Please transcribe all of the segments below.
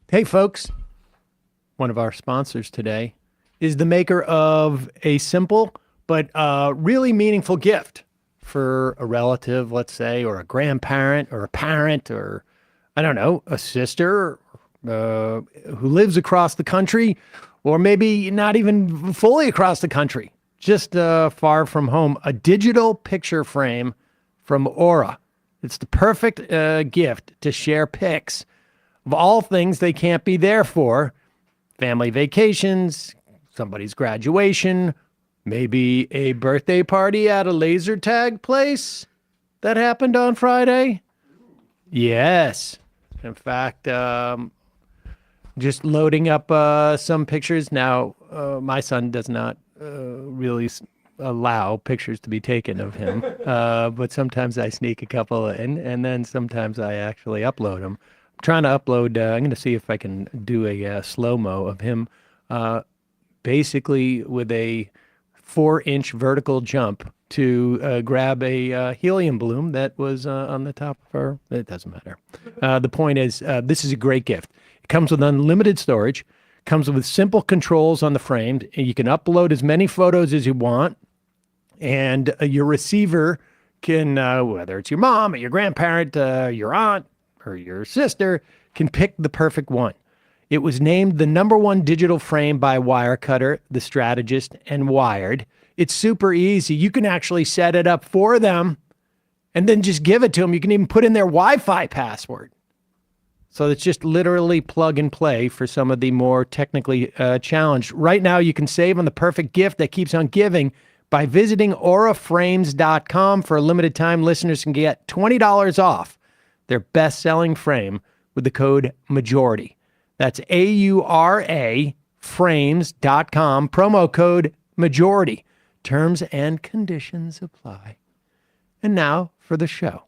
Hey, folks. One of our sponsors today is the maker of a simple but really meaningful gift for a relative, let's say, or a grandparent or a parent or, I don't know, a sister who lives across the country or maybe not even fully across the country, just far from home. A digital picture frame from Aura. It's the perfect gift to share pics of all things they can't be there for. Family vacations, somebody's graduation, maybe a birthday party at a laser tag place that happened on Friday. Yes. In fact, just loading up some pictures. Now, my son does not really allow pictures to be taken of him, but sometimes I sneak a couple in, and then sometimes I actually upload them. Trying to upload, I'm going to see if I can do a slow-mo of him basically with a 4-inch vertical jump to grab a helium balloon that was on the top of her. It doesn't matter. The point is, this is a great gift. It comes with unlimited storage, comes with simple controls on the frame. You can upload as many photos as you want, and your receiver can, whether it's your mom or your grandparent, your aunt, or your sister, can pick the perfect one. It was named the #1 digital frame by Wirecutter, The Strategist, and Wired. It's super easy. You can actually set it up for them and then just give it to them. You can even put in their Wi-Fi password. So it's just literally plug and play for some of the more technically challenged. Right now, you can save on the perfect gift that keeps on giving by visiting auraframes.com. For a limited time, listeners can get $20 off their best-selling frame with the code MAJORITY. That's AURA frames.com, promo code MAJORITY. Terms and conditions apply. And now for the show.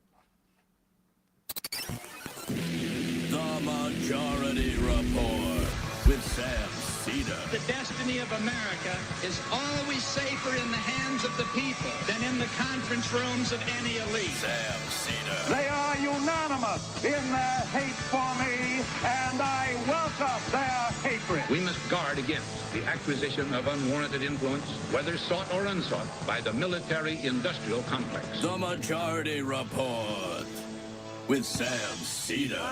The Majority Report with Sam Seder. The destiny of America is always safer in the hands of the people than in the conference rooms of any elite. Sam Seder. They are unanimous in their hate for me, and I welcome their hatred. We must guard against the acquisition of unwarranted influence, whether sought or unsought, by the military-industrial complex. The Majority Report with Sam Seder.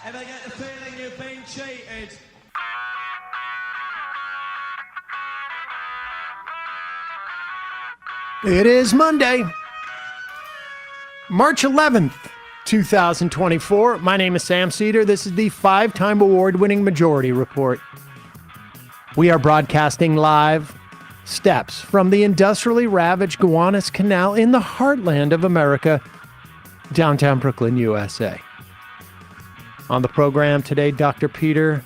Ever get the feeling you've been cheated? It is Monday, March 11th, 2024. My name is Sam Seder. This is the 5-time award-winning Majority Report. We are broadcasting live steps from the industrially ravaged Gowanus Canal in the heartland of America, downtown Brooklyn, USA. On the program today, Dr. Peter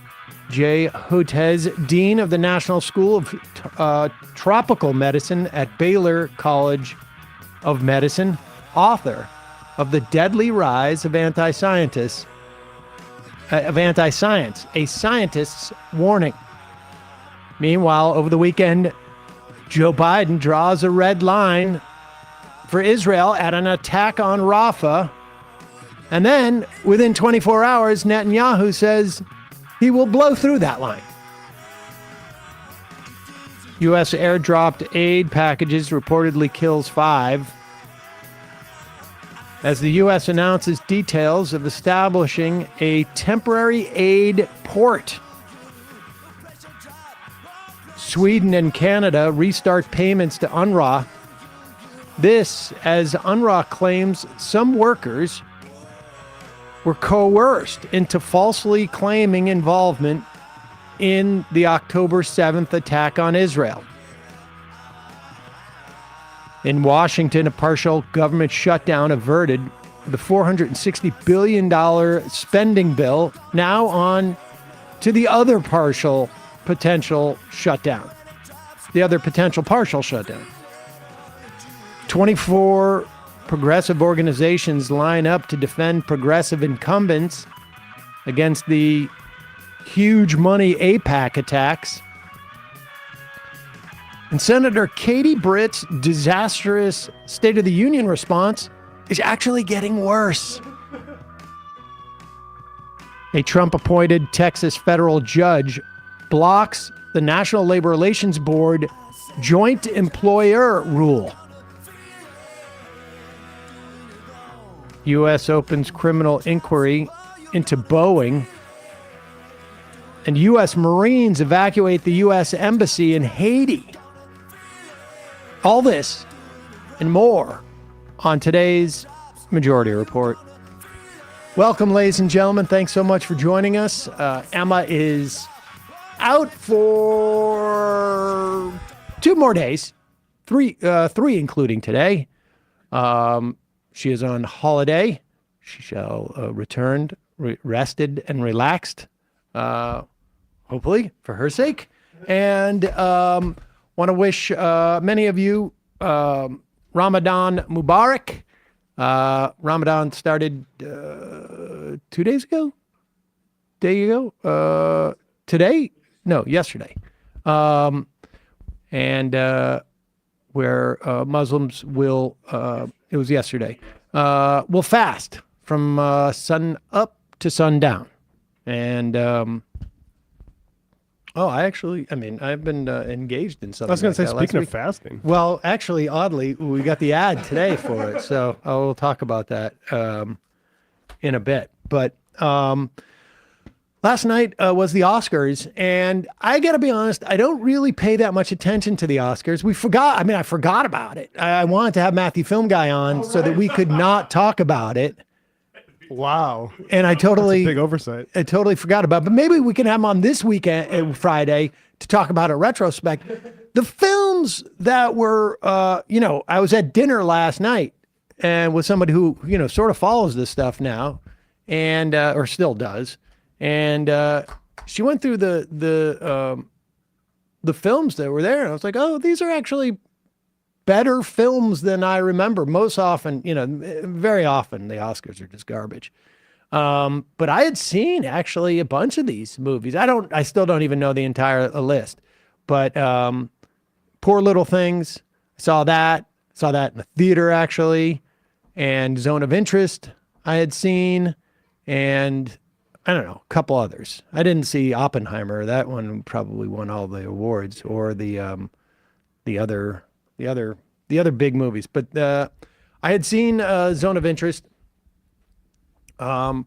J. Hotez, Dean of the National School of Tropical Medicine at Baylor College of Medicine, author of The Deadly Rise of Anti-Science, A Scientist's Warning. Meanwhile, over the weekend, Joe Biden draws a red line for Israel at an attack on Rafah. And then, within 24 hours, Netanyahu says he will blow through that line. U.S. airdropped aid packages reportedly kills 5. As the U.S. announces details of establishing a temporary aid port. Sweden and Canada restart payments to UNRWA. This, as UNRWA claims some workers were coerced into falsely claiming involvement in the October 7th attack on Israel. In Washington, a partial government shutdown averted. The $460 billion spending bill now on to the other potential shutdown. The other potential partial shutdown. 24 progressive organizations line up to defend progressive incumbents against the huge money AIPAC attacks. And Senator Katie Britt's disastrous State of the Union response is actually getting worse. A Trump-appointed Texas federal judge blocks the National Labor Relations Board joint employer rule. U.S. opens criminal inquiry into Boeing. And U.S. Marines evacuate the U.S. Embassy in Haiti. All this and more on today's Majority Report. Welcome, ladies and gentlemen. Thanks so much for joining us. Emma is out for 2 more days, three including today. She is on holiday. She shall return rested and relaxed, hopefully for her sake. And want to wish many of you Ramadan Mubarak. Ramadan started 2 days ago? Today? No, yesterday. Where Muslims will, it was yesterday, will fast from sun up to sundown. And, I've been engaged in something. I was going to like say, that speaking last of fasting. Well, actually, oddly, we got the ad today for it, so I'll talk about that in a bit. But last night was the Oscars, and I got to be honest, I don't really pay that much attention to the Oscars. I forgot about it. I wanted to have Matthew Film Guy on so that we could not talk about it. Wow. And That's a big oversight. I totally forgot about it. But maybe we can have him on this weekend, Friday, to talk about a retrospect. The films that were, I was at dinner last night and with somebody who, sort of follows this stuff now and, or still does. And she went through the films that were there. And I was like, oh, these are actually better films than I remember. Most often, very often the Oscars are just garbage. But I had seen actually a bunch of these movies. I still don't even know the entire list, but Poor Little Things, saw that in the theater actually, and Zone of Interest I had seen, and I don't know, a couple others. I didn't see Oppenheimer. That one probably won all the awards, or the other big movies. But I had seen Zone of Interest. I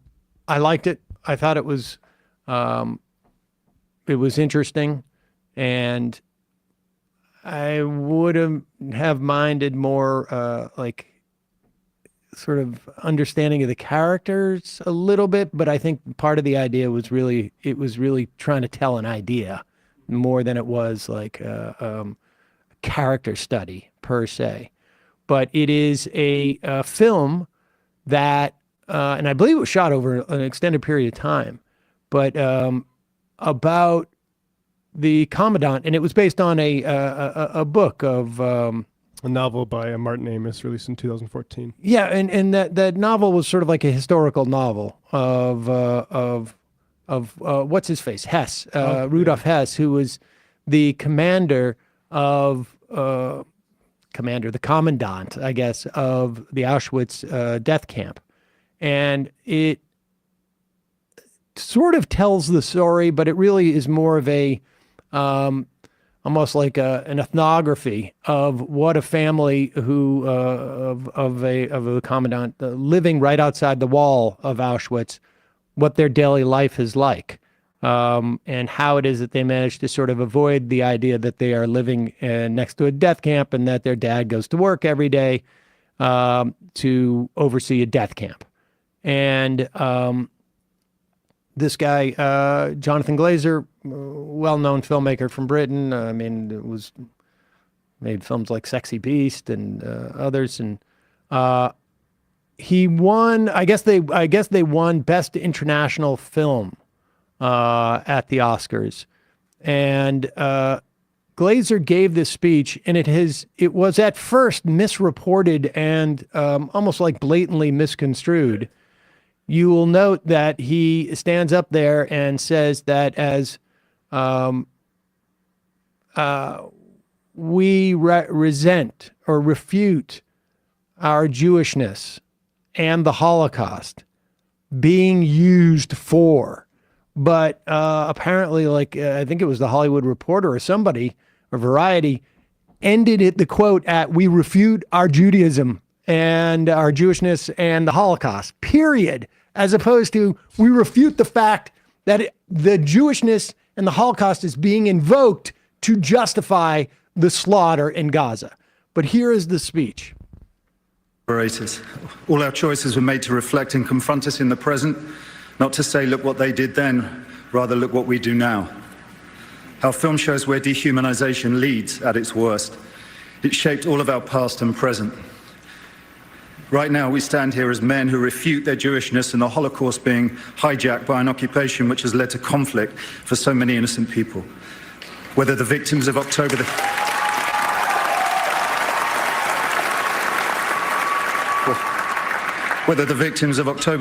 liked it. I thought it was interesting, and I would have minded more sort of understanding of the characters a little bit. But I think part of the idea was really trying to tell an idea more than it was like character study per se. But it is a film that, and I believe it was shot over an extended period of time, but about the commandant, and it was based on a book of A novel by Martin Amis, released in 2014. Yeah, and that novel was sort of like a historical novel of what's his face, Hess, Rudolf Hess, who was the commander of the commandant, I guess, of the Auschwitz death camp. And it sort of tells the story, but it really is more of a almost like an ethnography of what a family who of a commandant living right outside the wall of Auschwitz, what their daily life is like. And how it is that they manage to sort of avoid the idea that they are living next to a death camp and that their dad goes to work every day to oversee a death camp. And this guy, Jonathan Glazer, well-known filmmaker from Britain, made films like Sexy Beast and others, and he won. I guess they won Best International Film at the Oscars, and Glazer gave this speech, and it was at first misreported and almost like blatantly misconstrued. You will note that he stands up there and says that as we resent or refute our Jewishness and the Holocaust, being used for. But apparently, I think it was the Hollywood Reporter or somebody, or Variety, ended the quote at, "We refute our Judaism and our Jewishness and the Holocaust, period," as opposed to, "We refute the fact that the Jewishness and the Holocaust is being invoked to justify the slaughter in Gaza." But here is the speech. All our choices were made to reflect and confront us in the present, not to say, look what they did then, rather look what we do now. Our film shows where dehumanization leads at its worst. It shaped all of our past and present. Right now, we stand here as men who refute their Jewishness and the Holocaust being hijacked by an occupation which has led to conflict for so many innocent people. Whether the victims of October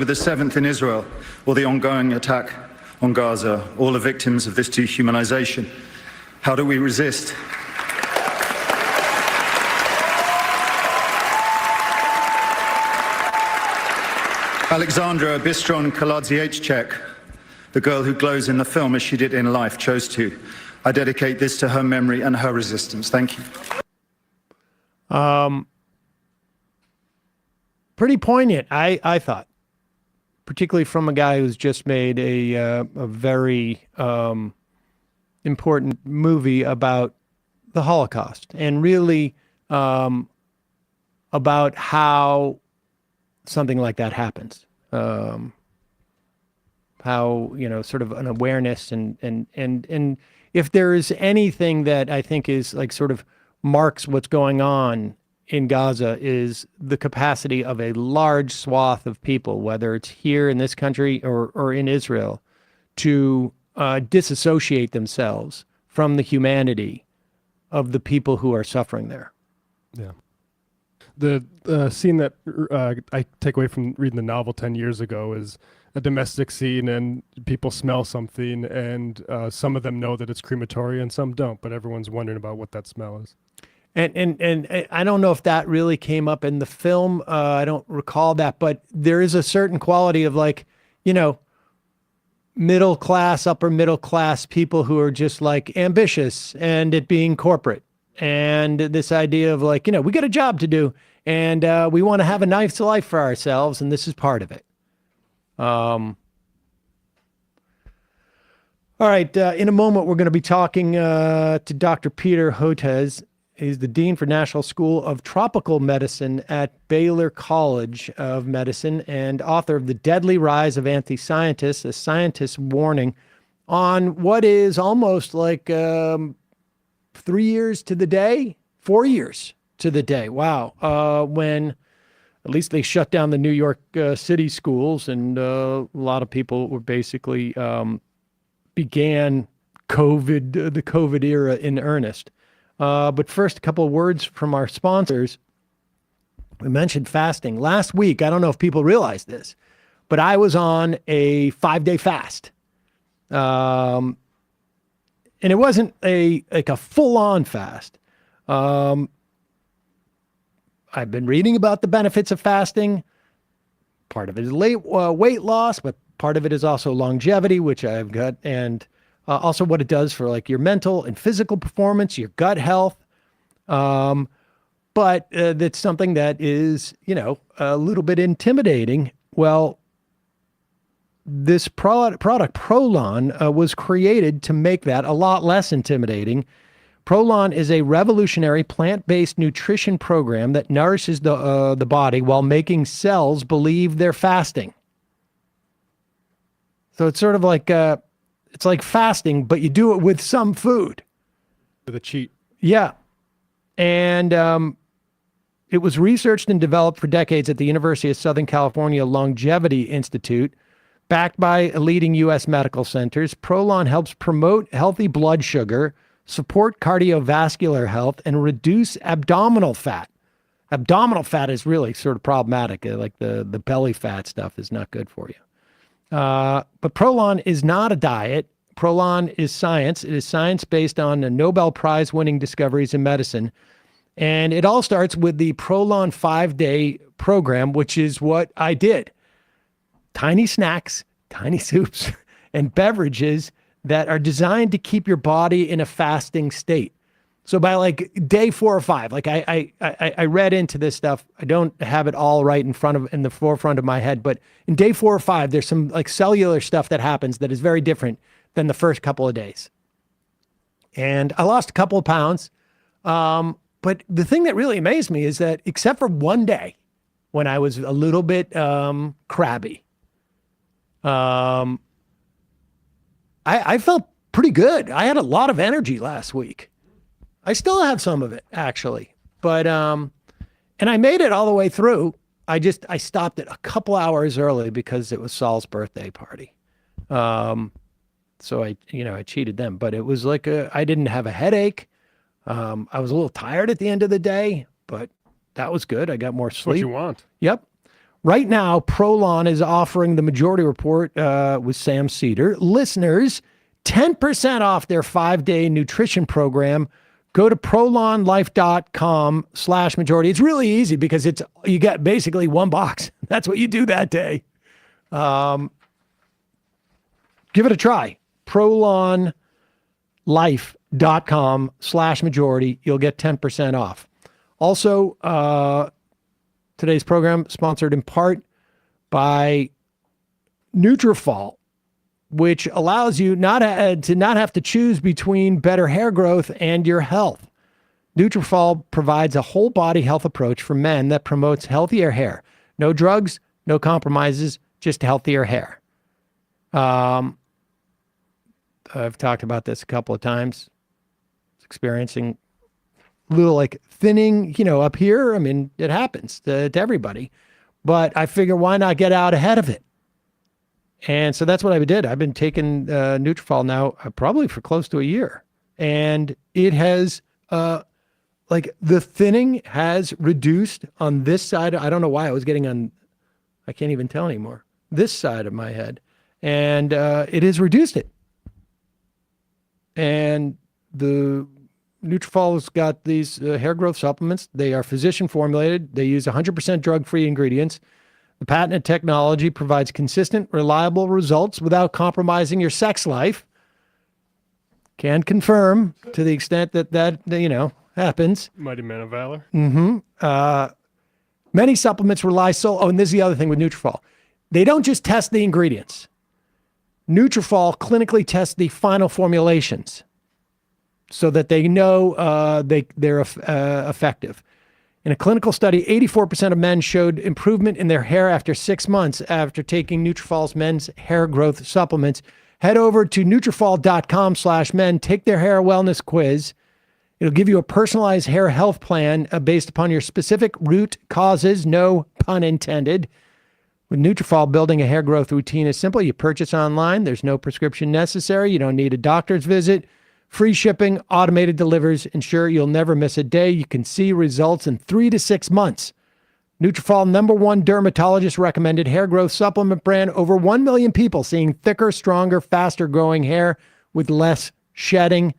the 7th in Israel or the ongoing attack on Gaza, all are victims of this dehumanization. How do we resist? Alexandra Bistron Kaladziejczak, the girl who glows in the film as she did in life, chose to. I dedicate this to her memory and her resistance. Thank you. Pretty poignant, I thought, particularly from a guy who's just made a very important movie about the Holocaust, and really about how something like that happens. How, sort of an awareness and if there is anything that I think is sort of marks what's going on in Gaza, is the capacity of a large swath of people, whether it's here in this country or in Israel, to disassociate themselves from the humanity of the people who are suffering there. Yeah. The scene that I take away from reading the novel 10 years ago is a domestic scene, and people smell something, and some of them know that it's crematoria and some don't, but everyone's wondering about what that smell is. And I don't know if that really came up in the film. I don't recall that, but there is a certain quality of middle class, upper middle class people who are just ambitious, and it being corporate, and this idea of we got a job to do, and we want to have a nice life for ourselves, and this is part of it. All right. In a moment, we're going to be talking to Dr. Peter Hotez. He's the Dean for National School of Tropical Medicine at Baylor College of Medicine and author of The Deadly Rise of Anti-Scientists, a scientist's warning on what is almost 3 years to the day, 4 years to the day. Wow. When at least they shut down the New York City schools, and a lot of people were basically began the COVID era in earnest. But first, a couple of words from our sponsors. We mentioned fasting. Last week, I don't know if people realize this, but I was on a 5-day fast. And it wasn't a full-on fast. I've been reading about the benefits of fasting. Part of it is weight loss, but part of it is also longevity, which I've got, and also what it does for your mental and physical performance, your gut health. But that's something that is, a little bit intimidating. Well, this product, Prolon, was created to make that a lot less intimidating. Prolon is a revolutionary plant-based nutrition program that nourishes the body while making cells believe they're fasting. So it's sort of it's like fasting, but you do it with some food. With a cheat. Yeah. And it was researched and developed for decades at the University of Southern California Longevity Institute, backed by leading U.S. medical centers. Prolon helps promote healthy blood sugar, support cardiovascular health, and reduce abdominal fat. Abdominal fat is really sort of problematic. The belly fat stuff is not good for you. But Prolon is not a diet. Prolon is science. It is science based on the Nobel Prize winning discoveries in medicine. And it all starts with the Prolon 5-day program, which is what I did. tiny snacks, tiny soups, and beverages that are designed to keep your body in a fasting state. So by like day 4 or 5, like I read into this stuff. I don't have it all right in the forefront of my head, but in day 4 or 5, there's some like cellular stuff that happens that is very different than the first couple of days. And I lost a couple of pounds. But the thing that really amazed me is that except for one day when I was a little bit crabby, I felt pretty good. I had a lot of energy last week. I still have some of it actually, but and I made it all the way through. I stopped it a couple hours early because it was Saul's birthday party. So I cheated them, but it was like I didn't have a headache. I was a little tired at the end of the day, but that was good. I got more sleep. What you want. Yep. Right now, Prolon is offering the Majority Report with Sam Seder listeners 10% off their 5-day nutrition program. Go to prolonlife.com/majority. It's really easy because you get basically one box. That's what you do that day. Give it a try. prolonlife.com/majority. You'll get 10% off. Also, today's program sponsored in part by Nutrafol, which allows you to not have to choose between better hair growth and your health. Nutrafol provides a whole body health approach for men that promotes healthier hair. No drugs, no compromises, just healthier hair. I've talked about this a couple of times. Experiencing a little like thinning, up here. I mean, it happens to everybody, but I figure why not get out ahead of it? And so that's what I did. I've been taking Nutrafol now probably for close to a year. And it has, like the thinning has reduced on this side. I don't know why I was getting on, I can't even tell anymore, this side of my head. And it has reduced it. And the Nutrafol's got these hair growth supplements. They are physician formulated. They use 100% drug-free ingredients. The patented technology provides consistent, reliable results without compromising your sex life. Can confirm to the extent that happens. Mighty man of valor. Many supplements rely and this is the other thing with Nutrafol. They don't just test the ingredients. Nutrafol clinically tests the final formulations so that they know they're effective. In a clinical study, 84% of men showed improvement in their hair after 6 months after taking Nutrafol's men's hair growth supplements. Head over to Nutrafol.com/men. Take their hair wellness quiz. It'll give you a personalized hair health plan based upon your specific root causes, no pun intended. With Nutrafol, building a hair growth routine is simple. You purchase online. There's no prescription necessary. You don't need a doctor's visit. Free shipping, automated delivers. Ensure you'll never miss a day. You can see results in 3 to 6 months. Nutrafol, #1 dermatologist recommended hair growth supplement brand. Over 1 million people seeing thicker, stronger, faster growing hair with less shedding.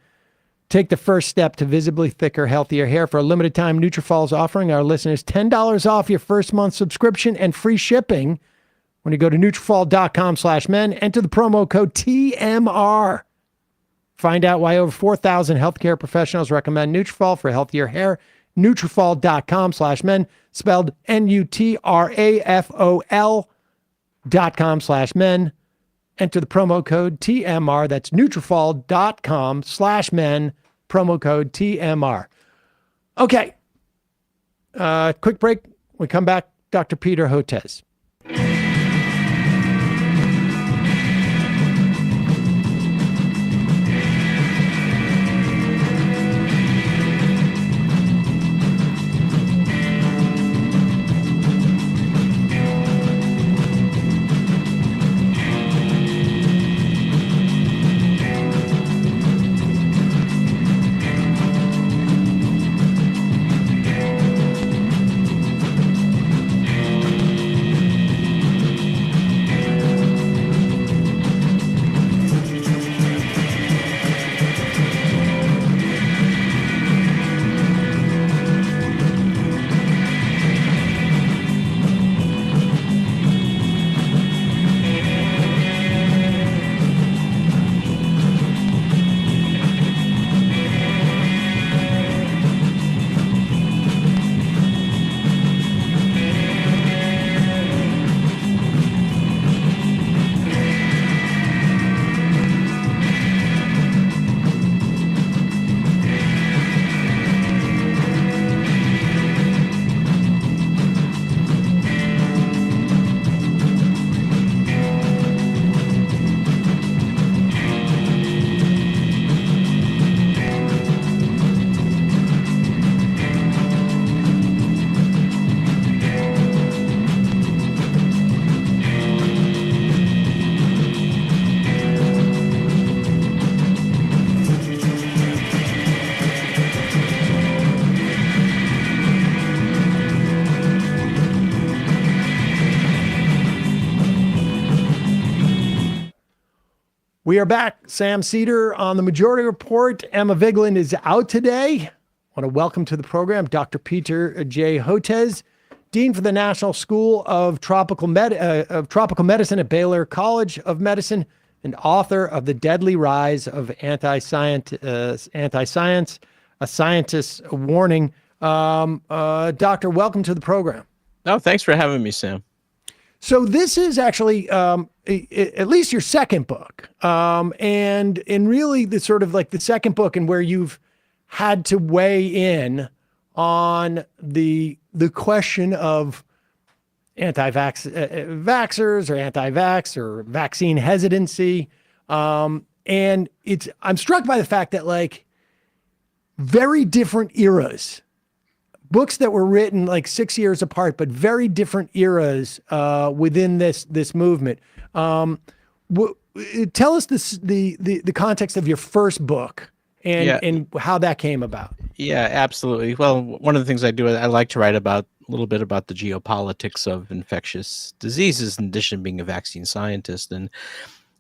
Take the first step to visibly thicker, healthier hair. For a limited time, Nutrafol is offering our listeners $10 off your first month subscription and free shipping when you go to Nutrafol.com/men. Enter the promo code TMR. Find out why over 4,000 healthcare professionals recommend Nutrafol for healthier hair. Nutrafol.com/men, spelled Nutrafol.com/men. Enter the promo code TMR. That's Nutrafol.com/men, promo code TMR. Okay. Quick break. We come back. Dr. Peter Hotez. We are back. Sam Seder on the Majority Report. Emma Vigeland is out today. I want to welcome to the program Dr. Peter J. Hotez, Dean for the National School of Tropical Medicine at Baylor College of Medicine, and author of The Deadly Rise of Anti-Science, A Scientist's Warning. Doctor, welcome to the program. Oh, thanks for having me, Sam. So this is actually at least your second book, and really the sort of like the second book and where you've had to weigh in on the question of vaxxers or anti-vax or vaccine hesitancy. And I'm struck by the fact that like very different eras, books that were written like 6 years apart, but very different eras within this movement. Tell us the context of your first book and how that came about. Yeah, absolutely. Well, one of the things I do, I like to write about a little bit about the geopolitics of infectious diseases, in addition to being a vaccine scientist. And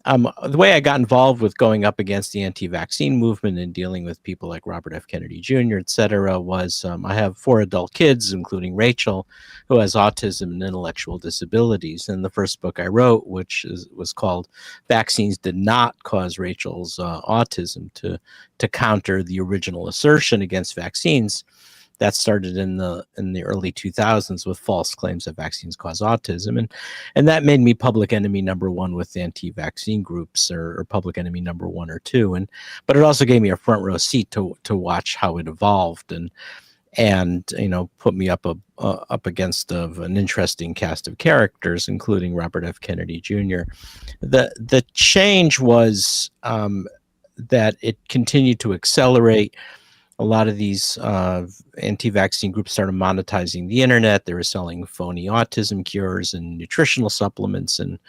the way I got involved with going up against the anti-vaccine movement and dealing with people like Robert F. Kennedy Jr., et cetera, was I have 4 adult kids, including Rachel, who has autism and intellectual disabilities. And the first book I wrote, which was called Vaccines Did Not Cause Rachel's Autism, to counter the original assertion against vaccines that started in the early 2000s with false claims that vaccines cause autism, and that made me public enemy number 1 with anti-vaccine groups, or public enemy number 1 or 2, but it also gave me a front row seat to watch how it evolved, and put me up against an interesting cast of characters, including Robert F. Kennedy Jr. The change was that it continued to accelerate. A lot of these anti-vaccine groups started monetizing the internet. They were selling phony autism cures and nutritional supplements. And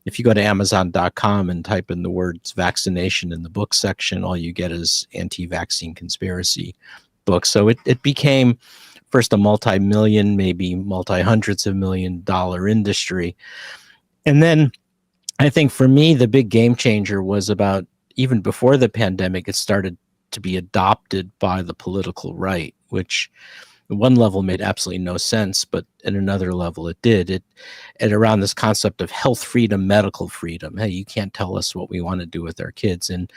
if you go to Amazon.com and type in the words vaccination in the book section, all you get is anti-vaccine conspiracy books. So it became first a multi-million, maybe multi-hundreds of $1 million industry. And then I think for me, the big game changer was about even before the pandemic, it started to be adopted by the political right, which at one level made absolutely no sense, but at another level it did. It around this concept of health freedom, medical freedom. Hey, you can't tell us what we want to do with our kids. And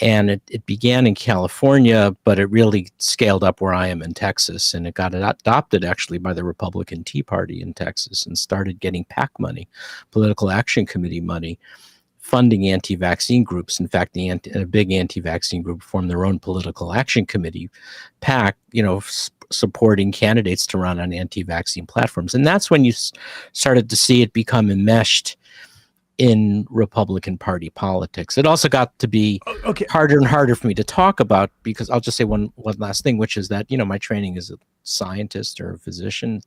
it began in California, but it really scaled up where I am in Texas, and it got adopted actually by the Republican Tea Party in Texas and started getting PAC money, Political Action Committee money, funding anti-vaccine groups. In fact, a big anti-vaccine group formed their own political action committee, PAC, supporting candidates to run on anti-vaccine platforms. And that's when you started to see it become enmeshed in Republican Party politics. It also got to be harder and harder for me to talk about, because I'll just say one last thing, which is that, my training as a scientist or a physician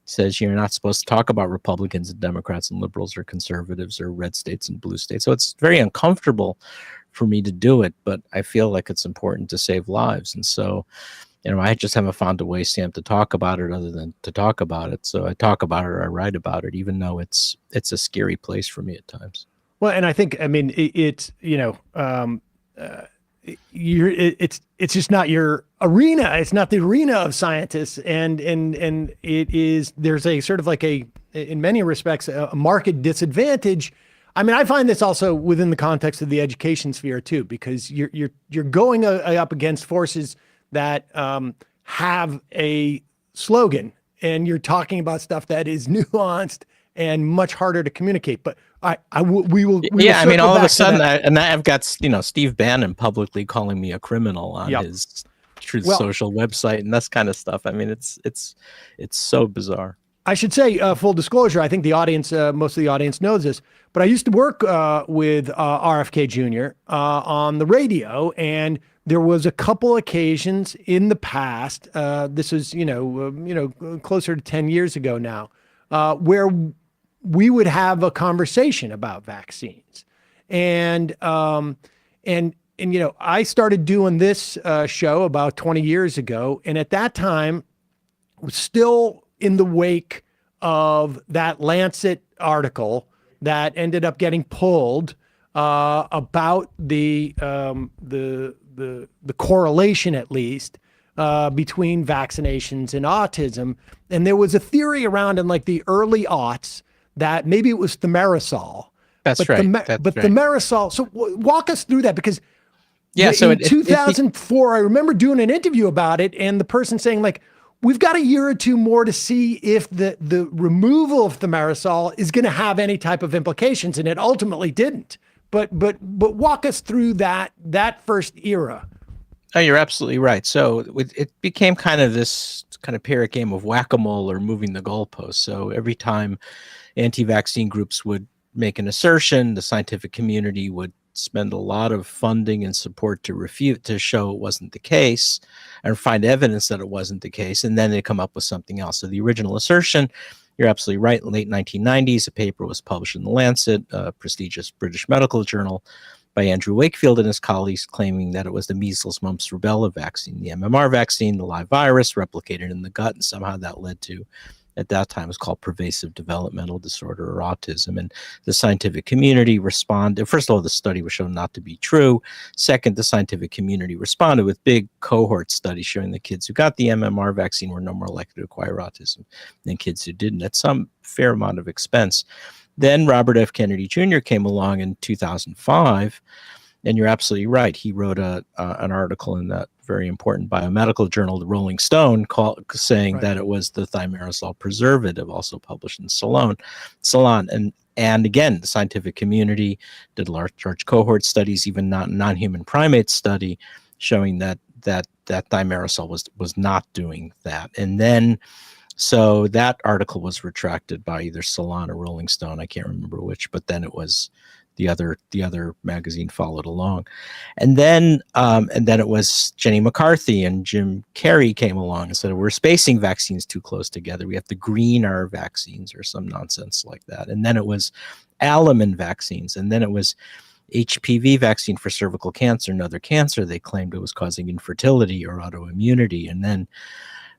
says you're not supposed to talk about Republicans and Democrats and liberals or conservatives or red states and blue states. So it's very uncomfortable for me to do it, but I feel like it's important to save lives. And so, I just haven't found a way, Sam, to talk about it other than to talk about it. So I talk about it or I write about it, even though it's a scary place for me at times. Well, and I think, it's it's just not your arena. It's not the arena of scientists, and there's a sort of like in many respects a market disadvantage. I find this also within the context of the education sphere too, because you're going up against forces that have a slogan, and you're talking about stuff that is nuanced and much harder to communicate. But we will. All of a sudden, I've got Steve Bannon publicly calling me a criminal on his Truth Social website and this kind of stuff. It's so bizarre. I should say, full disclosure, I think the audience, most of the audience knows this, but I used to work with RFK Jr. On the radio, and there was a couple occasions in the past. This was, closer to 10 years ago now, where we would have a conversation about vaccines, and I started doing this show about 20 years ago, and at that time, was still in the wake of that Lancet article that ended up getting pulled about the correlation, at least, between vaccinations and autism. And there was a theory around in like the early aughts that maybe it was thimerosal. That's but right. Thimerosal. So walk us through that, because so in 2004, I remember doing an interview about it, and the person saying, like, we've got a year or two more to see if the removal of thimerosal is going to have any type of implications, and it ultimately didn't. But walk us through that first era. Oh, you're absolutely right. So it became kind of this kind of pyrrhic game of whack-a-mole, or moving the goalposts. So every time anti-vaccine groups would make an assertion, the scientific community would spend a lot of funding and support to refute, to show it wasn't the case, and find evidence that it wasn't the case, and then they come up with something else. So the original assertion, you're absolutely right, in the late 1990s, a paper was published in The Lancet, a prestigious British medical journal, by Andrew Wakefield and his colleagues, claiming that it was the measles, mumps, rubella vaccine, the MMR vaccine, the live virus replicated in the gut, and somehow that led to, at that time, it was called pervasive developmental disorder, or autism. And the scientific community responded. First of all, the study was shown not to be true. Second, the scientific community responded with big cohort studies showing the kids who got the MMR vaccine were no more likely to acquire autism than kids who didn't, at some fair amount of expense. Then Robert F. Kennedy Jr. came along in 2005, and you're absolutely right. He wrote an article in that very important biomedical journal, the Rolling Stone, saying that it was the thimerosal preservative, also published in Salon. And again, the scientific community did large cohort studies, even non-human primate study, showing that thimerosal was not doing that. And then, so that article was retracted by either Salon or Rolling Stone. I can't remember which, but then it was the other magazine followed along. And then it was Jenny McCarthy and Jim Carrey came along and said, we're spacing vaccines too close together. We have to green our vaccines, or some nonsense like that. And then it was Alamin vaccines. And then it was HPV vaccine for cervical cancer, another cancer. They claimed it was causing infertility or autoimmunity. And then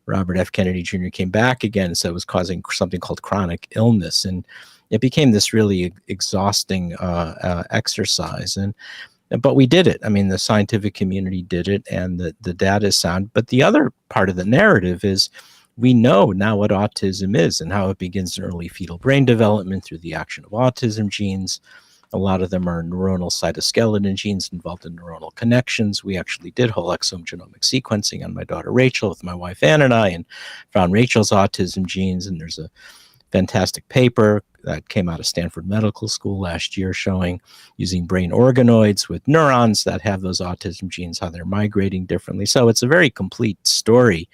Robert F. Kennedy Jr. came back again and said it was causing something called chronic illness. And it became this really exhausting exercise. But we did it. I mean, the scientific community did it, and the data is sound. But the other part of the narrative is, we know now what autism is and how it begins in early fetal brain development through the action of autism genes. A lot of them are neuronal cytoskeleton genes involved in neuronal connections. We actually did whole exome genomic sequencing on my daughter Rachel with my wife Ann and I, and found Rachel's autism genes. And there's a fantastic paper that came out of Stanford Medical School last year showing, using brain organoids with neurons that have those autism genes, how they're migrating differently. So it's a very complete story.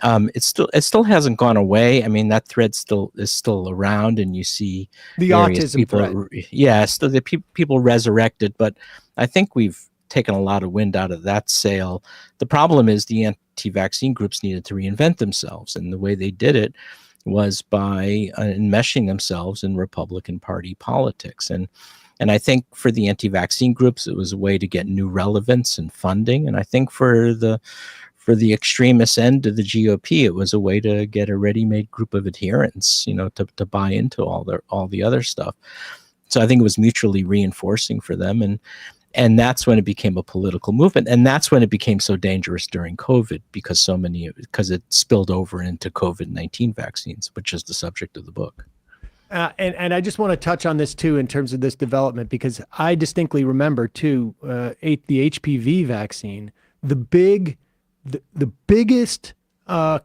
It still hasn't gone away. I mean, that thread is still around, and you see the autism people, thread. Yeah, still the people resurrected, but I think we've taken a lot of wind out of that sail. The problem is the anti-vaccine groups needed to reinvent themselves, and the way they did it was by enmeshing themselves in Republican Party politics. And I think for the anti-vaccine groups, it was a way to get new relevance and funding. And I think for the extremist end of the GOP, it was a way to get a ready-made group of adherents, to buy into all the other stuff. So I think it was mutually reinforcing for them. And that's when it became a political movement. And that's when it became so dangerous during COVID, because it spilled over into COVID-19 vaccines, which is the subject of the book. And I just want to touch on this too, in terms of this development, because I distinctly remember too, the HPV vaccine, the biggest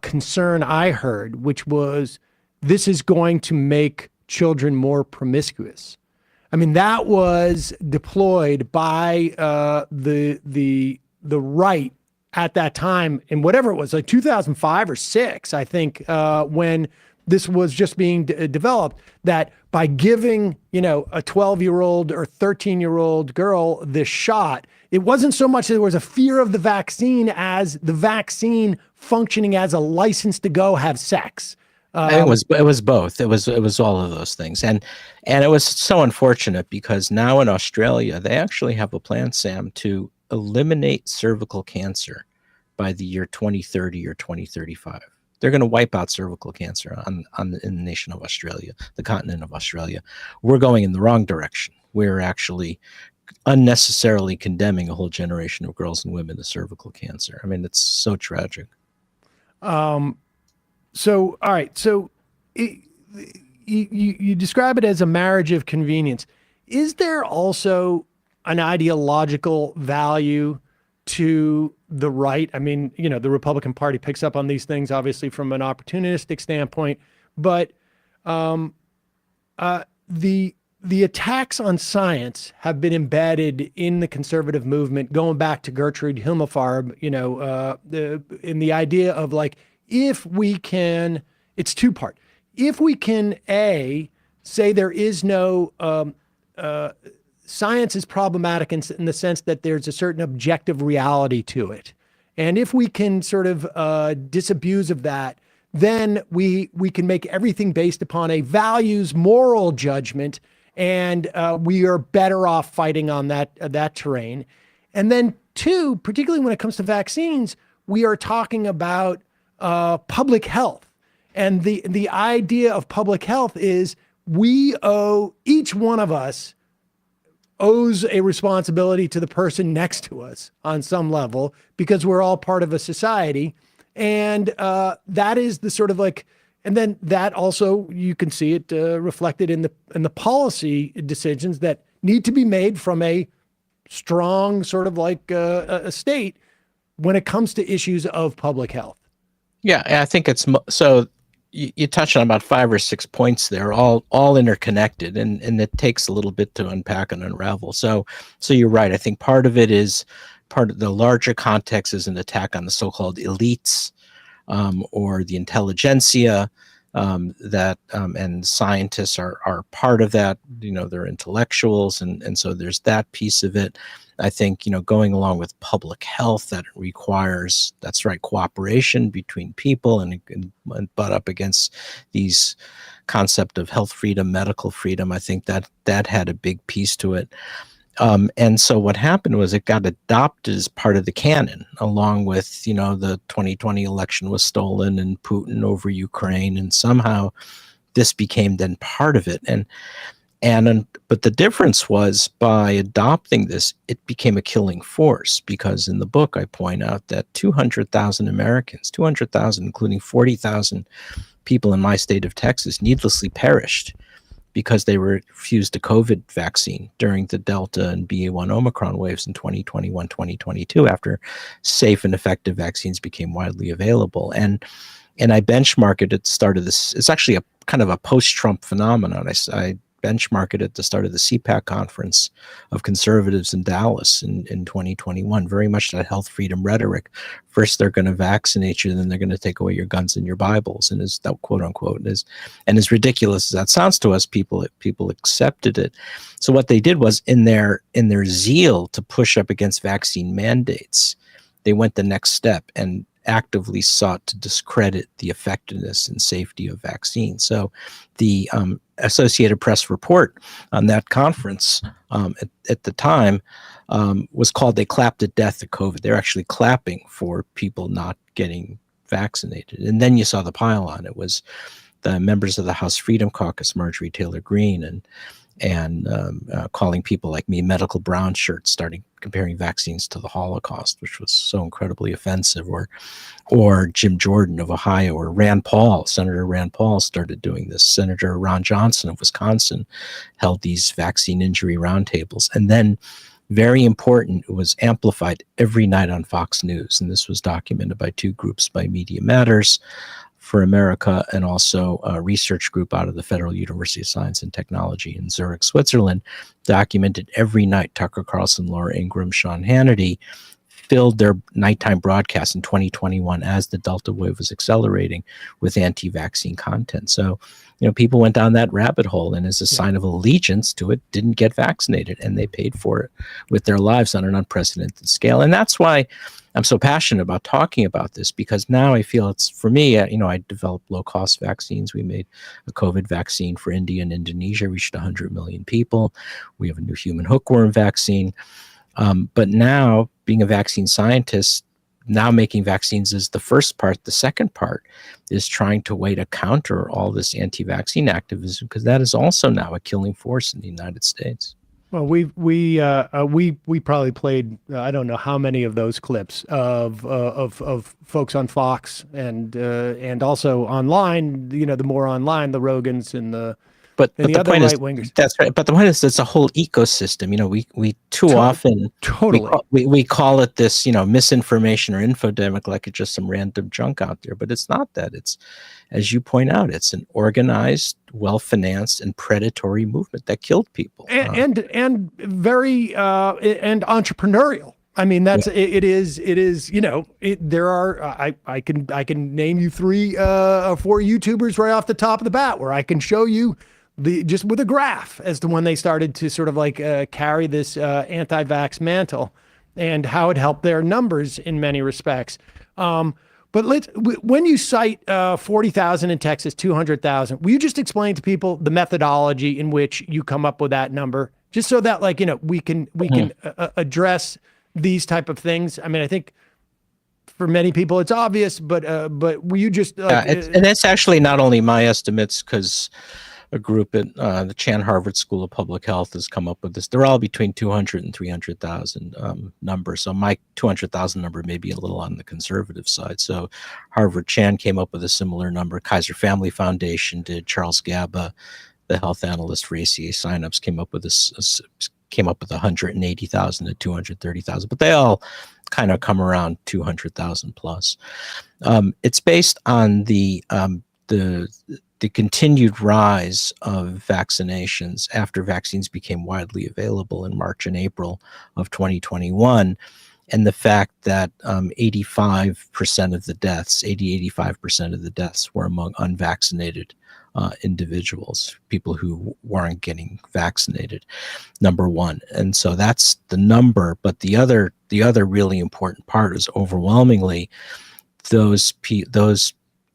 concern I heard, which was, this is going to make children more promiscuous. I mean, that was deployed by the right at that time, in whatever it was, like 2005 or 6, I think, when this was just being developed, that by giving, a 12-year-old or 13-year-old girl this shot, it wasn't so much that there was a fear of the vaccine as the vaccine functioning as a license to go have sex. It was both. It was all of those things, and it was so unfortunate, because now in Australia they actually have a plan, Sam, to eliminate cervical cancer by the year 2030 or 2035. They're going to wipe out cervical cancer in the nation of Australia, the continent of Australia. We're going in the wrong direction. we're actually unnecessarily condemning a whole generation of girls and women to cervical cancer. I mean, it's so tragic. So, all right. So you describe it as a marriage of convenience. Is there also an ideological value to the right? I mean, you know, the Republican Party picks up on these things, obviously, from an opportunistic standpoint, but the attacks on science have been embedded in the conservative movement, going back to Gertrude Himmelfarb, you know, in the idea of like, if we can, it's two-part. If we can, say there is no, science is problematic in the sense that there's a certain objective reality to it. And if we can sort of disabuse of that, then we can make everything based upon a values, moral judgment, and we are better off fighting on that terrain. And then two, particularly when it comes to vaccines, we are talking about public health. And the idea of public health is each one of us owes a responsibility to the person next to us on some level, because we're all part of a society. And that is the sort of like, and then that also, you can see it reflected in the policy decisions that need to be made from a strong sort of like a state when it comes to issues of public health. Yeah, I think it's so. You touched on about 5 or 6 points there, all interconnected, and it takes a little bit to unpack and unravel. So you're right. I think part of it is part of the larger context is an attack on the so-called elites or the intelligentsia, and scientists are part of that. You know, they're intellectuals, and so there's that piece of it. I think, you know, going along with public health, that requires, that's right, cooperation between people and butt up against these concept of health freedom, medical freedom. I think that had a big piece to it. And so what happened was it got adopted as part of the canon, along with, you know, the 2020 election was stolen and Putin over Ukraine, and somehow this became then part of it. But the difference was, by adopting this, it became a killing force, because in the book I point out that 200,000 Americans, 200,000, including 40,000 people in my state of Texas, needlessly perished because they refused a COVID vaccine during the Delta and BA1 Omicron waves in 2021, 2022, after safe and effective vaccines became widely available. And I benchmark it at the start of this. It's actually a kind of a post-Trump phenomenon. I benchmark it at the start of the CPAC conference of conservatives in Dallas in 2021, very much that health freedom rhetoric. First, they're going to vaccinate you, then they're going to take away your guns and your Bibles, and is that quote unquote and as ridiculous as that sounds to us, people accepted it. So what they did was, in their zeal to push up against vaccine mandates, they went the next step and actively sought to discredit the effectiveness and safety of vaccines. So the Associated Press report on that conference at the time was called "They Clapped at Death of COVID." They're actually clapping for people not getting vaccinated. And then you saw the pile-on. It was the members of the House Freedom Caucus, Marjorie Taylor Greene, and calling people like me medical brown shirts, starting comparing vaccines to the Holocaust, which was so incredibly offensive, or Jim Jordan of Ohio, or Senator Rand Paul started doing this. Senator Ron Johnson of Wisconsin held these vaccine injury roundtables. And then, very important, it was amplified every night on Fox News. And this was documented by two groups, by Media Matters for America, and also a research group out of the Federal University of Science and Technology in Zurich, Switzerland, documented every night. Tucker Carlson, Laura Ingraham, Sean Hannity filled their nighttime broadcasts in 2021 as the Delta wave was accelerating with anti-vaccine content. So, you know, people went down that rabbit hole, and as a sign of allegiance to it, didn't get vaccinated, and they paid for it with their lives on an unprecedented scale. And that's why I'm so passionate about talking about this, because now I feel it's, for me, you know, I developed low-cost vaccines. We made a COVID vaccine for India and Indonesia, reached 100 million people. We have a new human hookworm vaccine. But now, being a vaccine scientist, now making vaccines is the first part. The second part is trying to way to counter all this anti-vaccine activism, because that is also now a killing force in the United States. Well, we probably played I don't know how many of those clips of folks on Fox and also online. You know, the more online, the Rogans and the But and the the other point is, right wingers. that's right. But the point is, it's a whole ecosystem. You know, we too often Totally. we call it this, you know, misinformation or infodemic, like it's just some random junk out there. But it's not that. It's, as you point out, it's an organized, well-financed, and predatory movement that killed people. And very and entrepreneurial. I mean, that's it is you know, there are I can name you 3 or 4 YouTubers right off the top of the bat where I can show you just with a graph as to when they started to sort of like carry this anti-vax mantle and how it helped their numbers in many respects. But when you cite 40,000 in Texas, 200,000, will you just explain to people the methodology in which you come up with that number, just so that, like, you know, we can address these type of things? I mean, I think for many people it's obvious, but will you just and it's actually not only my estimates, because a group at the Chan Harvard School of Public Health has come up with this. They're all between 200 and 300,000 numbers. So my 200,000 number may be a little on the conservative side. So Harvard Chan came up with a similar number. Kaiser Family Foundation did. Charles Gaba, the health analyst for ACA signups, came up with this. Came up with 180,000 to 230,000, but they all kind of come around 200,000 plus. It's based on the continued rise of vaccinations after vaccines became widely available in March and April of 2021, and the fact that 85% of the deaths, 85% of the deaths were among unvaccinated individuals, people who weren't getting vaccinated, number one. And so that's the number. But the other really important part is overwhelmingly those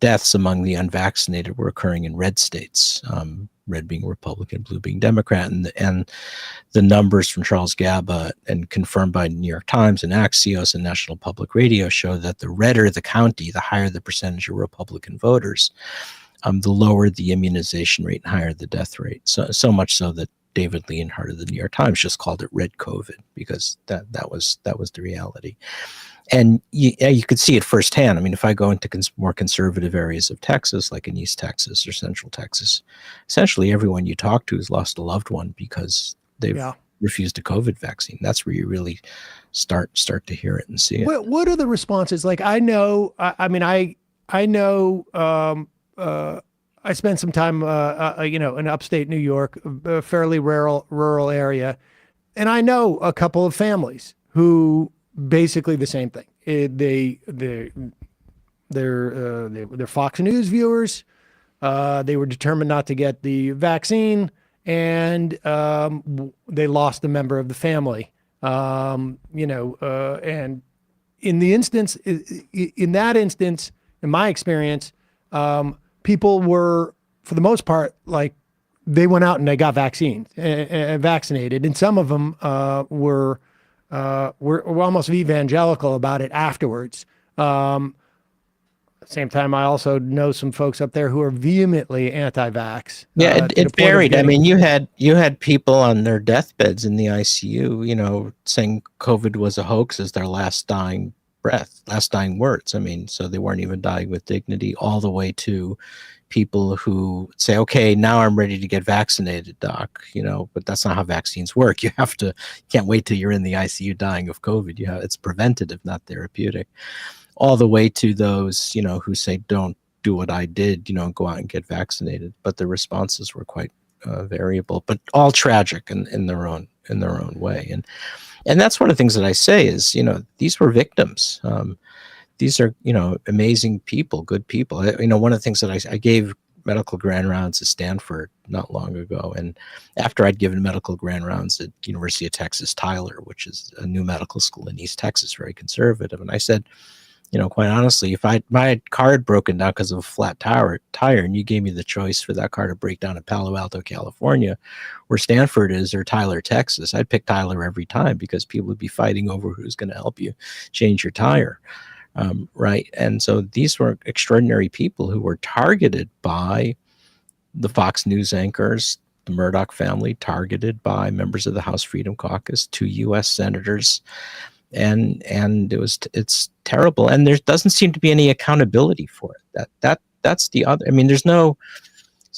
deaths among the unvaccinated were occurring in red states, red being Republican, blue being Democrat. And the numbers from Charles Gaba and confirmed by New York Times and Axios and National Public Radio show that the redder the county, the higher the percentage of Republican voters, the lower the immunization rate and higher the death rate. So much so that David Leonhardt of the New York Times just called it red COVID, because that was the reality. And you could see it firsthand. I mean, if I go into more conservative areas of Texas, like in East Texas or Central Texas, essentially everyone you talk to has lost a loved one because they've refused a COVID vaccine. That's where you really start to hear it and see it. What are the responses? Like, I know, I know, I spent some time, you know, in upstate New York, a fairly rural area, and I know a couple of families who basically the same thing. They're Fox News viewers. They were determined not to get the vaccine, and they lost a member of the family. You know, and in that instance, in my experience, people were, for the most part, like, they went out and they got vaccinated, and some of them were almost evangelical about it afterwards. At the same time, I also know some folks up there who are vehemently anti-vax. Yeah, it varied. I mean, you had people on their deathbeds in the ICU, you know, saying COVID was a hoax as their last dying words. I mean, so they weren't even dying with dignity, all the way to people who say, okay, now I'm ready to get vaccinated, doc, you know, but that's not how vaccines work. You can't wait till you're in the ICU dying of COVID. It's preventative, not therapeutic. All the way to those, you know, who say, don't do what I did, you know, go out and get vaccinated. But the responses were quite variable, but all tragic in their own way. And that's one of the things that I say is, you know, these were victims. These are, you know, amazing people, good people. You know, one of the things that I gave medical grand rounds at Stanford not long ago. And after I'd given medical grand rounds at University of Texas, Tyler, which is a new medical school in East Texas, very conservative. And I said, you know, quite honestly, if my car had broken down because of a flat tire, and you gave me the choice for that car to break down in Palo Alto, California, where Stanford is, or Tyler, Texas, I'd pick Tyler every time, because people would be fighting over who's going to help you change your tire. Right. And so these were extraordinary people who were targeted by the Fox News anchors, the Murdoch family targeted by members of the House Freedom Caucus, 2 U.S. senators, and it's terrible. And there doesn't seem to be any accountability for it. That's the other. I mean, there's no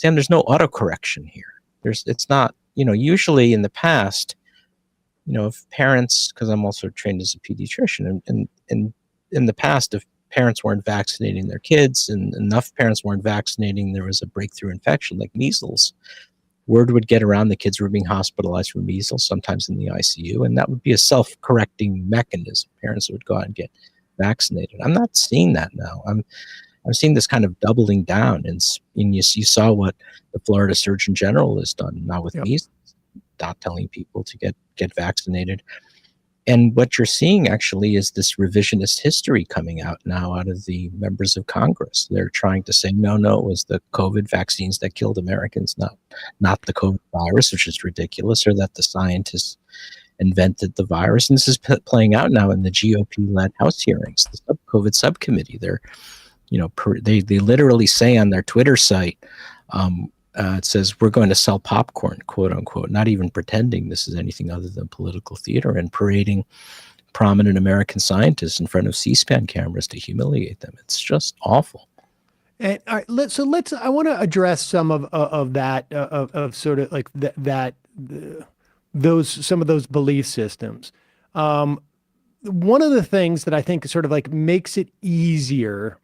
autocorrection here. It's not, usually in the past, if parents, because I'm also trained as a pediatrician, and in the past, if parents weren't vaccinating their kids and enough parents weren't vaccinating, there was a breakthrough infection like measles. Word would get around the kids were being hospitalized for measles, sometimes in the ICU, and that would be a self-correcting mechanism. Parents would go out and get vaccinated. I'm not seeing that now. I'm seeing this kind of doubling down, and you saw what the Florida Surgeon General has done now with measles, not telling people to get vaccinated. And what you're seeing actually is this revisionist history coming out now out of the members of Congress. They're trying to say, no, it was the COVID vaccines that killed Americans, not the COVID virus, which is ridiculous, or that the scientists invented the virus. And this is playing out now in the GOP-led House hearings, the COVID subcommittee. They literally say on their Twitter site, it says, we're going to sell popcorn, quote unquote, not even pretending this is anything other than political theater, and parading prominent American scientists in front of C-SPAN cameras to humiliate them. It's just awful. And all right, I want to address some of that, of sort of like some of those belief systems. One of the things that I think sort of like makes it easier,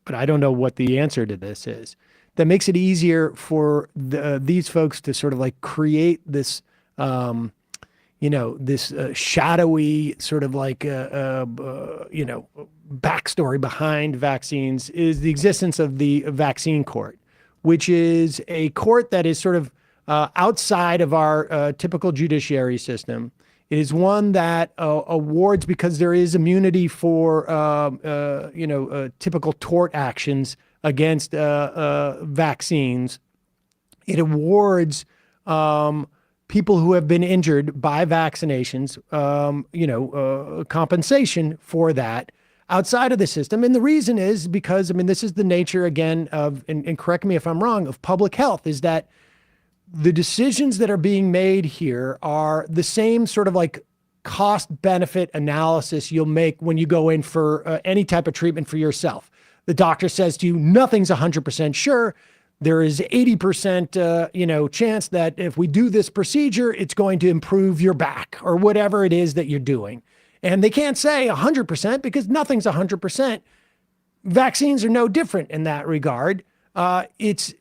but I don't know what the answer to this is, that makes it easier for these folks to sort of like create this, this shadowy sort of like, backstory behind vaccines is the existence of the vaccine court, which is a court that is sort of outside of our typical judiciary system. It is one that awards, because there is immunity for, typical tort actions against vaccines. It awards people who have been injured by vaccinations, compensation for that outside of the system. And the reason is because, this is the nature, again, of, and correct me if I'm wrong, of public health, is that the decisions that are being made here are the same sort of like cost benefit analysis you'll make when you go in for any type of treatment for yourself. The doctor says to you, nothing's 100% sure. There is 80%, chance that if we do this procedure, it's going to improve your back or whatever it is that you're doing. And they can't say 100% because nothing's 100%. Vaccines are no different in that regard. It's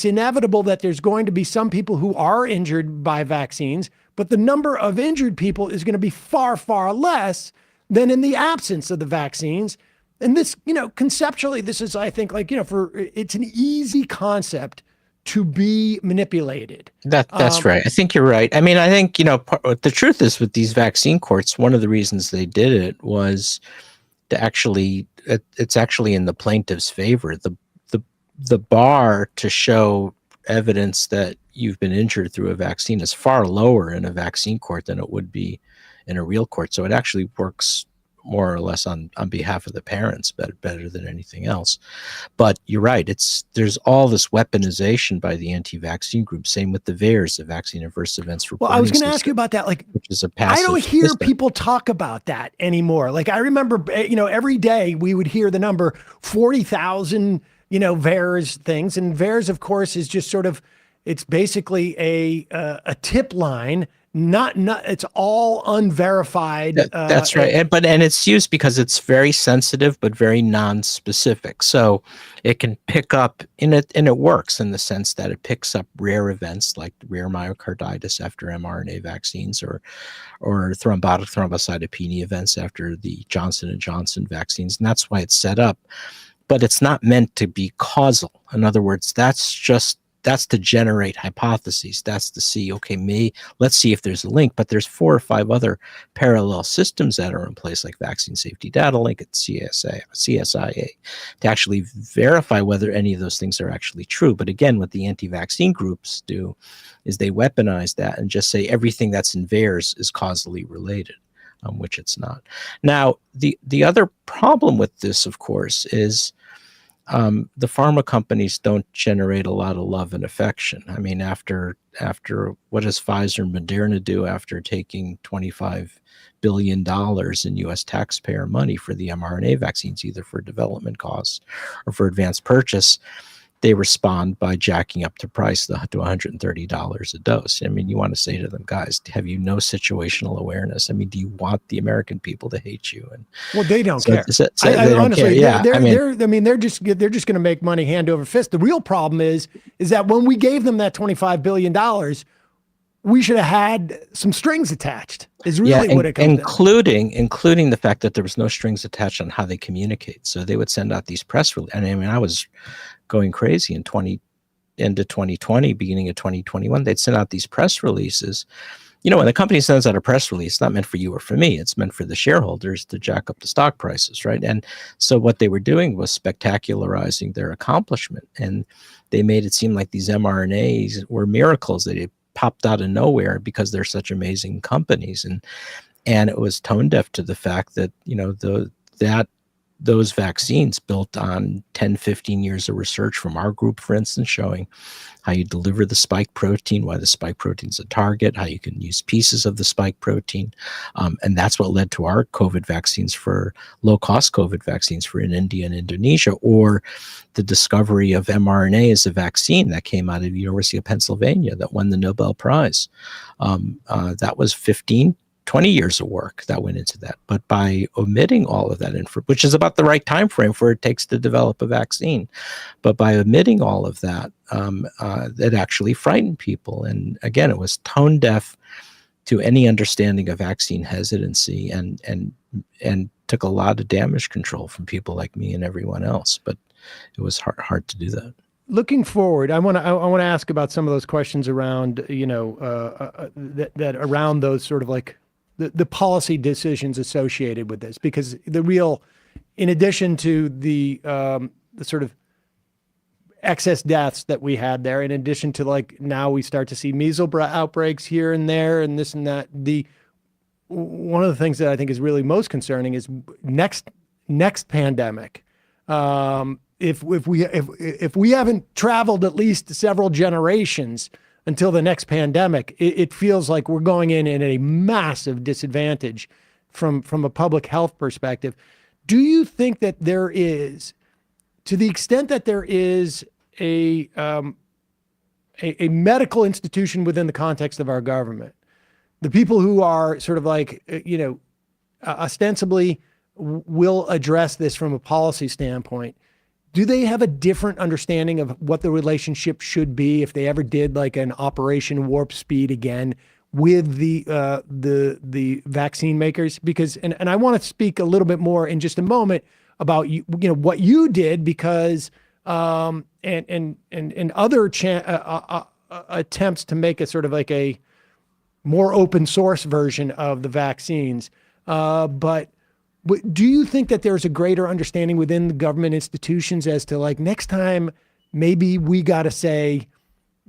inevitable that there's going to be some people who are injured by vaccines, but the number of injured people is going to be far, far less than in the absence of the vaccines. And this, conceptually, this is, I think, it's an easy concept to be manipulated. That's right. I think you're right. I think, the truth is with these vaccine courts, one of the reasons they did it was to actually, it's actually in the plaintiff's favor. The bar to show evidence that you've been injured through a vaccine is far lower in a vaccine court than it would be in a real court. So it actually works more or less on behalf of the parents better than anything else. But you're right. There's all this weaponization by the anti-vaccine group. Same with the VAERS, the Vaccine Adverse Events Reporting Well, I was going to System, ask you about that. which is a passive I don't hear system. people talk about that anymore. Like I remember, every day we would hear the number 40,000, VAERS things. And VAERS, of course, is just sort of, it's basically a tip line. Not it's all unverified. That's right. And it's used because it's very sensitive, but very non-specific. So it can pick up and it works in the sense that it picks up rare events like rare myocarditis after mRNA vaccines or thrombotic thrombocytopenia events after the Johnson & Johnson vaccines. And that's why it's set up, but it's not meant to be causal. In other words, that's to generate hypotheses. That's to see, let's see if there's a link. But there's 4 or 5 other parallel systems that are in place, like Vaccine Safety Data Link at CSIA, to actually verify whether any of those things are actually true. But again, what the anti-vaccine groups do is they weaponize that and just say everything that's in VAERS is causally related, which it's not. Now, the other problem with this, of course, is the pharma companies don't generate a lot of love and affection. I mean, after what does Pfizer and Moderna do after taking $25 billion in U.S. taxpayer money for the mRNA vaccines, either for development costs or for advanced purchase? They respond by jacking up the price to $130 a dose. I mean, you want to say to them, guys, have you no situational awareness? I mean, do you want the American people to hate you? And well, they don't care. They don't honestly, care. Yeah, they're just going to make money hand over fist. The real problem is that when we gave them that $25 billion, we should have had some strings attached. Is really what it comes including the fact that there was no strings attached on how they communicate. So they would send out these press releases. And I mean, I was going crazy into 2020, beginning of 2021. They'd send out these press releases. You know, when the company sends out a press release, it's not meant for you or for me. It's meant for the shareholders to jack up the stock prices, right? And so what they were doing was spectacularizing their accomplishment. And they made it seem like these mRNAs were miracles that popped out of nowhere because they're such amazing companies. And it was tone deaf to the fact that, you know, those vaccines built on 10, 15 years of research from our group, for instance, showing how you deliver the spike protein, why the spike protein is a target, how you can use pieces of the spike protein. And that's what led to our COVID vaccines for low-cost COVID vaccines for in India and Indonesia, or the discovery of mRNA as a vaccine that came out of the University of Pennsylvania that won the Nobel Prize. That was 20 years of work that went into that. But by omitting all of that info, which is about the right time frame for it takes to develop a vaccine, but by omitting all of that, that actually frightened people. And again, it was tone deaf to any understanding of vaccine hesitancy, and took a lot of damage control from people like me and everyone else. But it was hard to do that. Looking forward, I want to ask about some of those questions around, that around those sort of like the policy decisions associated with this, because in addition to the sort of excess deaths that we had there, in addition to like now we start to see measles outbreaks here and there and this and that, one of the things that I think is really most concerning is next pandemic. If we haven't traveled at least several generations until the next pandemic, it feels like we're going in at a massive disadvantage from a public health perspective. Do you think that there is, to the extent that there is a medical institution within the context of our government, the people who are sort of like, ostensibly will address this from a policy standpoint, do they have a different understanding of what the relationship should be if they ever did like an Operation Warp Speed again with the vaccine makers? Because, and I want to speak a little bit more in just a moment about what you did, because and other attempts to make a sort of like a more open source version of the vaccines, but do you think that there's a greater understanding within the government institutions as to like next time maybe we got to say,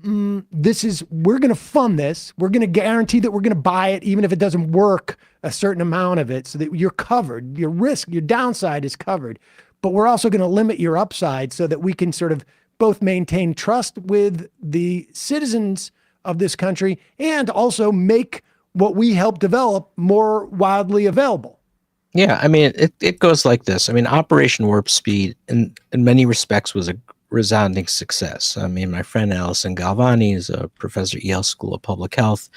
we're going to fund this. We're going to guarantee that we're going to buy it, even if it doesn't work, a certain amount of it, so that you're covered. Your risk, your downside is covered, but we're also going to limit your upside so that we can sort of both maintain trust with the citizens of this country and also make what we help develop more widely available. Yeah, I mean, it goes like this. I mean, Operation Warp Speed in many respects was a resounding success. I mean, my friend Alison Galvani is a professor at Yale School of Public Health,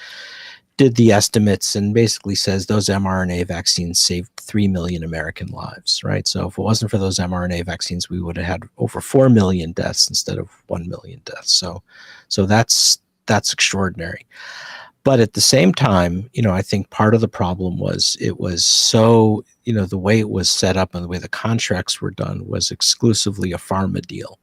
did the estimates and basically says those mRNA vaccines saved 3 million American lives, right? So if it wasn't for those mRNA vaccines, we would have had over 4 million deaths instead of 1 million deaths. So that's extraordinary. But at the same time, I think part of the problem was it was so, the way it was set up and the way the contracts were done was exclusively a pharma deal.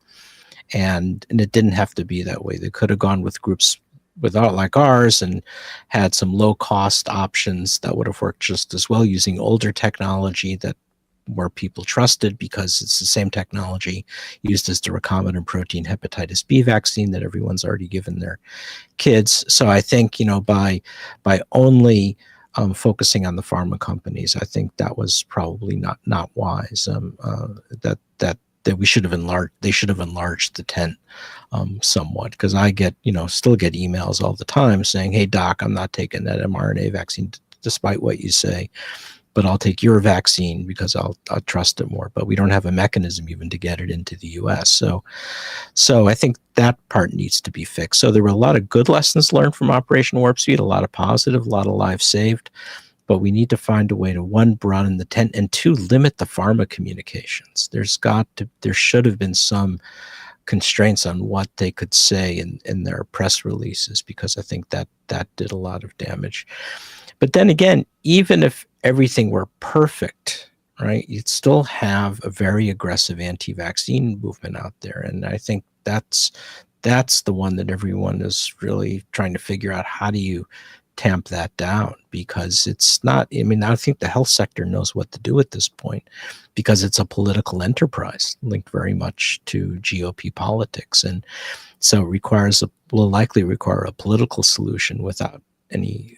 And it didn't have to be that way. They could have gone with groups like ours and had some low cost options that would have worked just as well using older technology that where people trusted, because it's the same technology used as the recombinant protein hepatitis B vaccine that everyone's already given their kids. So I think, by only focusing on the pharma companies, I think that was probably not wise. That that we should have enlarged. They should have enlarged the tent somewhat, because I still get emails all the time saying, "Hey doc, I'm not taking that mRNA vaccine despite what you say, but I'll take your vaccine because I'll trust it more." But we don't have a mechanism even to get it into the U.S. So I think that part needs to be fixed. So there were a lot of good lessons learned from Operation Warp Speed, a lot of positive, a lot of lives saved. But we need to find a way to, one, broaden the tent, and two, limit the pharma communications. There should have been some constraints on what they could say in their press releases, because I think that did a lot of damage. But then again, even if everything were perfect, right, you'd still have a very aggressive anti-vaccine movement out there. And I think that's the one that everyone is really trying to figure out. How do you tamp that down? Because it's not, I mean, I think the health sector knows what to do at this point, because it's a political enterprise linked very much to GOP politics. And so it will likely require a political solution without any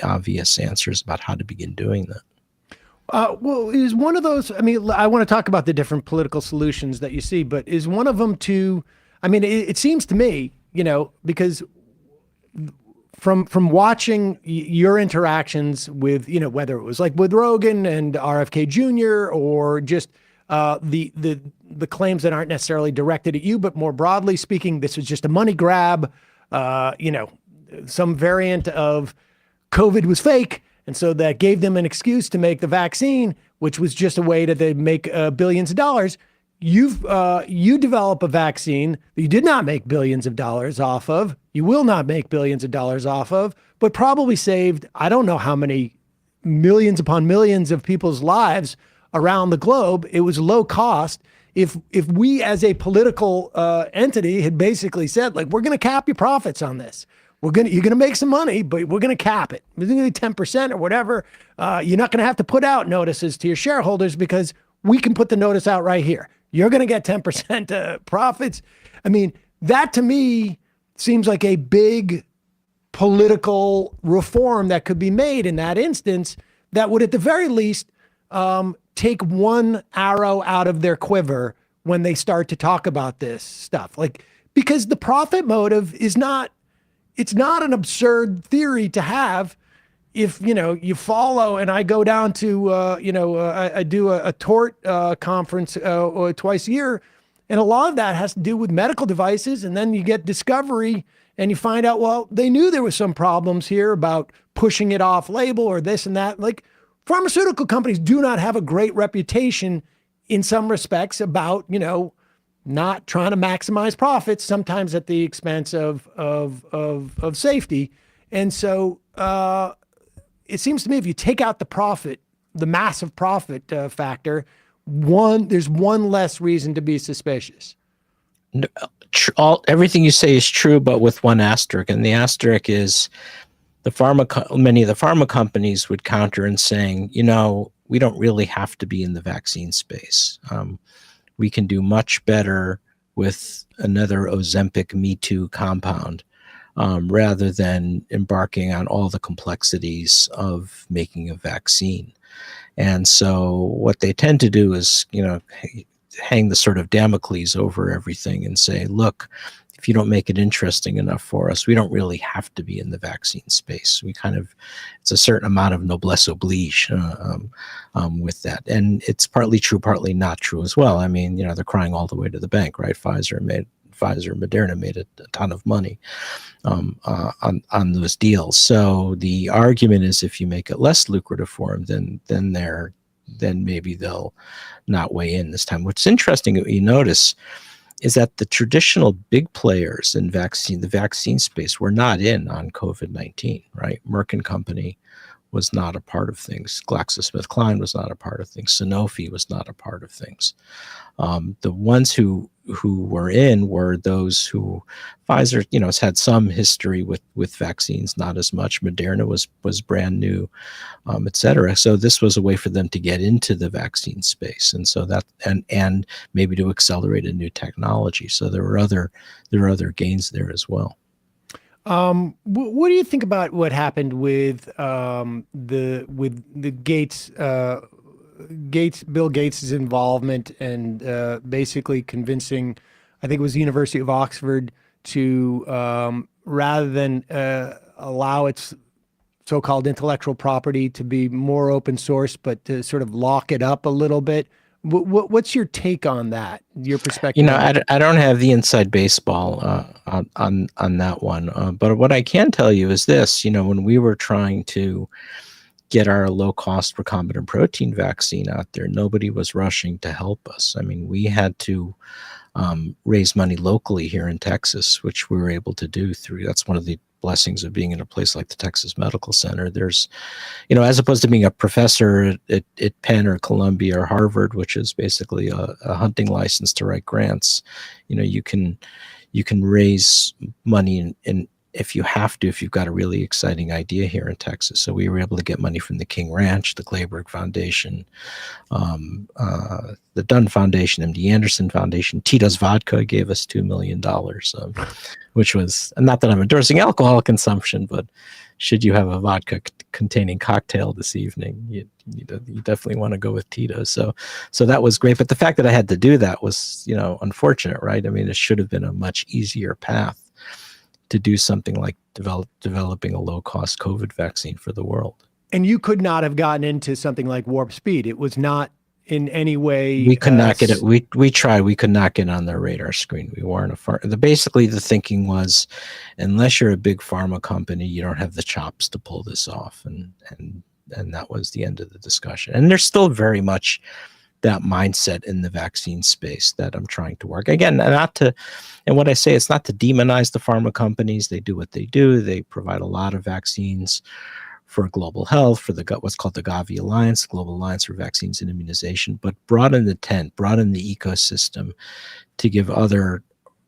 obvious answers about how to begin doing that. Well, is one of those, I mean, I want to talk about the different political solutions that you see, but is one of them I mean, it seems to me, because from watching your interactions with, whether it was like with Rogan and RFK Jr. or just the claims that aren't necessarily directed at you, but more broadly speaking, this was just a money grab, some variant of COVID was fake. And so that gave them an excuse to make the vaccine, which was just a way to make billions of dollars. You develop a vaccine that you did not make billions of dollars off of. You will not make billions of dollars off of, but probably saved, I don't know how many millions upon millions of people's lives around the globe. It was low cost. If we as a political entity had basically said, like, we're going to cap your profits on this. You're going to make some money, but we're going to cap it. We're going to 10% or whatever. You're not going to have to put out notices to your shareholders because we can put the notice out right here. You're going to get 10% profits. I mean, that to me seems like a big political reform that could be made in that instance that would at the very least take one arrow out of their quiver when they start to talk about this stuff. Like, because the profit motive is not, it's not an absurd theory to have. If, you follow, and I go down to, I do a tort conference twice a year, and a lot of that has to do with medical devices. And then you get discovery and you find out, well, they knew there was some problems here about pushing it off label or this and that. Like, pharmaceutical companies do not have a great reputation in some respects about, not trying to maximize profits, sometimes at the expense of safety. And so, it seems to me if you take out the profit, the massive profit factor, there's one less reason to be suspicious. Everything you say is true, but with one asterisk, and the asterisk is many of the pharma companies would counter in saying, we don't really have to be in the vaccine space. We can do much better with another Ozempic Me Too compound. Rather than embarking on all the complexities of making a vaccine. And so what they tend to do is, hang the sort of Damocles over everything and say, look, if you don't make it interesting enough for us, we don't really have to be in the vaccine space. It's a certain amount of noblesse oblige with that. And it's partly true, partly not true as well. I mean, they're crying all the way to the bank, right? Pfizer and Moderna made a ton of money on those deals. So the argument is, if you make it less lucrative for them, then maybe they'll not weigh in this time. What's interesting that you notice is that the traditional big players in the vaccine space were not in on COVID-19, right? Merck and Company was not a part of things. GlaxoSmithKline was not a part of things. Sanofi was not a part of things. The ones who were in were those who, Pfizer, has had some history with vaccines, not as much. Moderna was brand new, et cetera. So this was a way for them to get into the vaccine space, and so that and maybe to accelerate a new technology. So there were other gains there as well. What do you think about what happened with the Gates Bill Gates's involvement and basically convincing, I think it was the University of Oxford to rather than allow its so-called intellectual property to be more open source, but to sort of lock it up a little bit. What's your take on that? Your perspective? You know, I don't have the inside baseball on that one, but what I can tell you is this: you know, when we were trying to get our low-cost recombinant protein vaccine out there, nobody was rushing to help us. I mean, we had to raise money locally here in Texas, which we were able to do through. That's one of the blessings of being in a place like the Texas Medical Center. There's, you know, as opposed to being a professor at Penn or Columbia or Harvard, which is basically a hunting license to write grants, you know, you can raise money in if you have to, if you've got a really exciting idea here in Texas. So we were able to get money from the King Ranch, the Clayburgh Foundation, the Dunn Foundation, MD Anderson Foundation. Tito's Vodka gave us $2 million, which was, not that I'm endorsing alcohol consumption, but should you have a vodka containing cocktail this evening, you definitely want to go with Tito's. So that was great. But the fact that I had to do that was, you know, unfortunate, right? I mean, it should have been a much easier path to do something like developing a low-cost COVID vaccine for the world. And you could not have gotten into something like warp speed. It was not in any way. We could not get it. We tried. We could not get on their radar screen. We weren't basically the thinking was, unless you're a big pharma company, you don't have the chops to pull this off. And that was the end of the discussion. And there's still very much that mindset in the vaccine space that I'm trying to work. Again, and what I say, it's not to demonize the pharma companies. They do what they do. They provide a lot of vaccines for global health, for what's called the Gavi Alliance, Global Alliance for Vaccines and Immunization, but broaden the tent, broaden the ecosystem to give other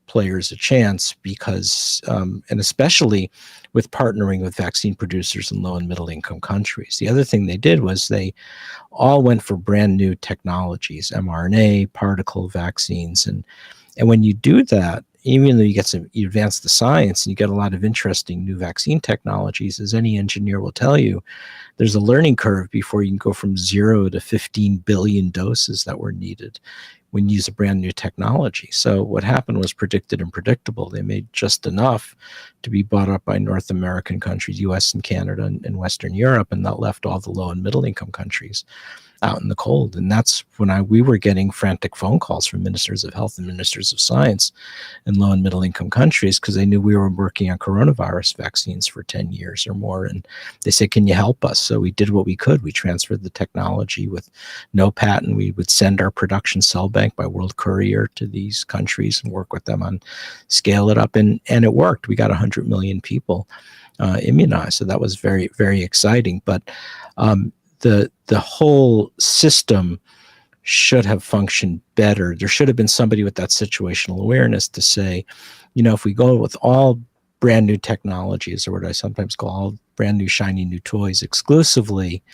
players a chance because, and especially with partnering with vaccine producers in low and middle income countries. The other thing they did was they all went for brand new technologies, mRNA, particle vaccines. And when you do that, even though you advance the science and you get a lot of interesting new vaccine technologies, as any engineer will tell you, there's a learning curve before you can go from 0 to 15 billion doses that were needed when you use a brand new technology. So what happened was predicted and predictable. They made just enough to be bought up by North American countries, US and Canada and Western Europe, and that left all the low and middle income countries out in the cold. And that's when we were getting frantic phone calls from ministers of health and ministers of science in low and middle income countries because they knew we were working on coronavirus vaccines for 10 years or more. And they said, can you help us? So we did what we could. We transferred the technology with no patent. We would send our production cell bank by World Courier to these countries and work with them on scale it up. And it worked. We got 100 million people immunized. So that was very, very exciting. But the whole system should have functioned better. There should have been somebody with that situational awareness to say, you know, if we go with all brand new technologies, or what I sometimes call all brand new shiny new toys exclusively,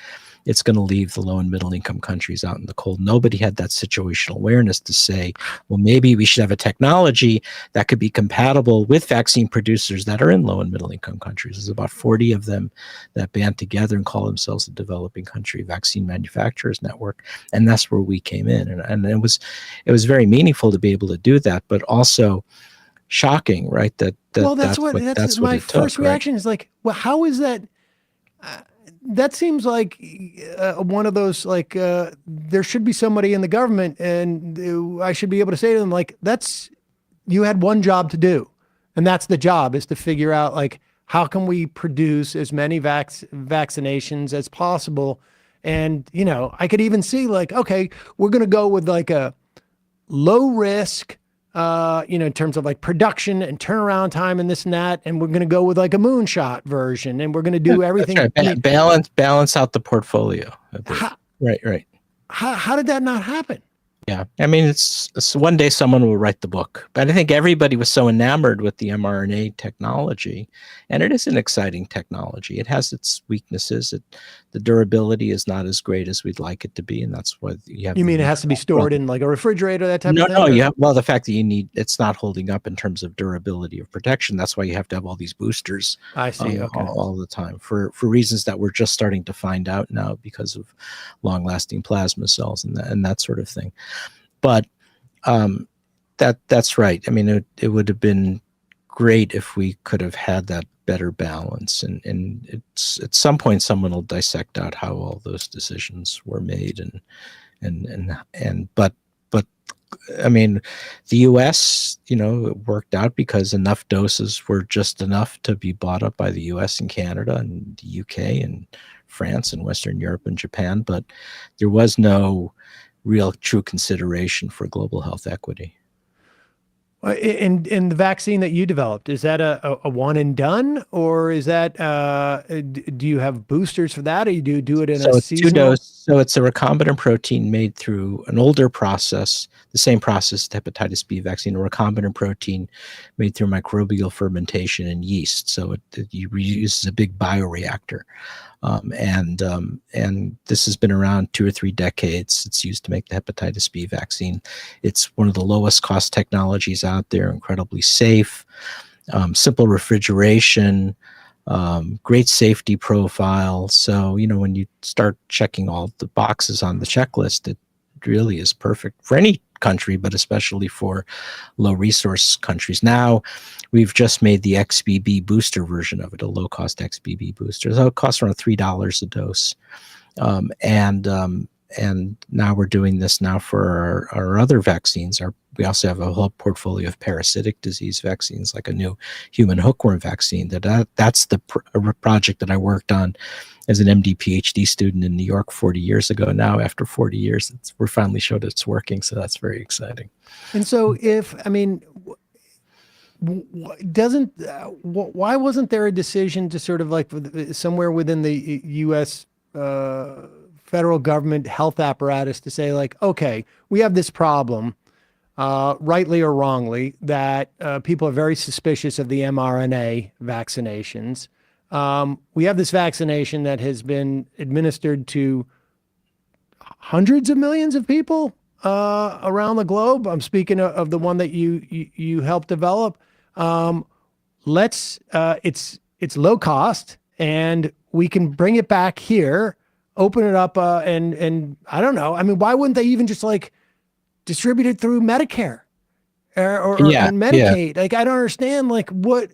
it's going to leave the low and middle income countries out in the cold. Nobody had that situational awareness to say, well, maybe we should have a technology that could be compatible with vaccine producers that are in low and middle income countries. There's about 40 of them that band together and call themselves the Developing Country Vaccine Manufacturers Network. And that's where we came in. And it was very meaningful to be able to do that, but also shocking, right? That's my first reaction is like, well, how is that? That seems like one of those, like, there should be somebody in the government and I should be able to say to them, like, you had one job to do. And that's the job, is to figure out, like, how can we produce as many vaccinations as possible? And, you know, I could even see, like, okay, we're going to go with like a low risk, in terms of like production and turnaround time and this and that. And we're going to go with like a moonshot version, and we're going to do everything. Right. Balance out the portfolio. Right. How did that not happen? Yeah, I mean, it's one day someone will write the book, but I think everybody was so enamored with the mRNA technology, and it is an exciting technology. It has its weaknesses. The durability is not as great as we'd like it to be, and that's why you have. You mean it has to be stored in like a refrigerator, that type of thing? No, or- you have, well, the fact that it's not holding up in terms of durability of protection. That's why you have to have all these boosters. I see. Okay. all the time for reasons that we're just starting to find out now because of long-lasting plasma cells and that sort of thing. But that's right. I mean, it would have been great if we could have had that better balance. And it's at some point someone will dissect out how all those decisions were made. But I mean, the U.S. It worked out because enough doses were just enough to be bought up by the U.S. and Canada and the U.K. and France and Western Europe and Japan. But there was no real true consideration for global health equity. And the vaccine that you developed, is that a one and done, or is that do you have boosters for that, or you do it in a It's seasonal? 2-dose. So it's a recombinant protein made through an older process, the same process as hepatitis B vaccine, a recombinant protein made through microbial fermentation and yeast. So it uses a big bioreactor. And this has been around 2 or 3 decades. It's used to make the hepatitis B vaccine. It's one of the lowest cost technologies out there, incredibly safe, simple refrigeration, great safety profile. So, when you start checking all the boxes on the checklist, it really is perfect for any country, but especially for low resource countries. Now we've just made the XBB booster version of it, a low cost XBB booster. So it costs around $3 a dose. And now we're doing this now for our other vaccines. We also have a whole portfolio of parasitic disease vaccines, like a new human hookworm vaccine. That's the project that I worked on as an MD PhD student in New York 40 years ago. Now, after 40 years, we're finally showed it's working. So that's very exciting. And so why wasn't there a decision to sort of like somewhere within the U.S. Federal government health apparatus to say like, okay, we have this problem, rightly or wrongly, that people are very suspicious of the mRNA vaccinations. We have this vaccination that has been administered to hundreds of millions of people around the globe. I'm speaking of the one that you helped develop. It's low cost, and we can bring it back here, open it up, and I don't know. I mean, why wouldn't they even just like distribute it through Medicare or Medicaid? Like, I don't understand. Like, what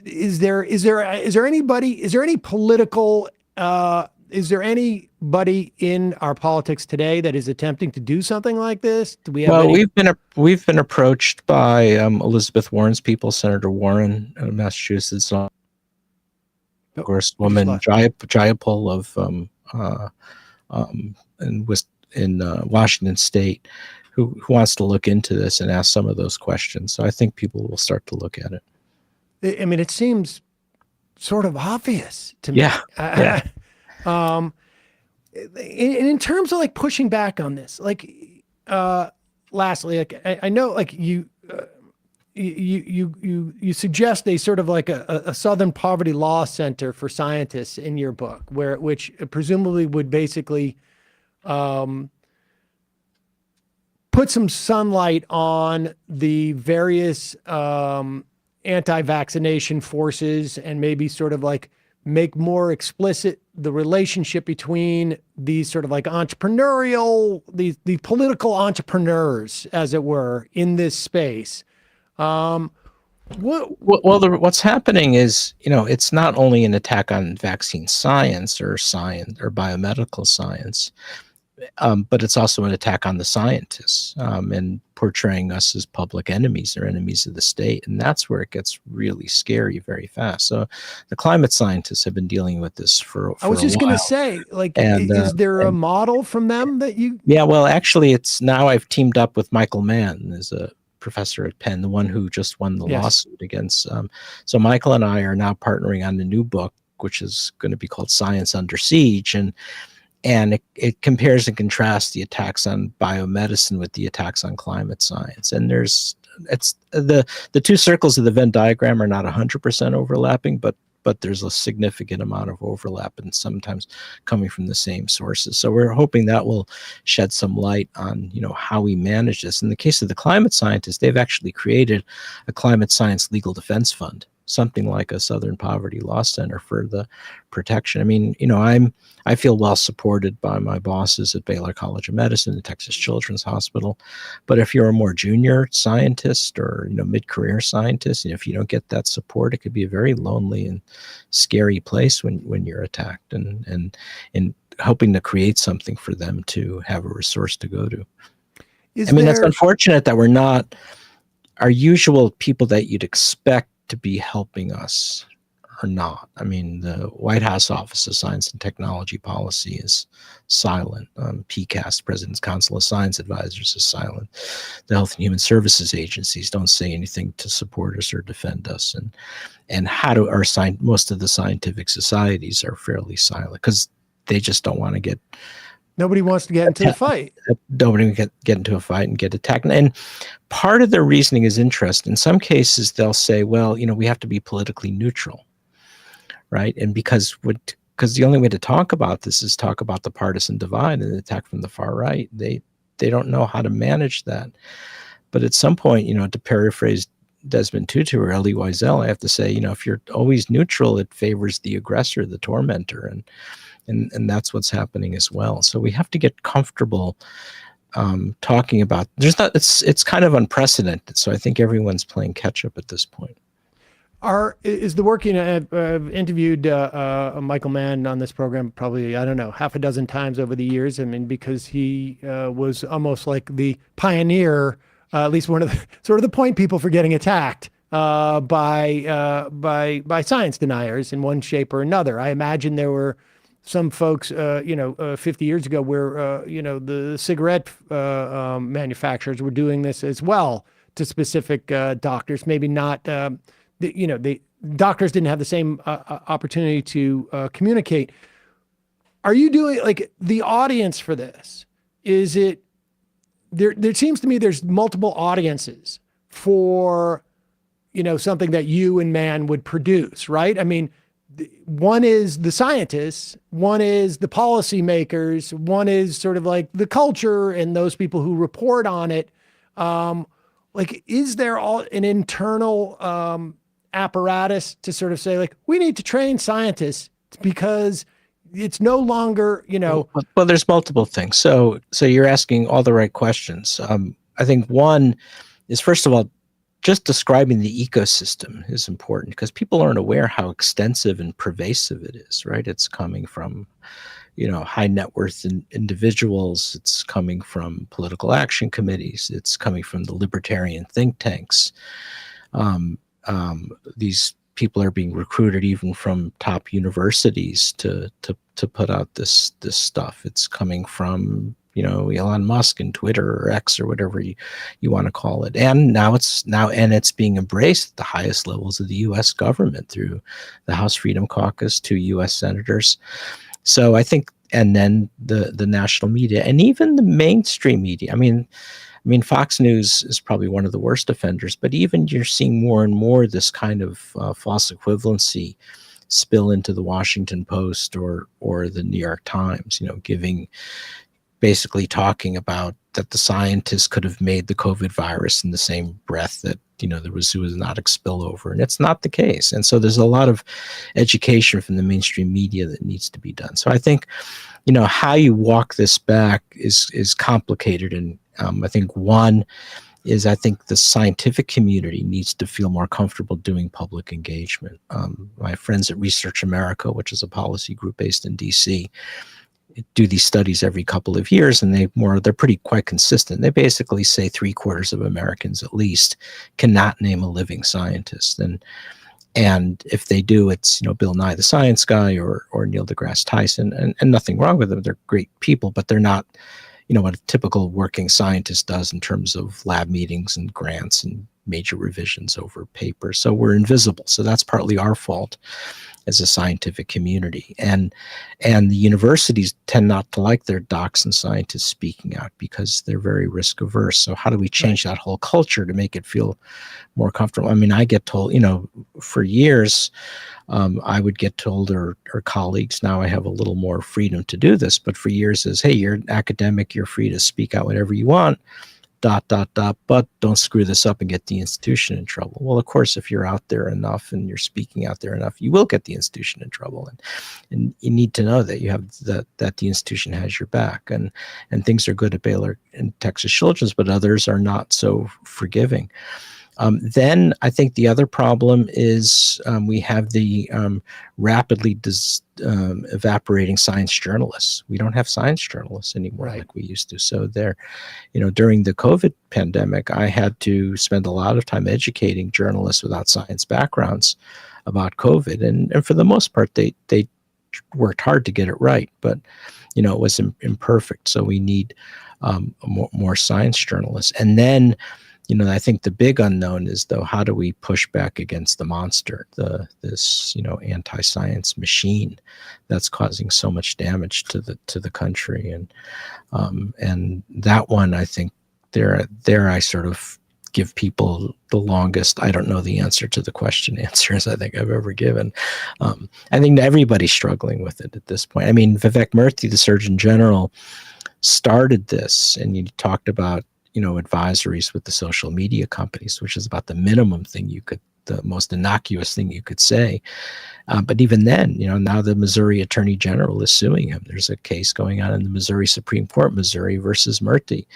is there anybody in our politics today that is attempting to do something like this? Do we have we've been approached by Elizabeth Warren's people, Senator Warren of Massachusetts, Congresswoman Jayapal in Washington State, who wants to look into this and ask some of those questions. So I think people will start to look at it. I mean, it seems sort of obvious to me. Yeah. In terms of like pushing back on this, like, lastly, like I know, like you suggest a sort of like a Southern Poverty Law Center for scientists in your book, which presumably would basically put some sunlight on the various anti-vaccination forces and maybe sort of like make more explicit the relationship between these sort of like entrepreneurial, the political entrepreneurs, as it were, in this space. What's happening is, it's not only an attack on vaccine science or biomedical science, but it's also an attack on the scientists and portraying us as public enemies or enemies of the state. And that's where it gets really scary very fast. So the climate scientists have been dealing with this for a while. I was just going to say, like, is there a model from them that you... Yeah, well, actually, it's now I've teamed up with Michael Mann, as a professor at Penn, the one who just won the lawsuit against. So Michael and I are now partnering on a new book, which is going to be called Science Under Siege. and it compares and contrasts the attacks on biomedicine with the attacks on climate science. And it's the two circles of the Venn diagram are not 100% overlapping, but there's a significant amount of overlap, and sometimes coming from the same sources. So we're hoping that will shed some light on, how we manage this. In the case of the climate scientists, they've actually created a climate science legal defense fund, something like a Southern Poverty Law Center for the protection. I mean, I feel well supported by my bosses at Baylor College of Medicine, the Texas Children's Hospital. But if you're a more junior scientist or, mid-career scientist, if you don't get that support, it could be a very lonely and scary place when you're attacked, and hoping to create something for them to have a resource to go to. It's unfortunate that we're not our usual people that you'd expect to be helping us or not. I mean, the White House Office of Science and Technology Policy is silent. PCAST, President's Council of Science Advisors, is silent. The Health and Human Services agencies don't say anything to support us or defend us. And most of the scientific societies are fairly silent because they just don't want to get. Nobody wants to get into a fight. Nobody get into a fight and get attacked. And part of their reasoning is interesting. In some cases, they'll say, well, we have to be politically neutral, right? And because the only way to talk about this is talk about the partisan divide and the attack from the far right. They don't know how to manage that. But at some point, to paraphrase Desmond Tutu or Elie Wiesel, I have to say, if you're always neutral, it favors the aggressor, the tormentor, and that's what's happening as well. So we have to get comfortable talking about. It's kind of unprecedented. So I think everyone's playing catch up at this point. Is the working? I've interviewed Michael Mann on this program probably, I don't know, half a dozen times over the years. I mean, because he was almost like the pioneer, at least one of the sort of the point people for getting attacked by science deniers in one shape or another. I imagine there were some folks, 50 years ago where, the cigarette manufacturers were doing this as well to specific doctors, maybe not, the doctors didn't have the same opportunity to communicate. Are you doing, like, the audience for this? Is it, there seems to me there's multiple audiences for, something that you and Mann would produce, right? I mean, one is the scientists, one is the policymakers, one is sort of like the culture and those people who report on it. Is there an internal apparatus to sort of say, like, we need to train scientists because it's no longer, Well, there's multiple things. So you're asking all the right questions. I think one is, first of all, just describing the ecosystem is important because people aren't aware how extensive and pervasive it is, right? It's coming from, high net worth individuals. It's coming from political action committees. It's coming from the libertarian think tanks. These people are being recruited even from top universities to put out this stuff. It's coming from Elon Musk and Twitter or X or whatever you want to call it. And now it's being embraced at the highest levels of the U.S. government through the House Freedom Caucus, 2 U.S. senators. So I think, and then the national media and even the mainstream media. I mean, Fox News is probably one of the worst offenders, but even you're seeing more and more this kind of false equivalency spill into the Washington Post or the New York Times, basically talking about that the scientists could have made the COVID virus in the same breath that, there was zoonotic spillover. And it's not the case. And so there's a lot of education from the mainstream media that needs to be done. So I think, how you walk this back is complicated. And I think one is the scientific community needs to feel more comfortable doing public engagement. My friends at Research America, which is a policy group based in DC, do these studies every couple of years, and they're pretty quite consistent. They basically say 3/4 of Americans at least cannot name a living scientist, and if they do, it's Bill Nye the Science Guy or Neil deGrasse Tyson, and nothing wrong with them. They're great people, but they're not what a typical working scientist does in terms of lab meetings and grants and major revisions over paper. So we're invisible. So that's partly our fault. as a scientific community. And the universities tend not to like their docs and scientists speaking out because they're very risk averse. So how do we change that whole culture to make it feel more comfortable? I mean, I get told, for years, I would get told, or colleagues, now I have a little more freedom to do this, but for years is, hey, you're an academic, you're free to speak out whatever you want, ... but don't screw this up and get the institution in trouble. Well, of course, if you're out there enough and you're speaking out there enough, you will get the institution in trouble. And you need to know that you have that the institution has your back. And things are good at Baylor and Texas Children's, but others are not so forgiving. Then I think the other problem is we have the rapidly evaporating science journalists. We don't have science journalists anymore like we used to. So during the COVID pandemic, I had to spend a lot of time educating journalists without science backgrounds about COVID. And for the most part, they worked hard to get it right, but it was imperfect. So we need more science journalists. And then I think the big unknown is, though, how do we push back against the monster, this anti-science machine that's causing so much damage to the country, and that one, I think there I sort of give people the longest, I don't know the answer to the question answers I think I've ever given. I think everybody's struggling with it at this point. I mean, Vivek Murthy, the Surgeon General, started this, and you talked about advisories with the social media companies, which is about the minimum thing the most innocuous thing you could say. But even then, now the Missouri Attorney General is suing him. There's a case going on in the Missouri Supreme Court, Missouri versus Murthy,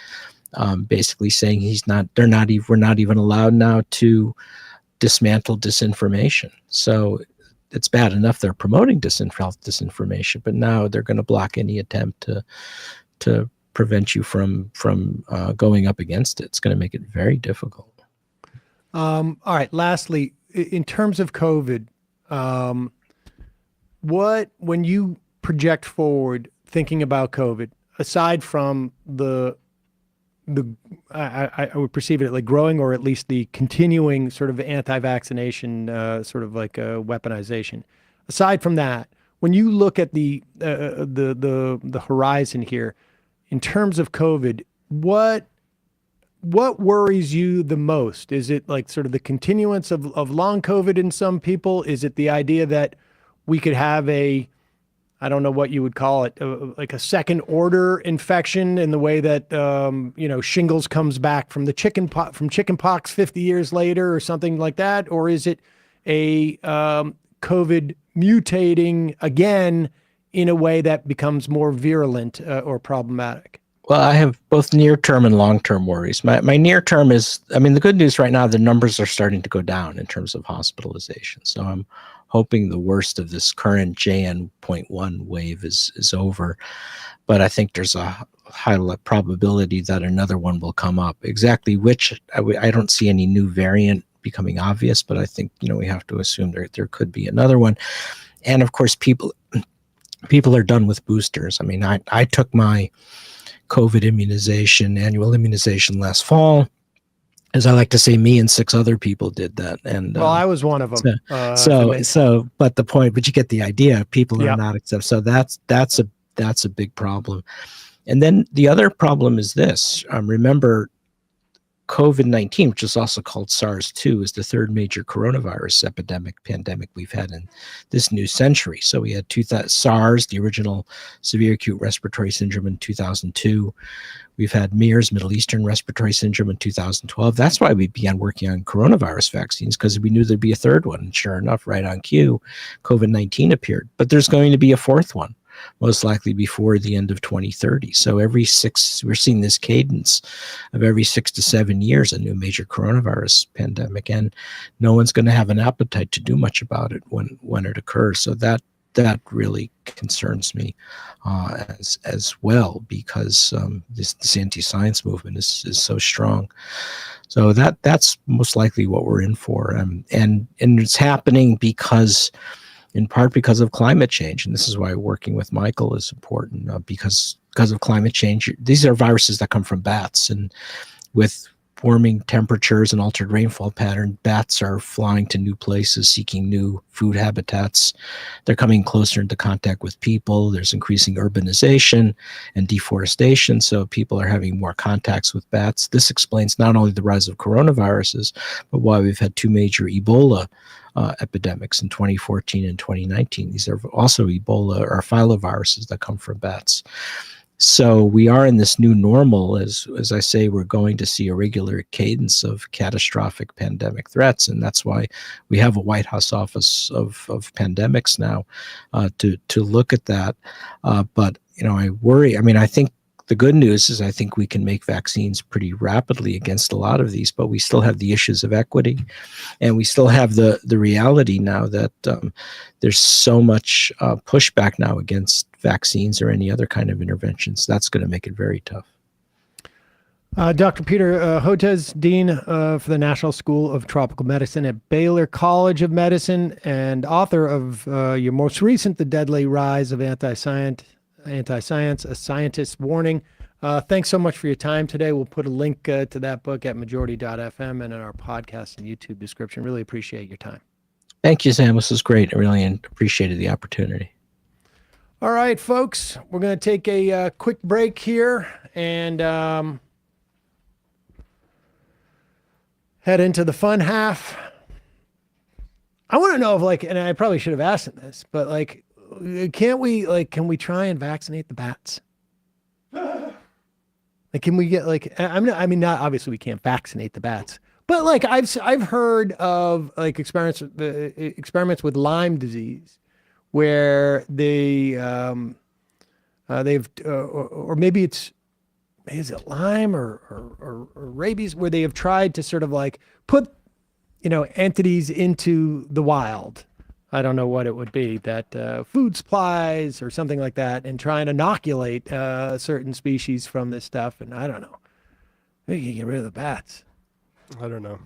basically saying we're not even allowed now to dismantle disinformation. So it's bad enough they're promoting disinformation, but now they're going to block any attempt to prevent you from going up against it. It's going to make it very difficult. All right. Lastly, in terms of COVID, when you project forward thinking about COVID, aside from I would perceive it like growing, or at least the continuing sort of anti-vaccination, sort of like weaponization. Aside from that, when you look at the horizon here, in terms of COVID, what worries you the most? Is it like sort of the continuance of long COVID in some people? Is it the idea that we could have I don't know what you would call it, like a second order infection in the way that, shingles comes back from chickenpox 50 years later or something like that? Or is it a COVID mutating again in a way that becomes more virulent or problematic? Well, I have both near-term and long-term worries. My near-term is, the good news right now, the numbers are starting to go down in terms of hospitalization. So I'm hoping the worst of this current JN.1 wave is over. But I think there's a high probability that another one will come up. Exactly which, I don't see any new variant becoming obvious, but I think, we have to assume there could be another one. And of course, people are done with boosters. I took my COVID annual immunization last fall. As I like to say, me and 6 other people did that. And I was one of them. But you get the idea. People are not accepted. So that's a big problem. And then the other problem is this. Remember, COVID-19, which is also called SARS-2, is the third major coronavirus pandemic we've had in this new century. So we had SARS, the original severe acute respiratory syndrome, in 2002. We've had MERS, Middle Eastern Respiratory Syndrome, in 2012. That's why we began working on coronavirus vaccines, because we knew there'd be a third one. And sure enough, right on cue, COVID-19 appeared. But there's going to be a fourth one, most likely before the end of 2030. So we're seeing this cadence of every 6 to 7 years, a new major coronavirus pandemic, and no one's going to have an appetite to do much about it when it occurs. So that really concerns me as well, because this anti-science movement is so strong. So that's most likely what we're in for, and it's happening in part because of climate change. And this is why working with Michael is important, because of climate change. These are viruses that come from bats, and with warming temperatures and altered rainfall pattern, bats are flying to new places, seeking new food habitats. They're coming closer into contact with people. There's increasing urbanization and deforestation, so people are having more contacts with bats. This explains not only the rise of coronaviruses, but why we've had 2 major Ebola epidemics in 2014 and 2019. These are also Ebola or filoviruses that come from bats. So we are in this new normal. As I say, we're going to see a regular cadence of catastrophic pandemic threats, and that's why we have a White House Office of Pandemics now to look at that. But I worry. I mean, I think the good news is I think we can make vaccines pretty rapidly against a lot of these, but we still have the issues of equity, and we still have the reality now that there's so much pushback now against vaccines or any other kind of interventions. That's going to make it very tough. Dr. Peter Hotez, Dean for the National School of Tropical Medicine at Baylor College of Medicine and author of your most recent, The Deadly Rise of Anti-Science, A Scientist's Warning. Thanks so much for your time today. We'll put a link to that book at majority.fm and in our podcast and YouTube description. Really appreciate your time. Thank you, Sam. This was great. I really appreciated the opportunity. All right, folks, we're going to take a quick break here and head into the fun half. I want to know if, and I probably should have asked him this, but can we try and vaccinate the bats? Can we get not obviously we can't vaccinate the bats, but I've heard of experiments with Lyme disease where they've or maybe is it Lyme or rabies, where they have tried to sort of put entities into the wild. I don't know what it would be, that food supplies or something like that, and try and inoculate certain species from this stuff. And I don't know. Maybe you can get rid of the bats. I don't know.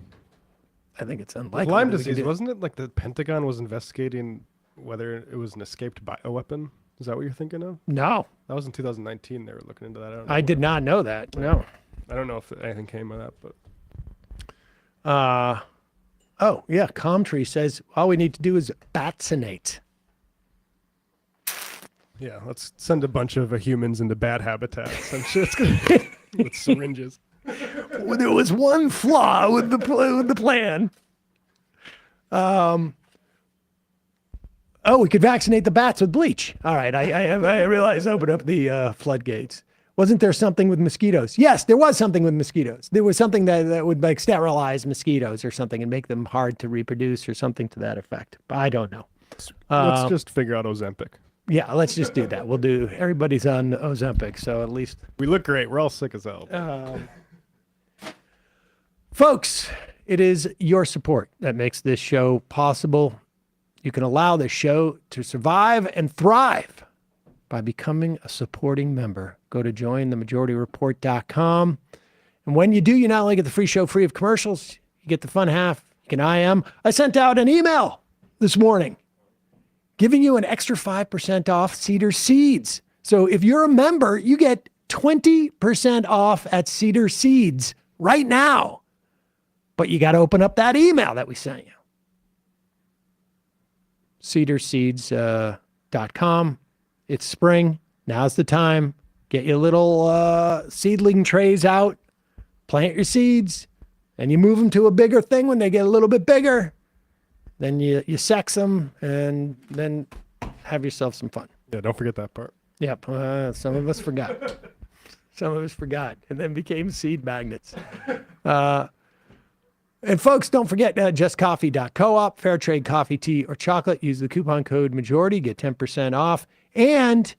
I think it's unlikely. Lyme disease, wasn't it the Pentagon was investigating whether it was an escaped bioweapon? Is that what you're thinking of? No. That was in 2019. They were looking into that. I did not know that. No. I don't know if anything came of that, but. Oh, yeah. Comtree says all we need to do is vaccinate. Yeah, let's send a bunch of humans into bat habitats. I'm sure it's going to be with syringes. Well, there was one flaw with the plan. Oh, we could vaccinate the bats with bleach. All right, I realized open up the floodgates. Wasn't there something with mosquitoes? Yes, there was something with mosquitoes. There was something that would sterilize mosquitoes or something and make them hard to reproduce or something to that effect. But I don't know. Let's just figure out Ozempic. Yeah, let's just do that. Everybody's on Ozempic, so at least. We look great. We're all sick as hell. Folks, it is your support that makes this show possible. You can allow this show to survive and thrive by becoming a supporting member. Go to jointhemajorityreport.com. And when you do, you not only get the free show free of commercials, you get the fun half. You can IM. I sent out an email this morning giving you an extra 5% off Seder Seeds. So if you're a member, you get 20% off at Seder Seeds right now. But you got to open up that email that we sent you. cedarseeds.com. It's spring. Now's the time. Get your little seedling trays out, plant your seeds, and you move them to a bigger thing when they get a little bit bigger. Then you sex them and then have yourself some fun. Yeah, don't forget that part. Yep. Some of us forgot. Some of us forgot and then became seed magnets. And folks, don't forget justcoffee.coop, fair trade coffee, tea, or chocolate. Use the coupon code majority, get 10% off. And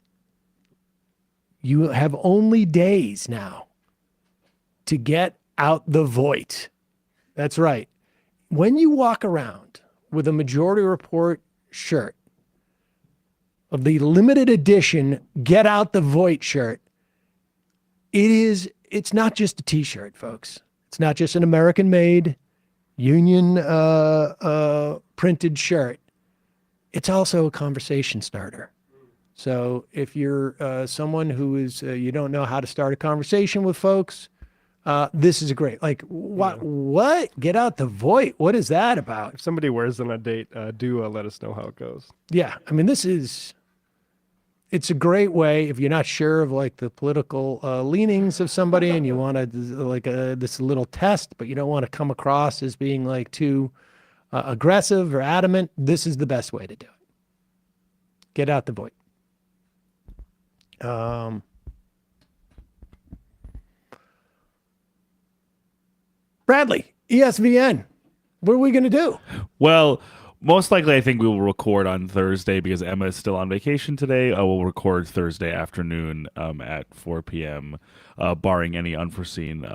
you have only days now to get out the Voight. That's right. When you walk around with a Majority Report shirt of the limited edition Get Out the Voight shirt, it's not just a t-shirt, folks. It's not just an American-made union printed shirt. It's also a conversation starter. So if you're someone who is you don't know how to start a conversation with folks, This is great. Like, what? Get out the void. What is that about? If somebody wears on a date, do let us know how it goes. Yeah. I mean, it's a great way if you're not sure of like the political leanings of somebody and you want to like this little test, but you don't want to come across as being like too aggressive or adamant. This is the best way to do it. Get out the void. Bradley, ESVN, what are we going to do? Well, most likely I think we will record on Thursday because Emma is still on vacation today. We'll record Thursday afternoon at 4 p.m., barring any unforeseen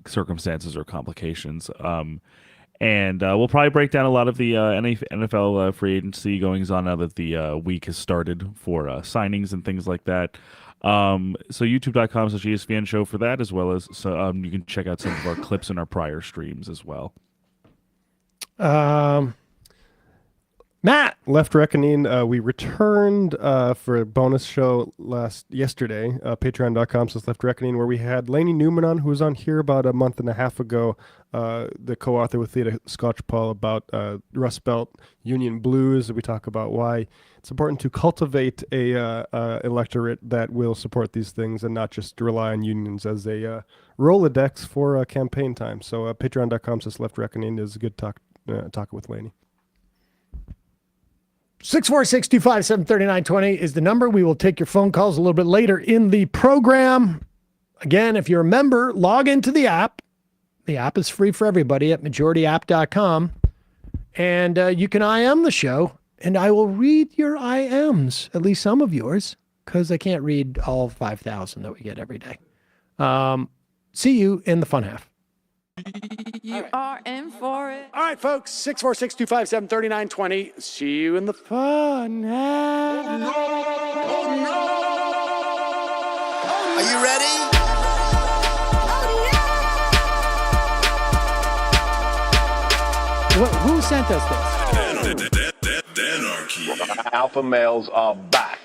circumstances or complications. And we'll probably break down a lot of the NFL free agency goings on now that the week has started for signings and things like that. So youtube.com/ESPN show for that, as well as you can check out some of our clips in our prior streams as well. Matt, Left Reckoning, we returned for a bonus show yesterday, patreon.com/Left Reckoning, where we had Lainey Newman on, who was on here about a month and a half ago, the co-author with Theda Scotch-Paul about Rust Belt Union Blues. We talk about why it's important to cultivate a electorate that will support these things and not just rely on unions as a Rolodex for campaign time. So patreon.com/Left Reckoning is a good talking with Lainey. 646-257-3920 is the number. We will take your phone calls a little bit later in the program. Again, if you're a member, log into the app. The app is free for everybody at majorityapp.com. And you can IM the show, and I will read your IMs, at least some of yours, because I can't read all 5,000 that we get every day. See you in the fun half. You are in for it. All right, folks, 646-257-3920. See you in the fun half. Are you ready? Who sent us this? Anarchy. Alpha males are back.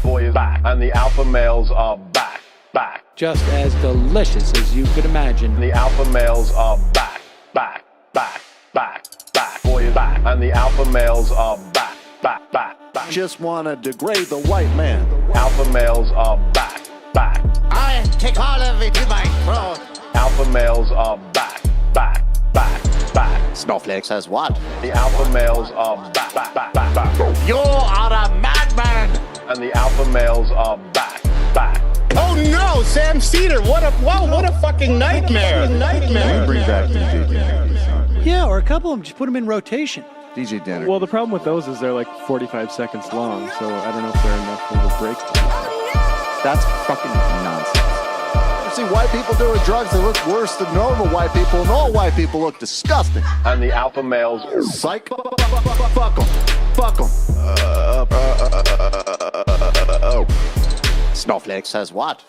Boy is back. And the alpha males are back. Just as delicious as you could imagine. The alpha males are back. Boy is back. And the alpha males are back. Just wanna degrade the white man. Alpha males are back. I take all of it to my throat. Alpha males are back. Snowflake says what? The alpha males are back. You are a madman. And the alpha males are back. Oh no, Sam Seder! What a fucking nightmare! Bring back DJ Danner. Yeah, or a couple of them, just put them in rotation. DJ Danner. Well, the problem with those is they're like 45 seconds long, so I don't know if they're enough of a break. That's fucking nonsense. You see white people doing drugs, they look worse than normal white people, and all white people look disgusting. And the alpha males, psych, fuck them. Snowflake says what?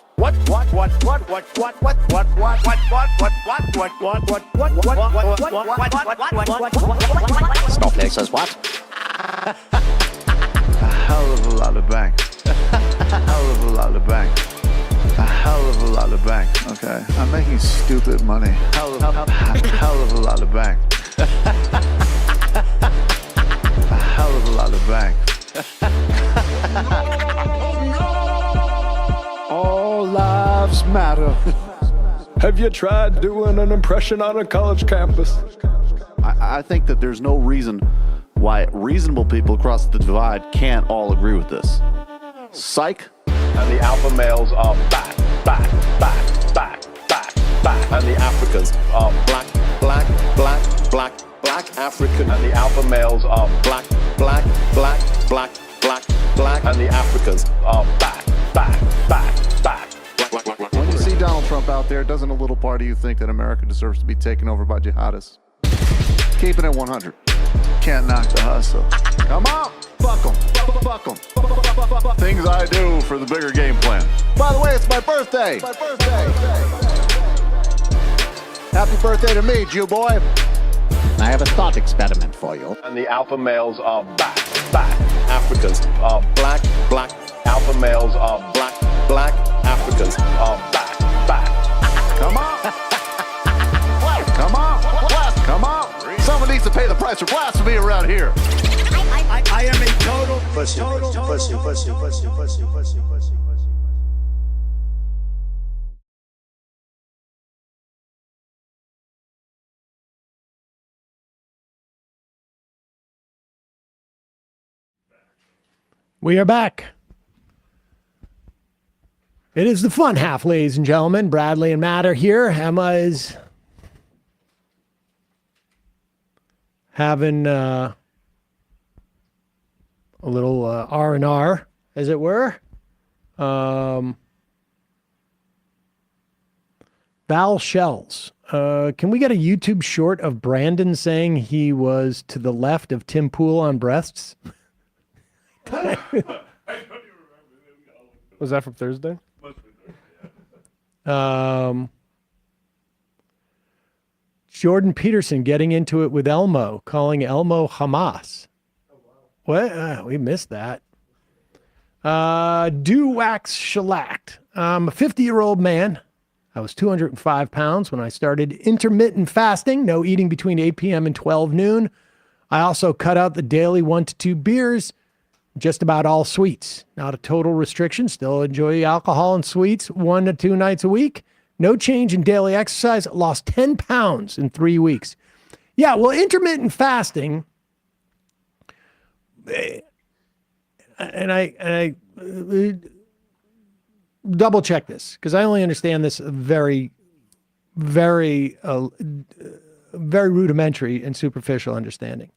Snowflake says what? A hell of a lot of bank. A hell of a lot of bank. A hell of a lot of bank. Okay, I'm making stupid money. Hell of a lot of bank. A hell of a lot of bank. All lives matter. Have you tried doing an impression on a college campus? I think that there's no reason why reasonable people across the divide can't all agree with this. Psych. And the alpha males are back. And the Africans are black African. And the alpha males are black. And the Africans are back. When you see Donald Trump out there, doesn't a little part of you think that America deserves to be taken over by jihadists? Keeping it 100. Can't knock the hustle. Come on, fuck them. Things I do for the bigger game plan. By the way, it's my birthday. Happy birthday to me, Jew boy. I have a thought experiment for you. And the alpha males are back. Africans are black. Alpha males are black. Africans are back. sacrifice or blasphemy around here. I am a total pussy. We are back. It is the fun half, ladies and gentlemen. Bradley and Matt are here. Emma is having a little R&R, as it were. Val Shells. Can we get a YouTube short of Brandon saying he was to the left of Tim Pool on breasts? Was that from Thursday? Jordan Peterson getting into it with Elmo, calling Elmo Hamas. What? We missed that. Do wax shellacked. I'm a 50-year-old man. I was 205 pounds when I started intermittent fasting, no eating between 8 p.m. and 12 noon. I also cut out the daily 1 to 2 beers, just about all sweets. Not a total restriction. Still enjoy alcohol and sweets 1 to 2 nights a week. No change in daily exercise. Lost 10 pounds in 3 weeks. Yeah, well, intermittent fasting, and I double check this because I only understand this very, very rudimentary and superficial understanding.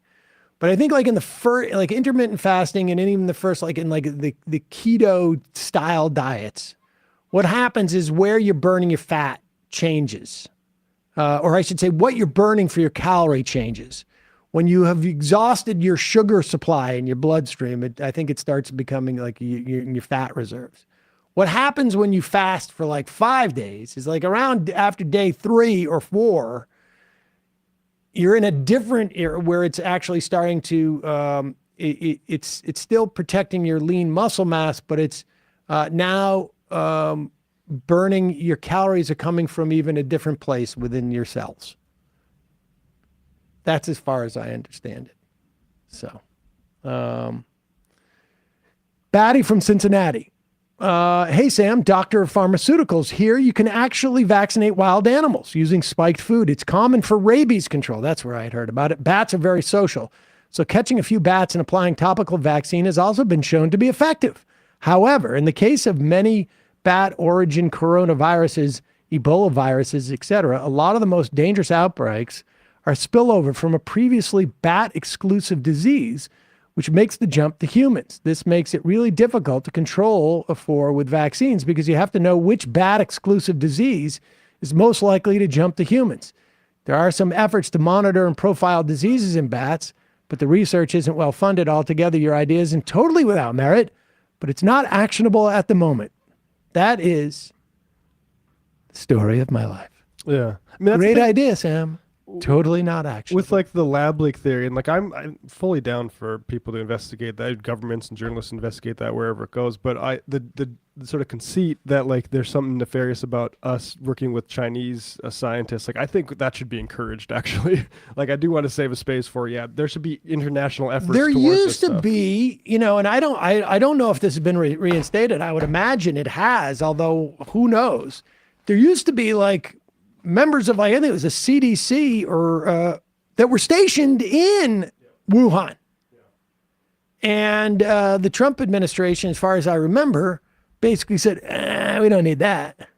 But I think like in the first, like intermittent fasting and even the first, like in like the keto style diets, what happens is where you're burning your fat changes. Or I should say what you're burning for your calorie changes. When you have exhausted your sugar supply in your bloodstream, I think it starts becoming like your fat reserves. What happens when you fast for like 5 days is like around after day 3 or 4, you're in a different era where it's actually starting to, it's still protecting your lean muscle mass, but it's now burning your calories are coming from even a different place within your cells. That's as far as I understand it. So, Batty from Cincinnati. Hey, Sam, doctor of pharmaceuticals here. You can actually vaccinate wild animals using spiked food. It's common for rabies control. That's where I had heard about it. Bats are very social. So catching a few bats and applying topical vaccine has also been shown to be effective. However, in the case of many bat origin coronaviruses, Ebola viruses, etc., a lot of the most dangerous outbreaks are spillover from a previously bat exclusive disease, which makes the jump to humans. This makes it really difficult to control with vaccines because you have to know which bat exclusive disease is most likely to jump to humans. There are some efforts to monitor and profile diseases in bats, but the research isn't well funded altogether. Your idea isn't totally without merit, but it's not actionable at the moment. That is the story of my life. Yeah. I mean, that's great idea, Sam. Totally not actionable. With like the lab leak theory, and like I'm fully down for people to investigate that, governments and journalists investigate that wherever it goes. But the sort of conceit that like there's something nefarious about us working with Chinese scientists, like I think that should be encouraged. Actually, like I do want to save a space for there should be international efforts. There towards used this to stuff. be, and I don't know if this has been reinstated. I would imagine it has, although who knows? There used to be like members of, I think it was a CDC or that were stationed in Wuhan. And the Trump administration, as far as I remember, basically said, we don't need that.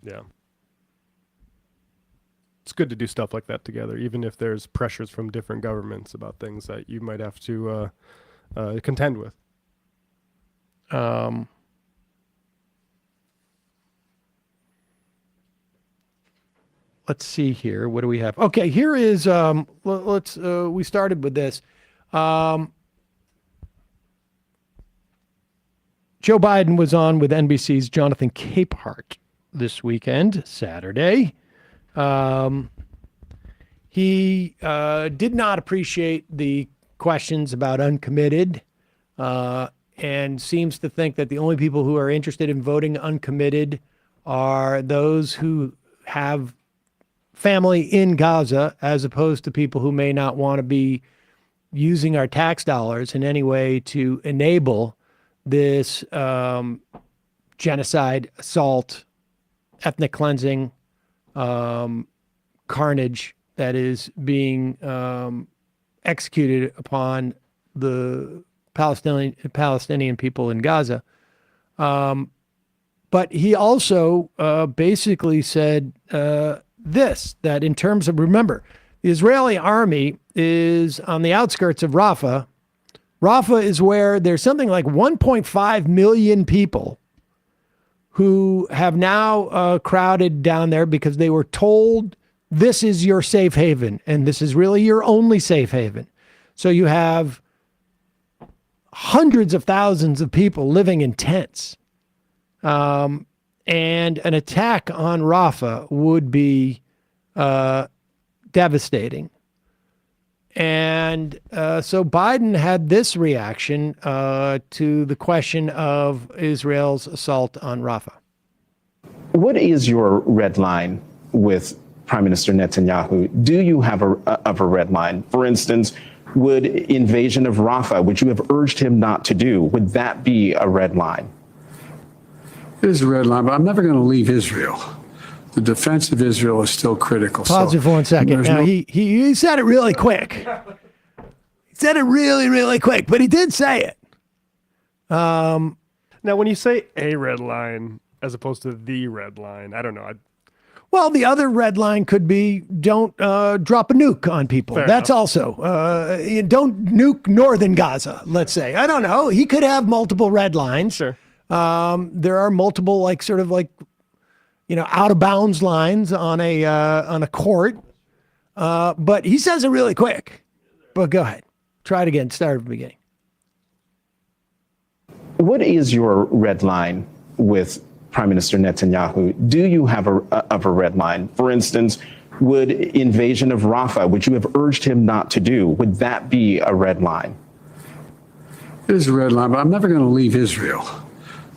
Yeah. It's good to do stuff like that together, even if there's pressures from different governments about things that you might have to contend with. Let's see here. What do we have? Okay, here is, we started with this. Joe Biden was on with NBC's Jonathan Capehart this weekend, Saturday. He did not appreciate the questions about uncommitted and seems to think that the only people who are interested in voting uncommitted are those who have family in Gaza, as opposed to people who may not want to be using our tax dollars in any way to enable this genocide, assault, ethnic cleansing, carnage that is being executed upon the Palestinian people in Gaza. But he also basically said that in terms of, remember, the Israeli army is on the outskirts of Rafah. Rafah is where there's something like 1.5 million people who have now crowded down there because they were told this is your safe haven, and this is really your only safe haven. So you have hundreds of thousands of people living in tents. And an attack on Rafah would be devastating. And so Biden had this reaction to the question of Israel's assault on Rafah. What is your red line with Prime Minister Netanyahu? Do you have a red line? For instance, would invasion of Rafah, which you have urged him not to do, would that be a red line? It is a red line, but I'm never going to leave Israel. The defense of Israel is still critical. Pause it for 1 second. Now, he said it really quick. He said it really, really quick, but he did say it. Now, when you say a red line as opposed to the red line, I don't know. Well, the other red line could be don't drop a nuke on people. Fair That's enough. also, don't nuke northern Gaza, let's say. I don't know. He could have multiple red lines. Sure. There are multiple, out of bounds lines on a court. But he says it really quick. But go ahead. Try it again. Start at the beginning. What is your red line with Prime Minister Netanyahu? Do you have a red line? For instance, would invasion of Rafah, which you have urged him not to do, would that be a red line? It is a red line, but I'm never going to leave Israel.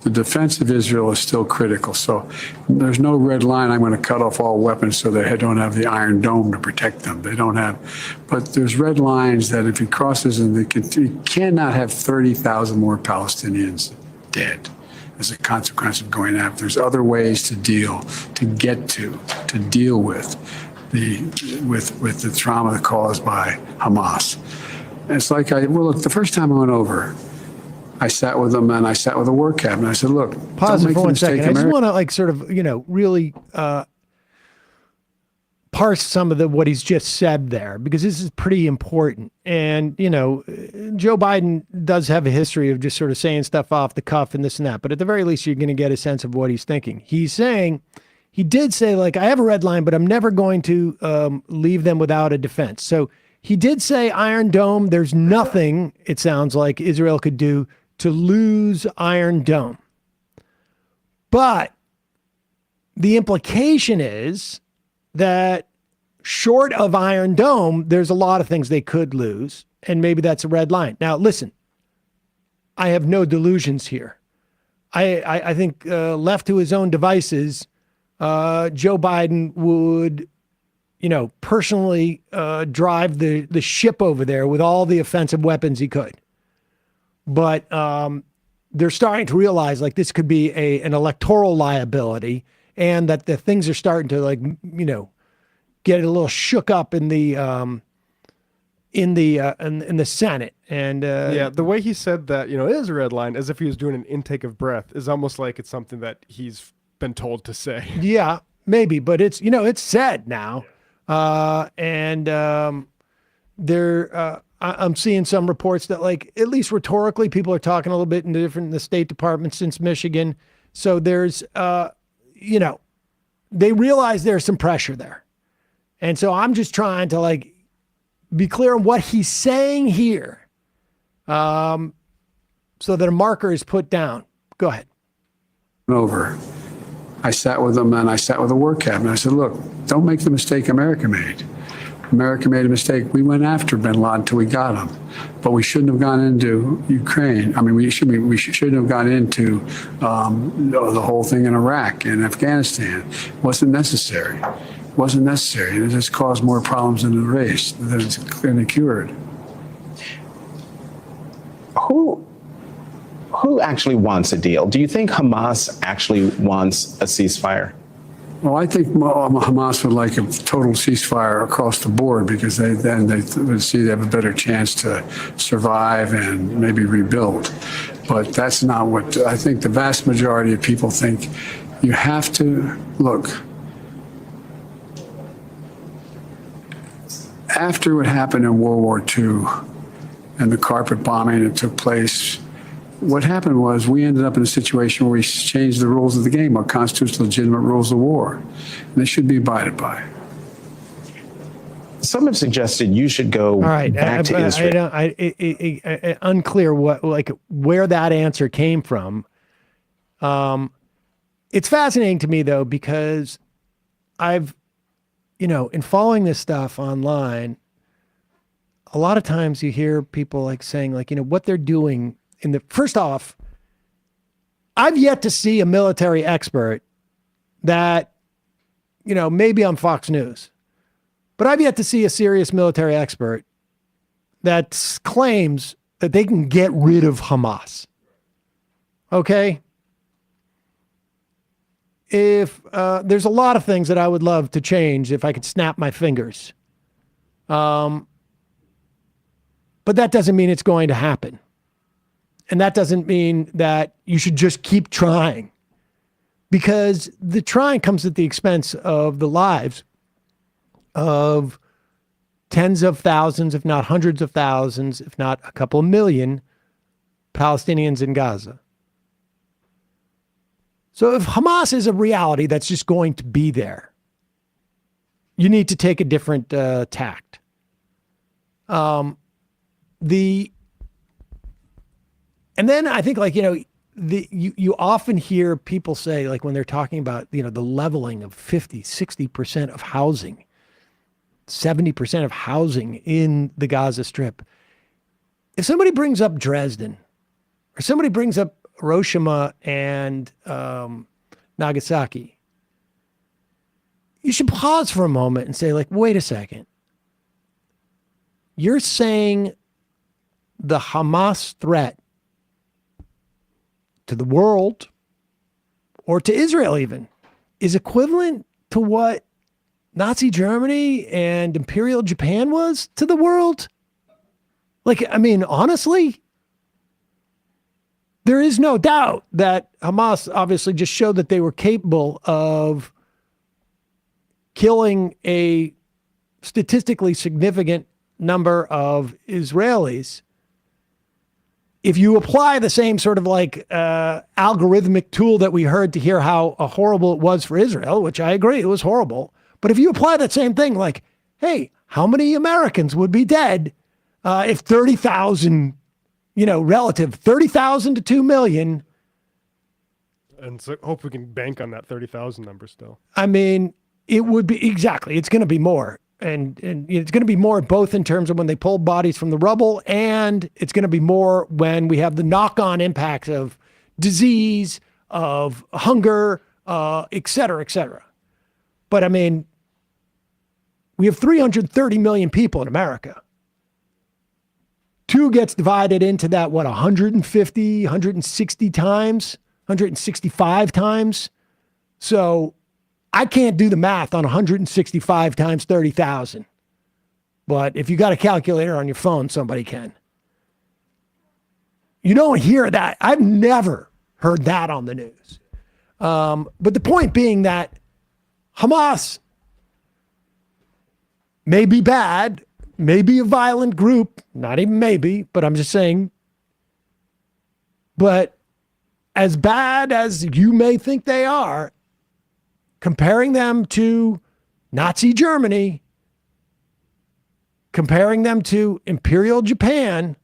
The defense of Israel is still critical. So there's no red line. I'm going to cut off all weapons so they don't have the Iron Dome to protect them. They don't have. But there's red lines that if he crosses, and he cannot have 30,000 more Palestinians dead as a consequence of going after. There's other ways to deal with the trauma caused by Hamas. And it's like look, the first time I went over, I sat with them and I sat with the war cabinet. I said, look, Pause don't it make for the 1 mistake second. I just America. want to really parse some of what he's just said there, because this is pretty important. And, Joe Biden does have a history of just sort of saying stuff off the cuff and this and that. But at the very least, you're going to get a sense of what he's thinking. He did say, I have a red line, but I'm never going to leave them without a defense. So he did say Iron Dome. There's nothing, it sounds like, Israel could do to lose Iron Dome. But the implication is that short of Iron Dome, there's a lot of things they could lose, and maybe that's a red line. Now, listen, I have no delusions here. I think left to his own devices, Joe Biden would, personally drive the ship over there with all the offensive weapons he could. But they're starting to realize this could be an electoral liability, and that the things are starting to get a little shook up in the Senate. And the way he said that, it is a red line, as if he was doing an intake of breath, is almost like it's something that he's been told to say. Yeah, maybe, but it's it's said now, I'm seeing some reports that, at least rhetorically, people are talking a little bit in the State Department since Michigan. So there's, they realize there's some pressure there. And so I'm just trying to, be clear on what he's saying here, so that a marker is put down. Go ahead. Over. I sat with them and I sat with the war cabinet. I said, look, don't make the mistake America made. America made a mistake. We went after bin Laden until we got him, but we shouldn't have gone into Ukraine. I mean, we shouldn't have gone into the whole thing in Iraq and Afghanistan. It wasn't necessary. It wasn't necessary. It just caused more problems than it cured. who actually wants a deal? Do you think Hamas actually wants a ceasefire? Well, I think Hamas would like a total ceasefire across the board because they would see they have a better chance to survive and maybe rebuild. But that's not what I think. The vast majority of people think you have to look. After what happened in World War II and the carpet bombing that took place, what happened was we ended up in a situation where we changed the rules of the game, our constitutional legitimate rules of war. And they should be abided by. Some have suggested you should go back to Israel. Unclear where that answer came from. It's fascinating to me though, because I've, in following this stuff online, a lot of times you hear people saying what they're doing first off, I've yet to see a military expert that, maybe on Fox News, but I've yet to see a serious military expert that claims that they can get rid of Hamas. Okay? If there's a lot of things that I would love to change if I could snap my fingers. But that doesn't mean it's going to happen. And that doesn't mean that you should just keep trying, because the trying comes at the expense of the lives of tens of thousands, if not hundreds of thousands, if not a couple of million Palestinians in Gaza. So if Hamas is a reality that's just going to be there, you need to take a different tact. And then I think you often hear people say, when they're talking about, the leveling of 50, 60% of housing, 70% of housing in the Gaza Strip. If somebody brings up Dresden, or somebody brings up Hiroshima and Nagasaki, you should pause for a moment and say, wait a second. You're saying the Hamas threat to the world, or to Israel even, is equivalent to what Nazi Germany and Imperial Japan was to the world? Honestly, there is no doubt that Hamas obviously just showed that they were capable of killing a statistically significant number of Israelis. If you apply the same sort of algorithmic tool that we heard to hear how horrible it was for Israel, which I agree, it was horrible. But if you apply that same thing, hey, how many Americans would be dead if 30,000, relative, 30,000 to 2 million. And so hope we can bank on that 30,000 number still. It would be, exactly, it's going to be more. And it's going to be more both in terms of when they pull bodies from the rubble, and it's going to be more when we have the knock-on impacts of disease, of hunger, et cetera, et cetera. But we have 330 million people in America. 2 gets divided into that, 150, 160 times, 165 times. So I can't do the math on 165 times 30,000. But if you got a calculator on your phone, somebody can. You don't hear that. I've never heard that on the news. But the point being that Hamas may be bad, may be a violent group, not even maybe, but I'm just saying. But as bad as you may think they are, comparing them to Nazi Germany, comparing them to Imperial Japan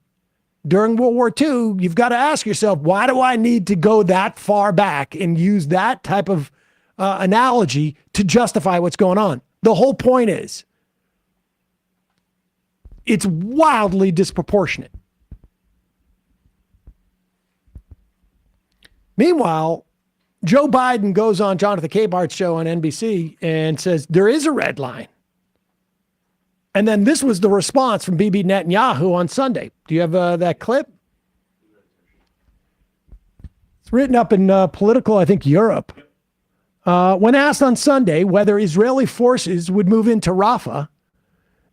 during World War II, you've got to ask yourself, why do I need to go that far back and use that type of analogy to justify what's going on? The whole point is, it's wildly disproportionate. Meanwhile, Joe Biden goes on Jonathan Capehart's show on NBC and says there is a red line. And then this was the response from Bibi Netanyahu on Sunday. Do you have that clip? It's written up in Political, I think, Europe. When asked on Sunday whether Israeli forces would move into Rafah,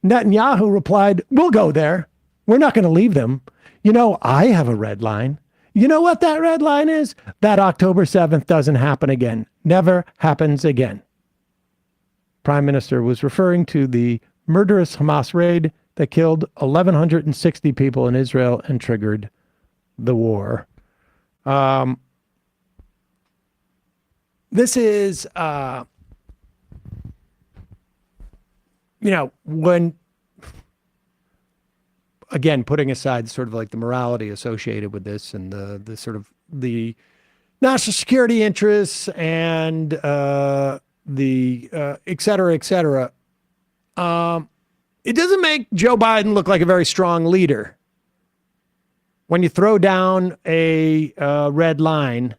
Netanyahu replied, "We'll go there. We're not going to leave them. You know, I have a red line. You know what that red line is? That October 7th doesn't happen again. Never happens again." Prime Minister was referring to the murderous Hamas raid that killed 1,160 people in Israel and triggered the war. This is, when, again, putting aside sort of like the morality associated with this and the sort of the national security interests and the et cetera, et cetera. It doesn't make Joe Biden look like a very strong leader when you throw down a red line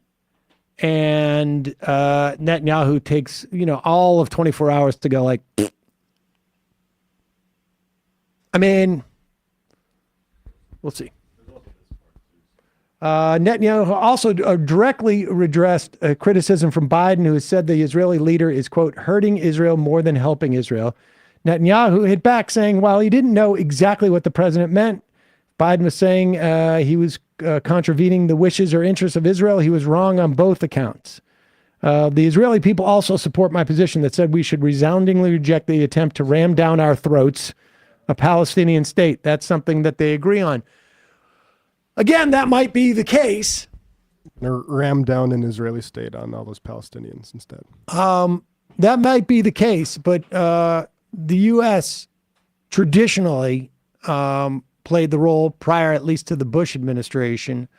and Netanyahu takes, all of 24 hours to go like, I mean, we'll see. Netanyahu also directly addressed criticism from Biden, who has said the Israeli leader is, quote, hurting Israel more than helping Israel. Netanyahu hit back saying, while he didn't know exactly what the president meant, Biden was saying he was contravening the wishes or interests of Israel. He was wrong on both accounts. The Israeli people also support my position that said we should resoundingly reject the attempt to ram down our throats a Palestinian state. That's something that they agree on. Again, that might be the case. Or ram down an Israeli state on all those Palestinians instead. That might be the case, but the U.S. traditionally played the role prior, at least to the Bush administration,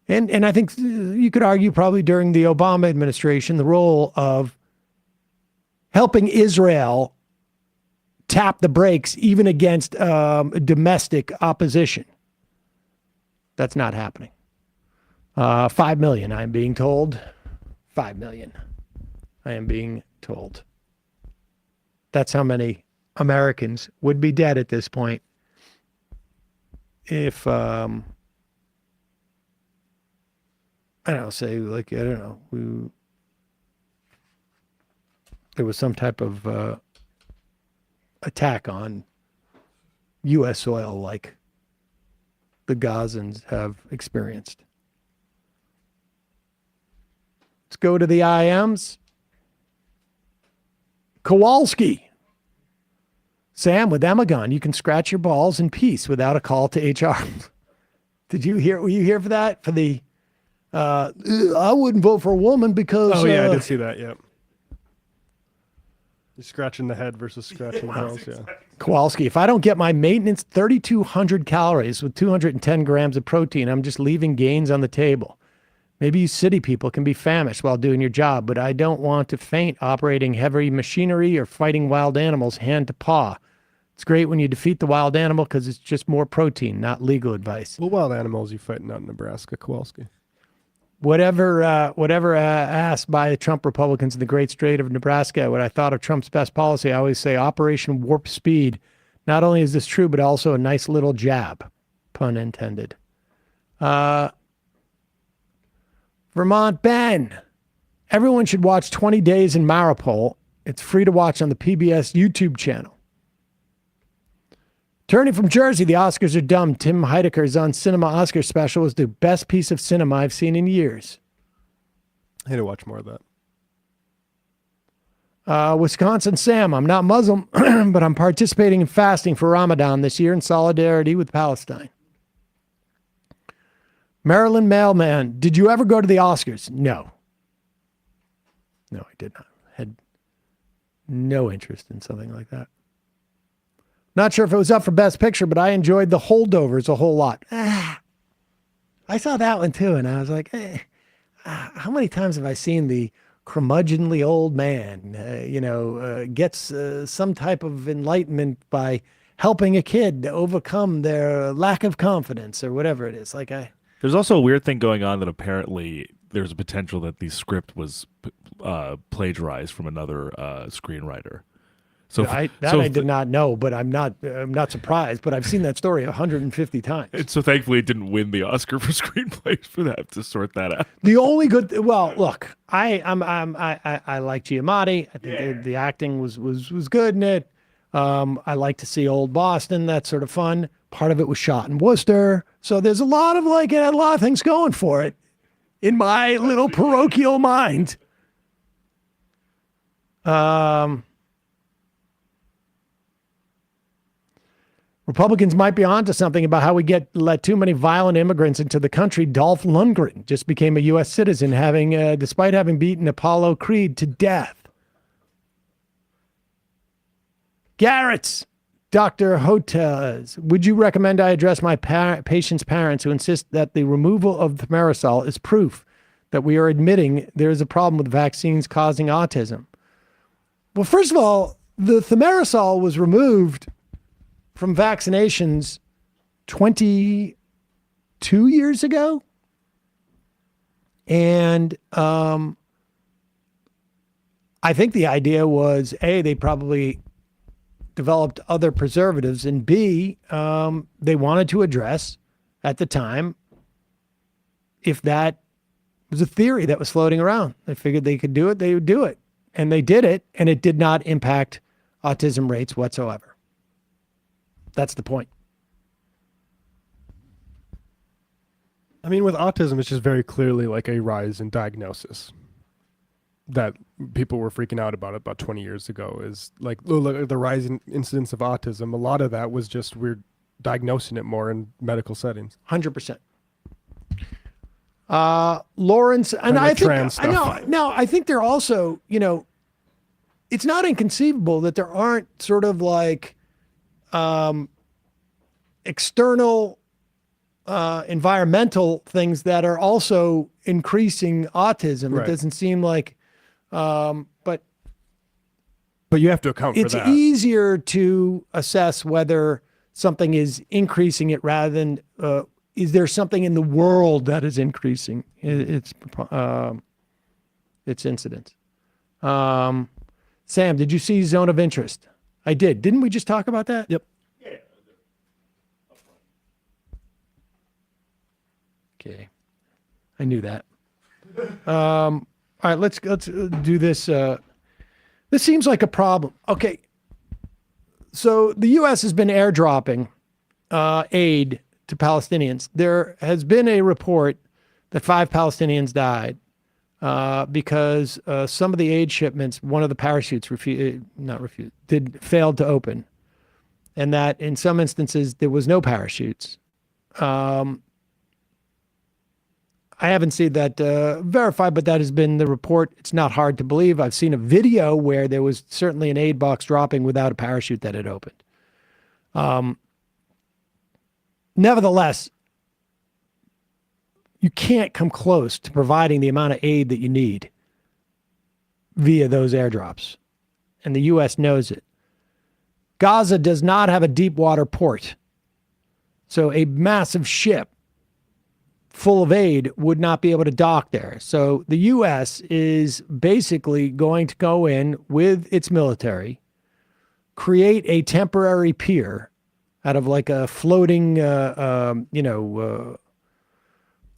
and I think you could argue probably during the Obama administration, the role of helping Israel tap the brakes even against domestic opposition. That's not happening. 5 million, I'm being told. 5 million, I am being told. That's how many Americans would be dead at this point if, I don't know, say, like, I don't know, there was some type of attack on U.S. soil like the Gazans have experienced. Let's go to the IMs. Kowalski. Sam, with Emagon, you can scratch your balls in peace without a call to HR. Were you here for that? For the, I wouldn't vote for a woman because... Oh, yeah, I did see that, yep. You're scratching the head versus scratching the balls, yeah. Kowalski, if I don't get my maintenance 3,200 calories with 210 grams of protein, I'm just leaving gains on the table. Maybe you city people can be famished while doing your job, but I don't want to faint operating heavy machinery or fighting wild animals hand to paw. It's great when you defeat the wild animal because it's just more protein, not legal advice. What wild animals are you fighting out in Nebraska, Kowalski? Whatever asked by the Trump Republicans in the great state of Nebraska, what I thought of Trump's best policy, I always say Operation Warp Speed. Not only is this true, but also a nice little jab, pun intended. Vermont Ben. Everyone should watch 20 Days in Mariupol. It's free to watch on the PBS YouTube channel. Turning from Jersey, the Oscars are dumb. Tim Heidecker's on Cinema Oscar special was the best piece of cinema I've seen in years. I need to watch more of that. Wisconsin Sam, I'm not Muslim, but I'm participating in fasting for Ramadan this year in solidarity with Palestine. Maryland Mailman, did you ever go to the Oscars? No. No, I did not. Had no interest in something like that. Not sure if it was up for Best Picture, but I enjoyed The Holdovers a whole lot. I saw that one too, and I was like, how many times have I seen the curmudgeonly old man, gets some type of enlightenment by helping a kid to overcome their lack of confidence or whatever it is. There's also a weird thing going on that apparently there's a potential that the script was plagiarized from another screenwriter. So I did not know, but I'm not surprised. But I've seen that story 150 times. And so thankfully it didn't win the Oscar for screenplays for that to sort that out. The only good, well, look, I like Giamatti. I think the acting was good in it. I like to see old Boston. That's sort of fun. Part of it was shot in Worcester, so there's a lot of it had a lot of things going for it in my little parochial mind. Republicans might be onto something about how we let too many violent immigrants into the country. Dolph Lundgren just became a U.S. citizen, despite having beaten Apollo Creed to death. Garrett's Dr. Hotez, would you recommend I address my patient's parents who insist that the removal of thimerosal is proof that we are admitting there is a problem with vaccines causing autism? Well, first of all, the thimerosal was removed from vaccinations 22 years ago. And I think the idea was, A, they probably developed other preservatives, and B, they wanted to address at the time if that was a theory that was floating around. They figured they could do it, they would do it. And they did it, and it did not impact autism rates whatsoever. That's the point. I mean, with autism, it's just very clearly like a rise in diagnosis that people were freaking out about 20 years ago. Is like the rise in incidence of autism. A lot of that was just we're diagnosing it more in medical settings. 100%. Lawrence, and I think, I think they're also, it's not inconceivable that there aren't sort of like external environmental things that are also increasing autism. Right. It doesn't seem like, but you have to account for that. It's easier to assess whether something is increasing it rather than is there something in the world that is increasing its incidence. Sam, did you see Zone of Interest? I did. Didn't we just talk about that? Yep. Okay. I knew that. All right, let's do this. This seems like a problem. Okay. So the U.S. has been airdropping aid to Palestinians. There has been a report that 5 Palestinians died because some of the aid shipments, one of the parachutes failed to open, and that in some instances there was no parachutes. I haven't seen that verified, but that has been the report. It's not hard to believe. I've seen a video where there was certainly an aid box dropping without a parachute that had opened. Nevertheless, you can't come close to providing the amount of aid that you need via those airdrops. And the U.S. knows it. Gaza does not have a deep water port. So a massive ship full of aid would not be able to dock there. So the U.S. is basically going to go in with its military, create a temporary pier out of like a floating, a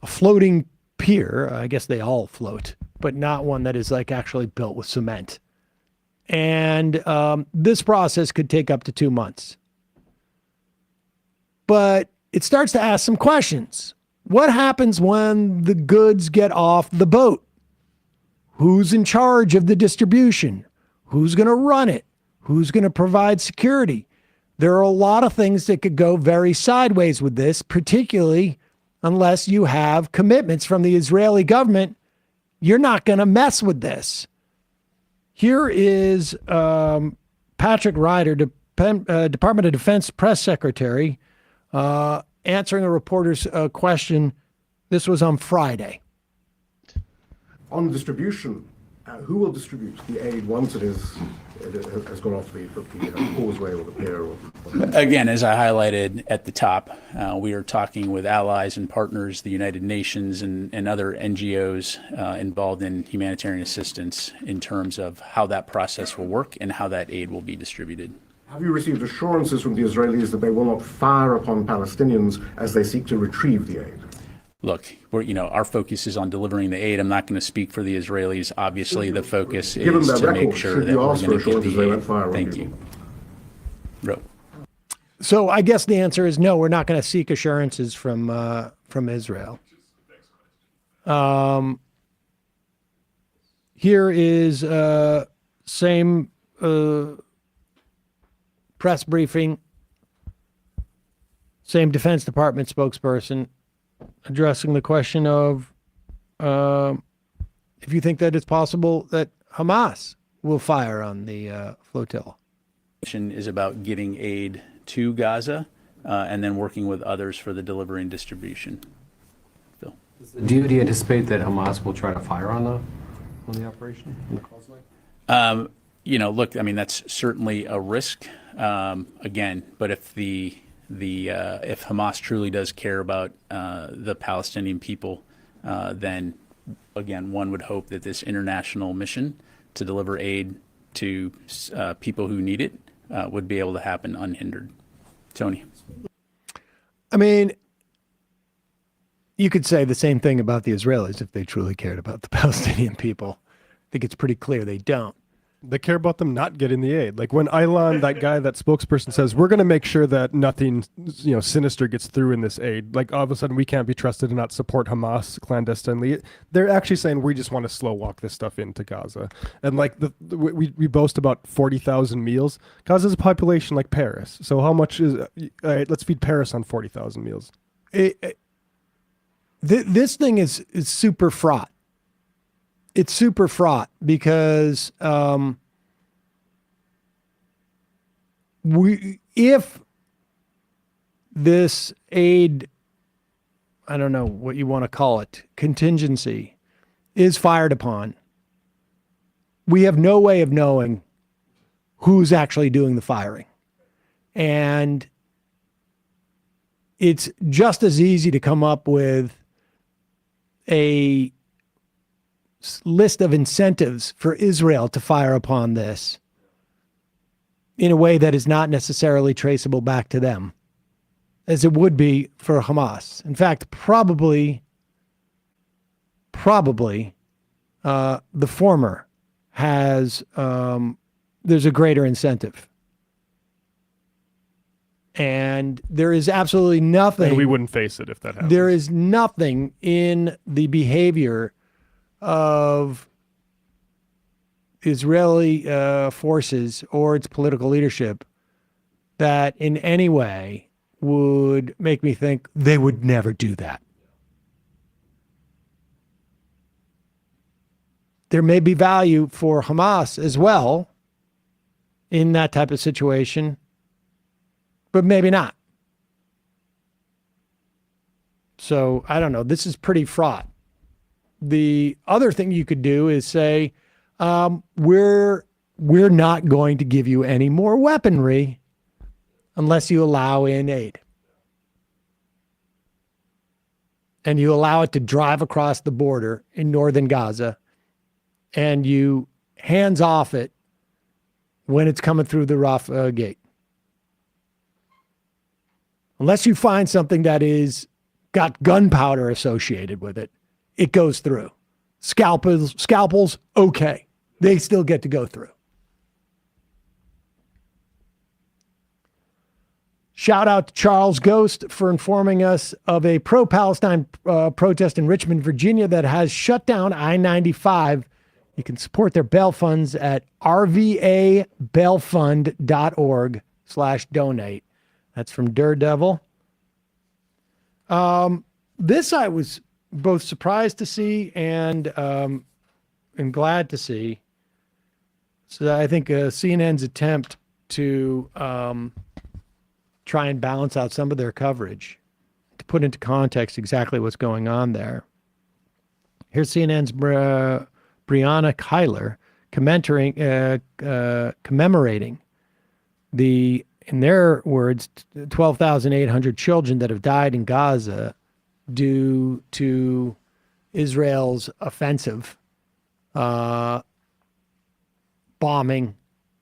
floating pier. I guess they all float, but not one that is like actually built with cement. And this process could take up to 2 months. But it starts to ask some questions. What happens when the goods get off the boat? Who's in charge of the distribution? Who's going to run it? Who's going to provide security? There are a lot of things that could go very sideways with this, particularly unless you have commitments from the Israeli government. You're not going to mess with this. Here is Patrick Ryder, Department of Defense press secretary, answering a reporter's question. This was on Friday. On distribution, Who will distribute the aid once it has gone off the causeway or the pier? Again, as I highlighted at the top, we are talking with allies and partners, the United Nations and other NGOs involved in humanitarian assistance in terms of how that process will work and how that aid will be distributed. Have you received assurances from the Israelis that they will not fire upon Palestinians as they seek to retrieve the aid? Look, our focus is on delivering the aid. I'm not going to speak for the Israelis. Obviously, the focus is to make sure that we're going to get the aid. Thank you. So I guess the answer is no. We're not going to seek assurances from Israel. Here is same press briefing, same Defense Department spokesperson addressing the question of if you think that it's possible that Hamas will fire on the flotilla. Mission is about getting aid to Gaza and then working with others for the delivery and distribution. Phil. Do you anticipate that Hamas will try to fire on the operation? Look, I mean, that's certainly a risk. Again, but if if Hamas truly does care about the Palestinian people, then again, one would hope that this international mission to deliver aid to people who need it would be able to happen unhindered. Tony. I mean, you could say the same thing about the Israelis if they truly cared about the Palestinian people. I think it's pretty clear they don't. They care about them not getting the aid. Like when Ilan, that guy, that spokesperson says, we're going to make sure that nothing, sinister gets through in this aid. Like all of a sudden we can't be trusted to not support Hamas clandestinely. They're actually saying we just want to slow walk this stuff into Gaza. And like we boast about 40,000 meals. Gaza's a population like Paris. So how much is, all right, let's feed Paris on 40,000 meals. This thing is super fraught. It's super fraught because if this aid, I don't know what you want to call it, contingency, is fired upon, we have no way of knowing who's actually doing the firing. And it's just as easy to come up with a list of incentives for Israel to fire upon this in a way that is not necessarily traceable back to them, as it would be for Hamas. In fact, probably the former has, there's a greater incentive. And there is absolutely nothing. And we wouldn't face it if that happened. There is nothing in the behavior of Israeli forces or its political leadership that in any way would make me think they would never do that. There may be value for Hamas as well in that type of situation, but maybe not. So I don't know. This is pretty fraught. The other thing you could do is say, we're not going to give you any more weaponry unless you allow in aid. And you allow it to drive across the border in northern Gaza, and you hands off it when it's coming through the Rafah gate. Unless you find something that is got gunpowder associated with it, it goes through. Scalpels, okay. They still get to go through. Shout out to Charles Ghost for informing us of a pro-Palestine protest in Richmond, Virginia that has shut down I-95. You can support their bail funds at rvabailfund.org/donate. That's from Daredevil. This I was both surprised to see and glad to see. So I think CNN's attempt to try and balance out some of their coverage, to put into context exactly what's going on there. Here's CNN's Breonna Kyler, commemorating the, in their words, 12,800 children that have died in Gaza due to Israel's offensive, bombing,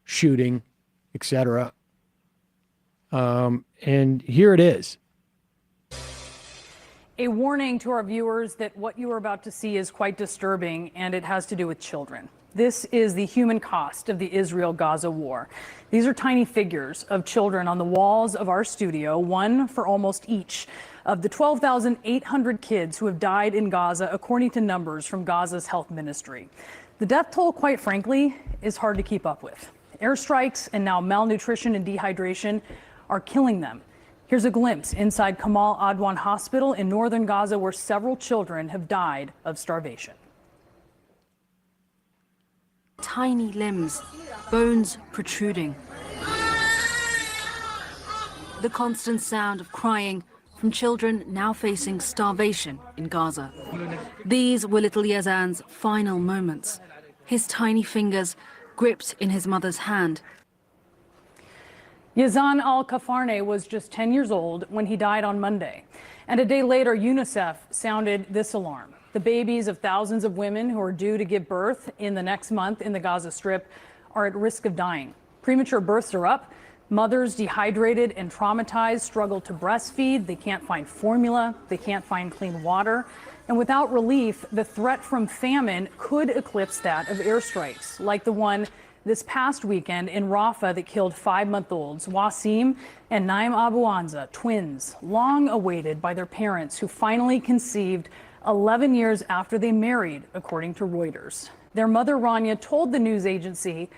shooting, etc. And here it is. A warning to our viewers that what you are about to see is quite disturbing, and it has to do with children. This is the human cost of the Israel-Gaza war. These are tiny figures of children on the walls of our studio, one for almost each of the 12,800 kids who have died in Gaza, according to numbers from Gaza's health ministry. The death toll, quite frankly, is hard to keep up with. Airstrikes and now malnutrition and dehydration are killing them. Here's a glimpse inside Kamal Adwan Hospital in northern Gaza, where several children have died of starvation. Tiny limbs, bones protruding. The constant sound of crying from children now facing starvation in Gaza. These were little Yazan's final moments, his tiny fingers gripped in his mother's hand. Yazan al-Kafarne was just 10 years old when he died on Monday. And a day later, UNICEF sounded this alarm. The babies of thousands of women who are due to give birth in the next month in the Gaza Strip are at risk of dying. Premature births are up. Mothers, dehydrated and traumatized, struggle to breastfeed. They can't find formula. They can't find clean water. And without relief, the threat from famine could eclipse that of airstrikes, like the one this past weekend in Rafah that killed 5-month-olds Wasim and Naim Abu Anza, twins, long awaited by their parents who finally conceived 11 years after they married, according to Reuters. Their mother, Rania, told the news agency,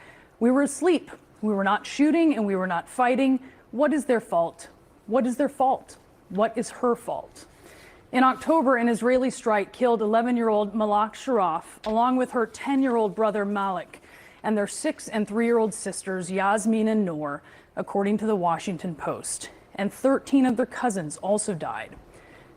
"We were asleep. We were not shooting and we were not fighting. What is their fault? What is their fault? What is her fault?" In October, an Israeli strike killed 11-year-old Malak Sharaf, along with her 10-year-old brother Malik, and their 6- and 3-year-old sisters Yasmin and Noor, according to the Washington Post. And 13 of their cousins also died.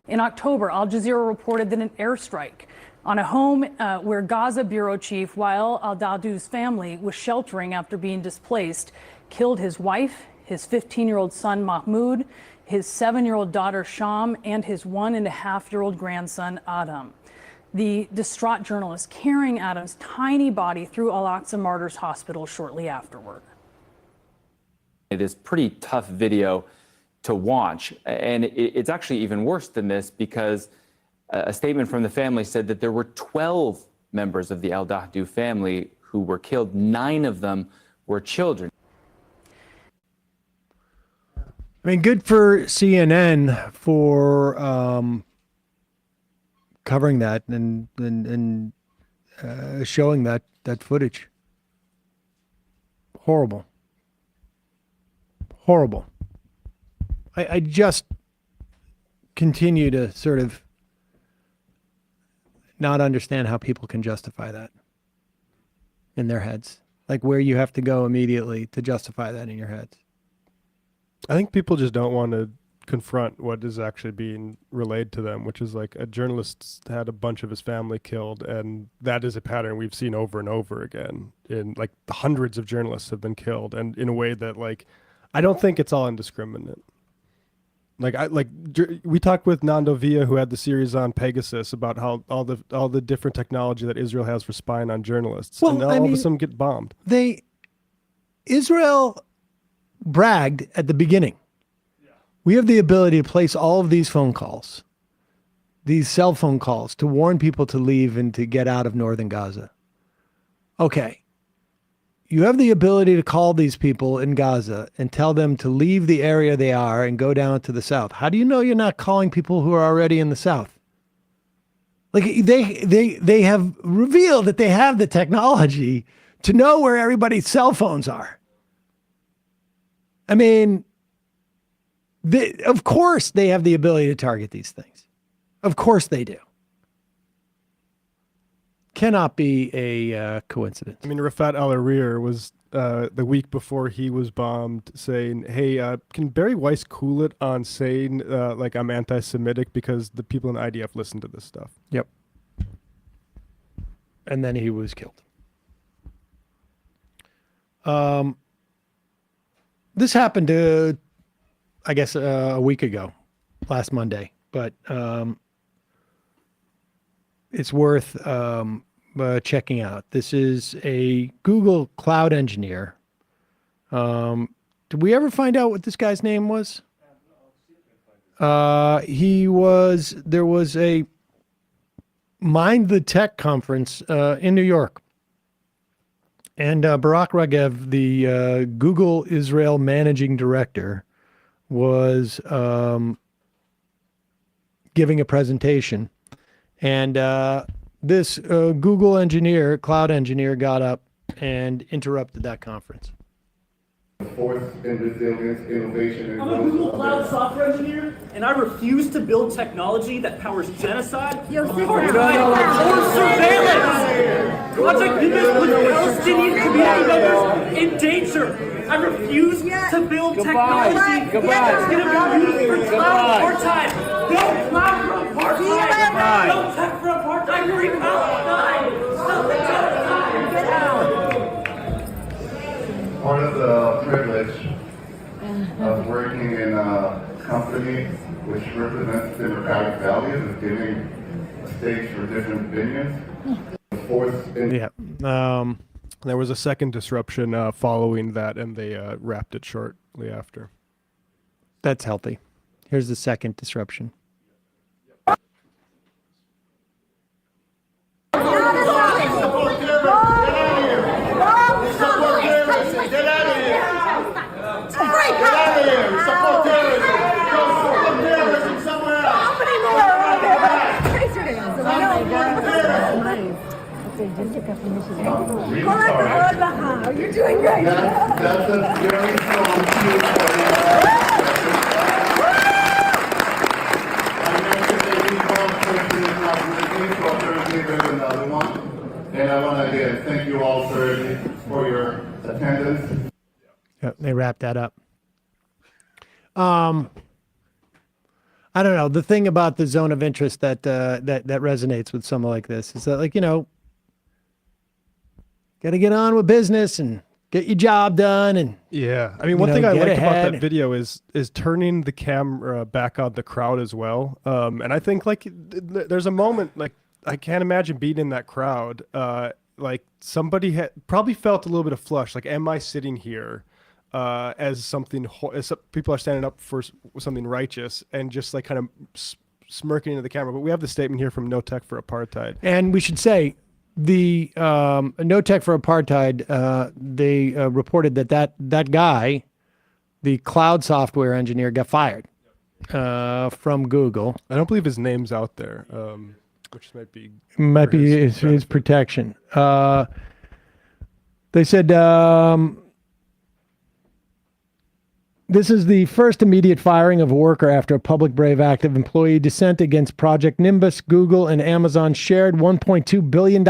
In October, Al Jazeera reported that an airstrike on a home where Gaza bureau chief Wael al-Dadu's family was sheltering after being displaced killed his wife, his 15-year-old son Mahmoud, his 7-year-old daughter Sham, and his 1.5-year-old grandson Adam. The distraught journalist carrying Adam's tiny body through Al-Aqsa Martyrs Hospital shortly afterward. It is pretty tough video to watch, and it's actually even worse than this because a statement from the family said that there were 12 members of the al-Dahdu family who were killed. 9 of them were children. I mean, good for CNN for covering that and showing that footage. Horrible. Horrible. I just continue to sort of not understand how people can justify that in their heads. Like where you have to go immediately to justify that in your heads. I think people just don't want to confront what is actually being relayed to them, which is like a journalist had a bunch of his family killed, and that is a pattern we've seen over and over again. In like the hundreds of journalists have been killed, and in a way that like I don't think it's all indiscriminate. We talked with Nando Villa, who had the series on Pegasus, about how all the different technology that Israel has for spying on journalists, and all of a sudden get bombed. Israel bragged at the beginning. We have the ability to place all of these phone calls, these cell phone calls, to warn people to leave and to get out of northern Gaza. Okay. You have the ability to call these people in Gaza and tell them to leave the area they are and go down to the south. How do you know you're not calling people who are already in the south? Like they have revealed that they have the technology to know where everybody's cell phones are. I mean, of course they have the ability to target these things. Of course they do. Cannot be a coincidence. I mean, Rafat al-Arir was the week before he was bombed saying, hey, can Barry Weiss cool it on saying like I'm anti-Semitic because the people in the IDF listen to this stuff? Yep. and then he was killed. This happened, I guess, a week ago, last Monday, but it's worth checking out. This is a Google cloud engineer. Did we ever find out what this guy's name was? There was a Mind the Tech conference in New York. And Barak Ragev, the Google Israel managing director, was giving a presentation. And this Google engineer, cloud engineer, got up and interrupted that conference. Force and resilience, innovation, and I'm a Google Cloud software engineer, and I refuse to build technology that powers genocide, apartheid, or surveillance. Project Nimbus puts Palestinian community members in danger. I refuse to build technology that's going to be used for cloud apartheid. No cloud for apartheid. No tech for apartheid. Free Palestine. Stop the genocide. Get out. Part of the privilege of working in a company which represents democratic values is giving a stage for different opinions. Yeah. There was a second disruption following that, and they wrapped it shortly after. That's healthy. Here's the second disruption. You're doing great. That's a very strong cue for you. I mentioned that each one person is not with me, so currently there's another one. And I want to again thank you all for your attendance. Yep, they wrapped that up. I don't know. The thing about the zone of interest that resonates with someone like this is that, like, you know, got to get on with business and get your job done. And yeah, I mean, one thing I like ahead. about that video is turning the camera back on the crowd as well. And I think like there's a moment, like I can't imagine being in that crowd. Like somebody had probably felt a little bit of flush. Like, am I sitting here as something? As people are standing up for something righteous and just like kind of smirking into the camera. But we have the statement here from No Tech for Apartheid. And we should say the No Tech for Apartheid. They reported that guy, the cloud software engineer, got fired from Google. I don't believe his name's out there. Which might be his protection. They said this is the first immediate firing of a worker after a public brave act of employee dissent against Project Nimbus. Google and Amazon shared $1.2 billion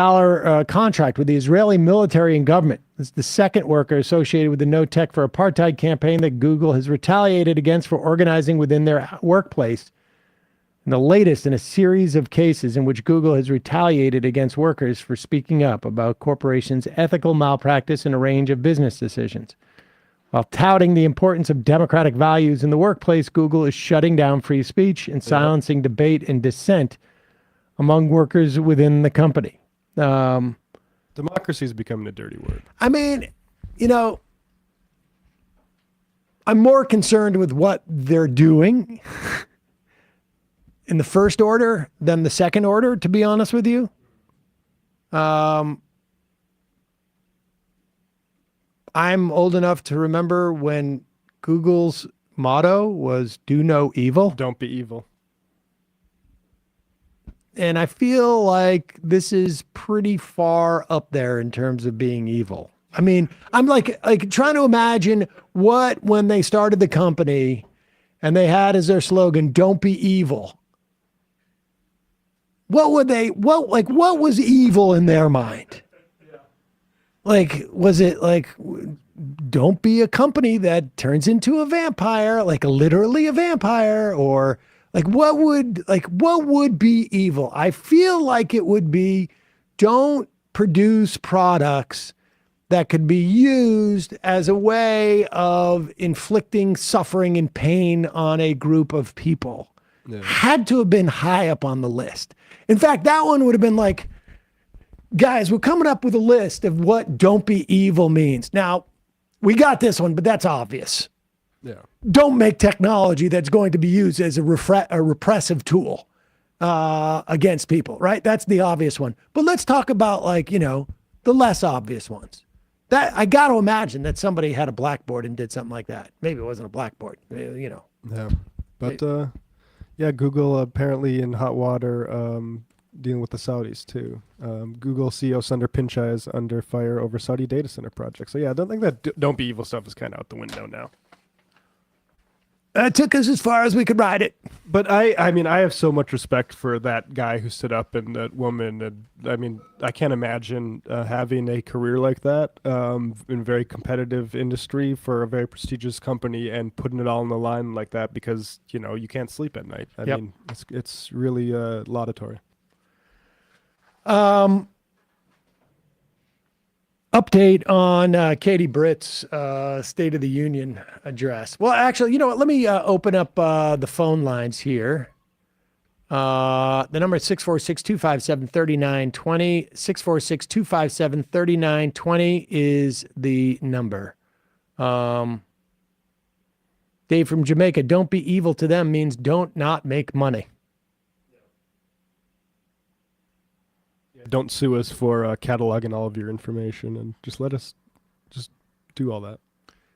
contract with the Israeli military and government. This is the second worker associated with the No Tech for Apartheid campaign that Google has retaliated against for organizing within their workplace. And the latest in a series of cases in which Google has retaliated against workers for speaking up about corporations' ethical malpractice in a range of business decisions. While touting the importance of democratic values in the workplace, Google is shutting down free speech and silencing debate and dissent among workers within the company. Democracy is becoming a dirty word. I mean, you know, I'm more concerned with what they're doing in the first order than the second order, to be honest with you. I'm old enough to remember when Google's motto was do no evil. Don't be evil. And I feel like this is pretty far up there in terms of being evil. I mean, I'm like trying to imagine what, when they started the company and they had as their slogan, don't be evil. What was evil in their mind? Like, was it like, don't be a company that turns into a vampire, like literally a vampire, or like what would be evil? I feel like it would be, don't produce products that could be used as a way of inflicting suffering and pain on a group of people had to have been high up on the list. In fact, that one would have been like, guys, we're coming up with a list of what don't be evil means. Now, we got this one, but that's obvious. Yeah. Don't make technology that's going to be used as a repressive tool against people, right? That's the obvious one. But let's talk about, like, the less obvious ones. That I got to imagine that somebody had a blackboard and did something like that. Maybe it wasn't a blackboard, Yeah. But Google apparently in hot water dealing with the Saudis too. Google CEO Sundar Pichai is under fire over Saudi data center projects. So yeah, I don't think that don't be evil stuff is kind of out the window now. It took us as far as we could ride it. But I mean, I have so much respect for that guy who stood up and that woman. And I mean, I can't imagine having a career like that in a very competitive industry for a very prestigious company and putting it all on the line like that because, you can't sleep at night. I mean, it's really laudatory. Update on Katie Britt's State of the Union address. Well, actually, you know what? Let me open up the phone lines here. The number is 646-257-3920. 646-257-3920 is the number. Dave from Jamaica, don't be evil to them means don't not make money. Don't sue us for cataloging all of your information and just let us just do all that.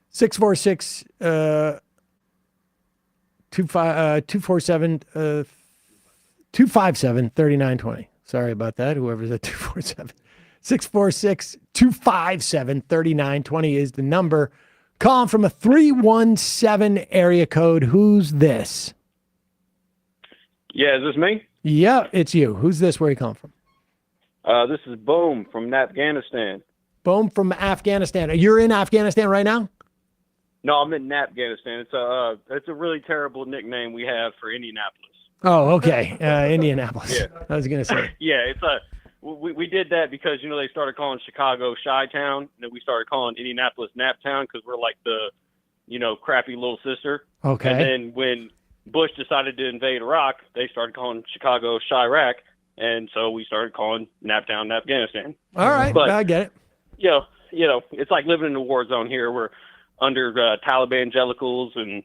646 247 257 3920. Sorry about that. Whoever's at 247. 646 257 3920 is the number. Calling from a 317 area code. Who's this? Yeah, is this me? Yeah, it's you. Who's this? Where are you calling from? This is Boom from Afghanistan. Boom from Afghanistan. You're in Afghanistan right now? No, I'm in Afghanistan. It's a really terrible nickname we have for Indianapolis. Oh, okay. Indianapolis. Yeah. I was going to say. Yeah, we did that because, they started calling Chicago Chi-Town, and then we started calling Indianapolis Naptown because we're like the, crappy little sister. Okay. And then when Bush decided to invade Iraq, they started calling Chicago Chirac. And so we started calling Naptown Afghanistan. All right, but, I get it. It's like living in a war zone here. We're under Taliban Evangelicals and,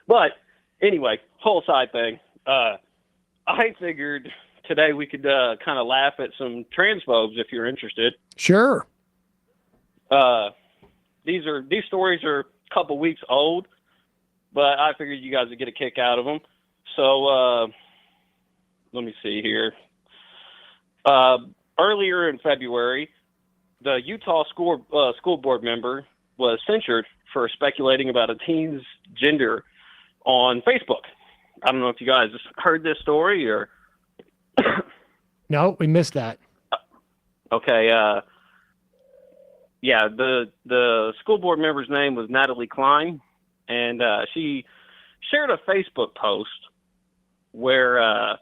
But anyway, whole side thing. I figured today we could kind of laugh at some transphobes if you're interested. Sure. These stories are a couple weeks old, but I figured you guys would get a kick out of them. So, let me see here. Earlier in February, the Utah school board member was censured for speculating about a teen's gender on Facebook. I don't know if you guys heard this story or. No, we missed that. Okay. The school board member's name was Natalie Klein, and she shared a Facebook post where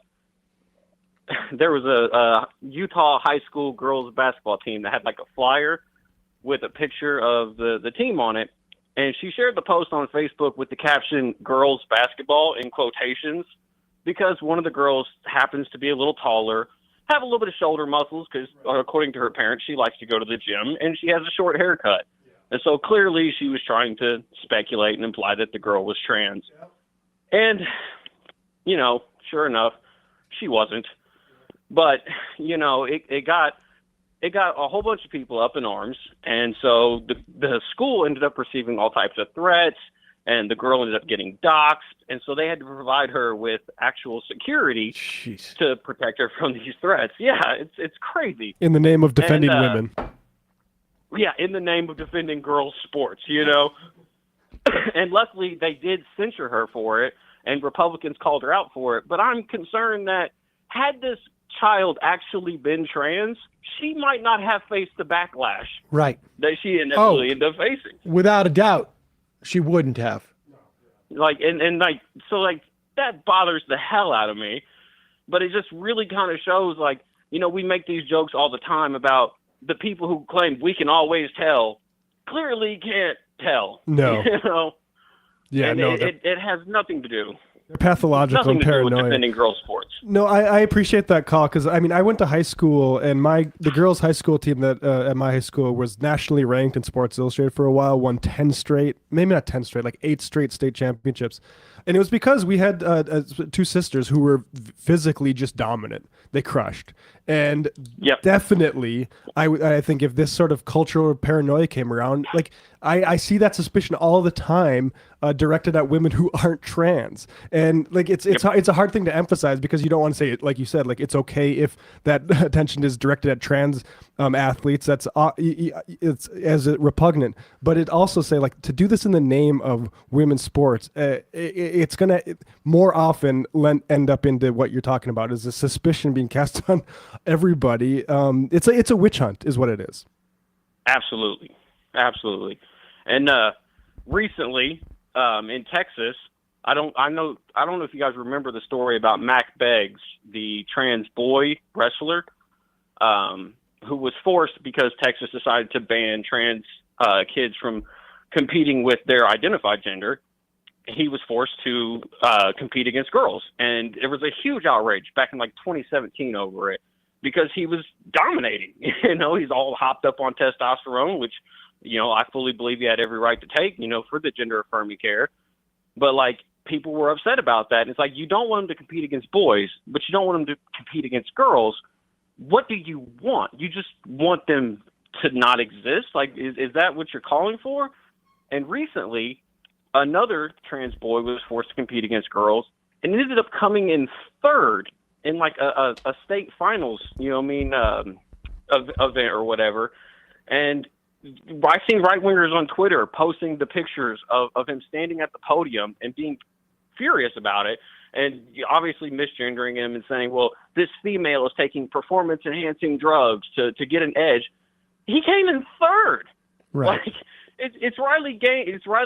there was a Utah high school girls basketball team that had like a flyer with a picture of the team on it. And she shared the post on Facebook with the caption girls basketball in quotations because one of the girls happens to be a little taller, have a little bit of shoulder muscles because according to her parents, she likes to go to the gym and she has a short haircut. And so clearly she was trying to speculate and imply that the girl was trans. And, sure enough, she wasn't. But, it got a whole bunch of people up in arms. And so the school ended up receiving all types of threats, and the girl ended up getting doxxed. And so they had to provide her with actual security to protect her from these threats. Yeah, it's crazy. In the name of defending women. Yeah, in the name of defending girls' sports, And luckily, they did censure her for it, and Republicans called her out for it. But I'm concerned that had this child actually been trans, she might not have faced the backlash right that she inevitably ended up facing. Without a doubt, she wouldn't have. So that bothers the hell out of me. But it just really kind of shows we make these jokes all the time about the people who claim we can always tell, clearly can't tell. No. Yeah, and no. it has nothing to do. Pathological Nothing and to do with paranoia. defending girls' sports. No, I appreciate that call because I went to high school and the girls' high school team that at my high school was nationally ranked in Sports Illustrated for a while, won 10 straight, maybe not 10 straight, like 8 straight state championships. And it was because we had 2 sisters who were physically just dominant. They crushed. And definitely, I think if this sort of cultural paranoia came around, like I see that suspicion all the time directed at women who aren't trans. And like it's a hard thing to emphasize because you don't want to say it, like you said, like it's okay if that attention is directed at trans athletes. That's it's as repugnant. But it also say like to do this in the name of women's sports, it's gonna more often end up into what you're talking about is a suspicion being cast on everybody. It's a witch hunt, is what it is. Absolutely. And recently in Texas, I don't know if you guys remember the story about Mac Beggs, the trans boy wrestler, who was forced because Texas decided to ban trans kids from competing with their identified gender. He was forced to compete against girls, and there was a huge outrage back in like 2017 over it because he was dominating. He's all hopped up on testosterone, which I fully believe he had every right to take, for the gender affirming care. But like people were upset about that. And it's like, you don't want him to compete against boys, but you don't want him to compete against girls. What do you want? You just want them to not exist? Like, is that what you're calling for? And recently, another trans boy was forced to compete against girls and ended up coming in third in like a state finals, event or whatever. And I've seen right-wingers on Twitter posting the pictures of him standing at the podium and being furious about it and obviously misgendering him and saying, well, this female is taking performance-enhancing drugs to get an edge. He came in third. Right. Like, it's Riley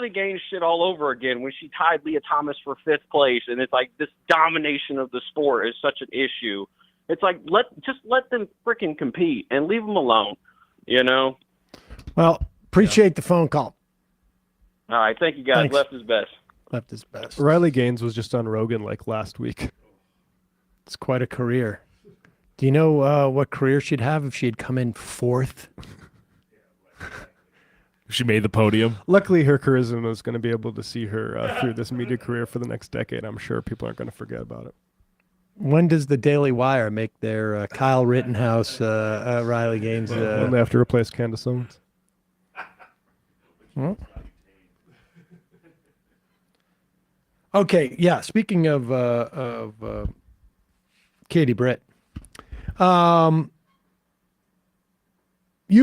Gaines shit all over again when she tied Leah Thomas for 5th place, and it's like this domination of the sport is such an issue. It's like just let them freaking compete and leave them alone, Well, appreciate the phone call. All right, thank you guys. Thanks. Left is best. Left is best. Riley Gaines was just on Rogan like last week. It's quite a career. Do you know what career she'd have if she had come in 4th? She made the podium. Luckily, her charisma is going to be able to see her through this media career for the next decade. I'm sure people aren't going to forget about it. When does the Daily Wire make their Kyle Rittenhouse, Riley Gaines? When they have to replace Candace Owens. Hmm? Okay, yeah. Speaking of Katie Britt, you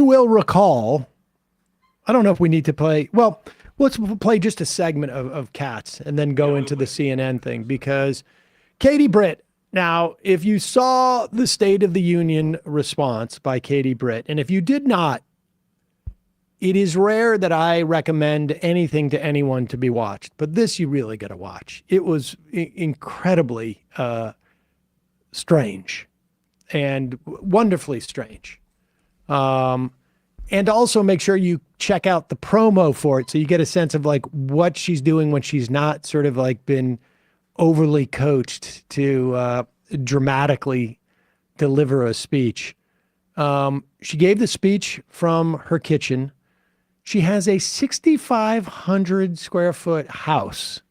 will recall. I don't know if we need to play. Well, let's play just a segment of Cats and then go into the CNN thing because Katie Britt. Now, if you saw the State of the Union response by Katie Britt, and if you did not, it is rare that I recommend anything to anyone to be watched, but this you really got to watch. It was incredibly strange and wonderfully strange. And also make sure you check out the promo for it so you get a sense of like what she's doing when she's not sort of like been overly coached to dramatically deliver a speech. She gave the speech from her kitchen. She has a 6,500 square foot house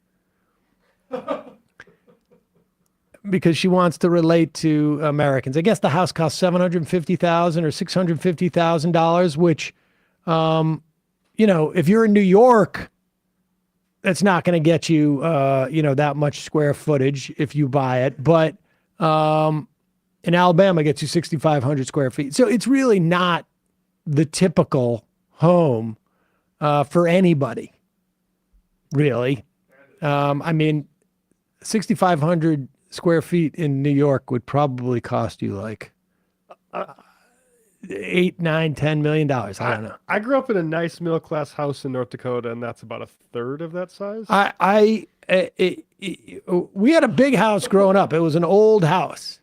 because she wants to relate to Americans. I guess the house costs $750,000 or $650,000, which, if you're in New York, that's not going to get you, that much square footage if you buy it. But in Alabama, it gets you 6,500 square feet. So it's really not the typical home for anybody, really. 6,500 square feet in New York would probably cost you like $8, $9, $10 million. I don't know. I grew up in a nice middle class house in North Dakota, and that's about a third of that size. We had a big house growing up. It was an old house,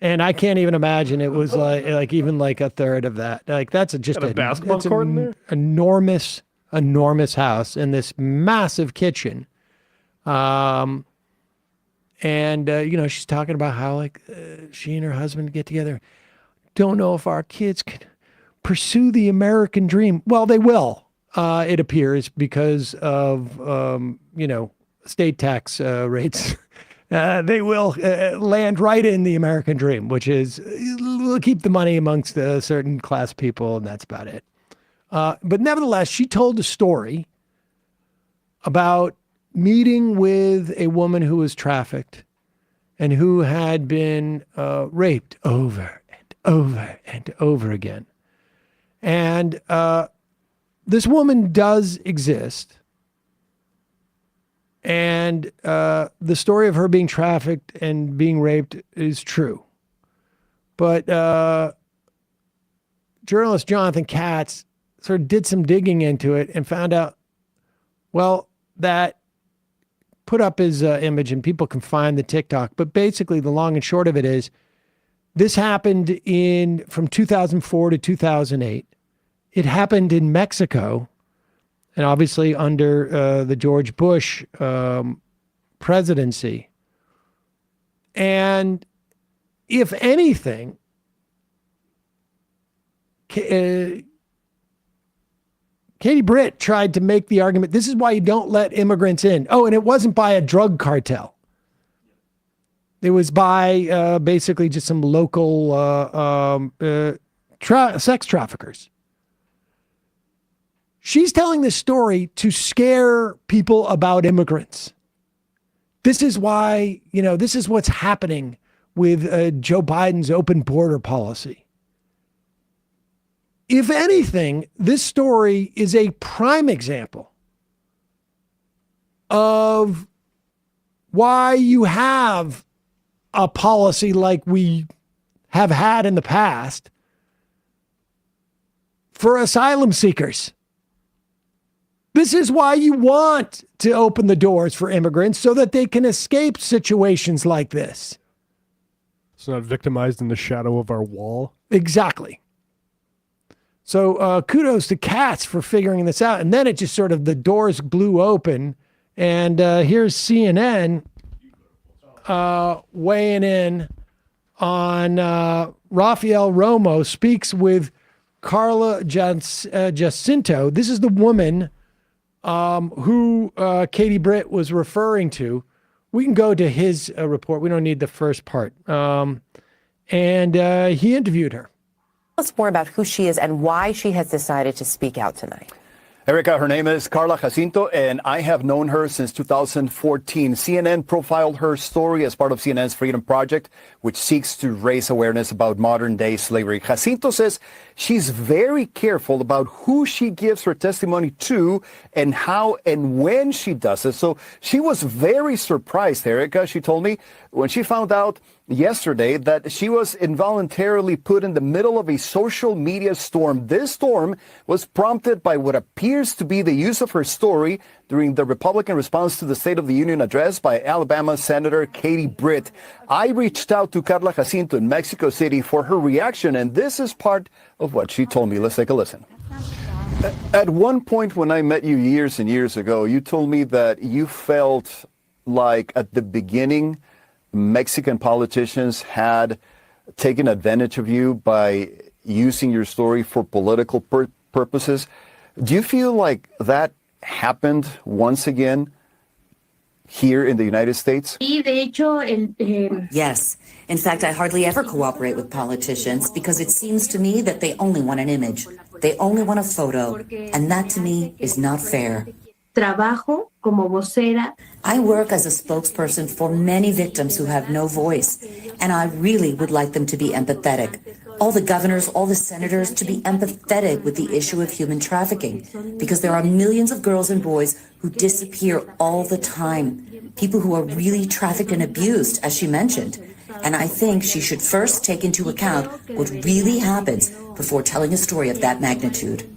And I can't even imagine it was like even like a third of that. Like that's just Got a basketball court in there? Enormous house and this massive kitchen. And she's talking about how like she and her husband get together. Don't know if our kids can pursue the American dream. Well, they will. It appears because of state tax rates. They will land right in the American dream, which is we'll keep the money amongst a certain class of people, and that's about it. But nevertheless, she told a story about meeting with a woman who was trafficked and who had been raped over and over and over again. And this woman does exist. And the story of her being trafficked and being raped is true. But journalist Jonathan Katz sort of did some digging into it and found out, well, that put up his image and people can find the TikTok. But basically the long and short of it is this happened from 2004 to 2008. It happened in Mexico. And obviously under the George Bush presidency. And if anything, Katie Britt tried to make the argument, this is why you don't let immigrants in. Oh, and it wasn't by a drug cartel. It was by basically just some local sex traffickers. She's telling this story to scare people about immigrants. This is why, this is what's happening with Joe Biden's open border policy. If anything, this story is a prime example of why you have a policy like we have had in the past for asylum seekers. This is why you want to open the doors for immigrants so that they can escape situations like this. So not victimized in the shadow of our wall. Exactly. So kudos to Katz for figuring this out. And then it just sort of, the doors blew open. And here's CNN weighing in on Rafael Romo speaks with Carla Jacinto. This is the woman who Katie Britt was referring to. We can go to his report. We don't need the first part. And he interviewed her. Tell us more about who she is and why she has decided to speak out tonight. Erica, her name is Carla Jacinto, and I have known her since 2014. CNN profiled her story as part of CNN's Freedom Project, which seeks to raise awareness about modern-day slavery. Jacinto says she's very careful about who she gives her testimony to and how and when she does it. So she was very surprised, Erica, she told me, when she found out yesterday that she was involuntarily put in the middle of a social media storm. This storm was prompted by what appears to be the use of her story during the Republican response to the State of the Union address by Alabama Senator Katie Britt. I reached out to Carla Jacinto in Mexico City for her reaction, and this is part of what she told me. Let's take a listen. At one point when I met you years and years ago, you told me that you felt like at the beginning Mexican politicians had taken advantage of you by using your story for political purposes. Do you feel like that happened once again here in the United States? Yes. In fact, I hardly ever cooperate with politicians because it seems to me that they only want an image. They only want a photo. And that to me is not fair. Trabajo como vocera. I work as a spokesperson for many victims who have no voice, and I really would like them to be empathetic. All the governors, all the senators to be empathetic with the issue of human trafficking, because there are millions of girls and boys who disappear all the time. People who are really trafficked and abused, as she mentioned. And I think she should first take into account what really happens before telling a story of that magnitude.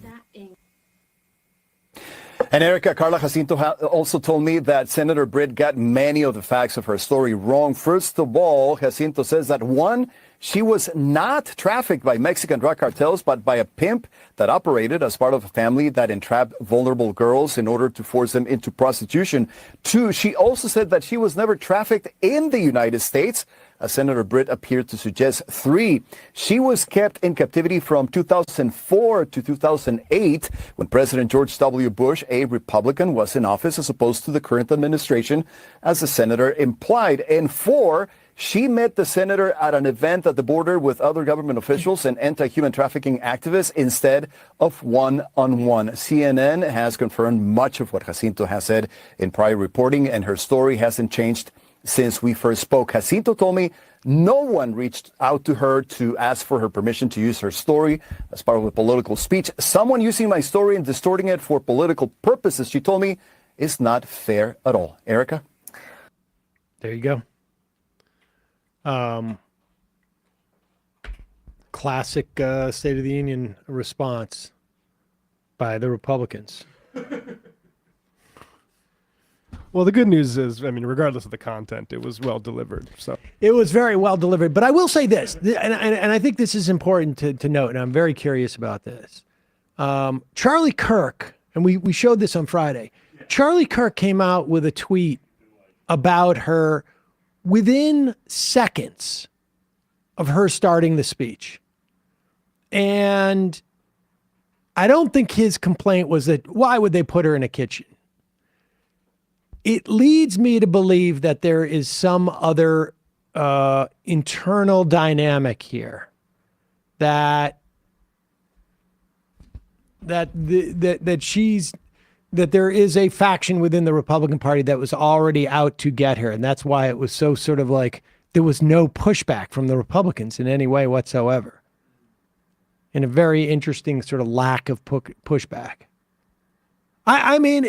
And Erica, Carla Jacinto also told me that Senator Britt got many of the facts of her story wrong. First of all, Jacinto says that one, she was not trafficked by Mexican drug cartels, but by a pimp that operated as part of a family that entrapped vulnerable girls in order to force them into prostitution. Two, she also said that she was never trafficked in the United States, as Senator Britt appeared to suggest. Three, she was kept in captivity from 2004 to 2008 when President George W. Bush, a Republican, was in office, as opposed to the current administration, as the senator implied. And four, she met the senator at an event at the border with other government officials and anti-human trafficking activists instead of one-on-one. CNN has confirmed much of what Jacinto has said in prior reporting, and her story hasn't changed since we first spoke. Jacinto told me no one reached out to her to ask for her permission to use her story as part of a political speech. Someone using my story and distorting it for political purposes, she told me, is not fair at all. Erica? There you go. Classic State of the Union response by the Republicans. Well, the good news is, I mean, regardless of the content, it was well delivered. So it was very well delivered. But I will say this, and I think this is important to note, and I'm very curious about this. Charlie Kirk, and we showed this on Friday. Charlie Kirk came out with a tweet about her within seconds of her starting the speech. And I don't think his complaint was that, why would they put her in a kitchen? It leads me to believe that there is some other internal dynamic here that there is a faction within the Republican Party that was already out to get her. And that's why it was so sort of like there was no pushback from the Republicans in any way whatsoever. And a very interesting sort of lack of pushback. I mean,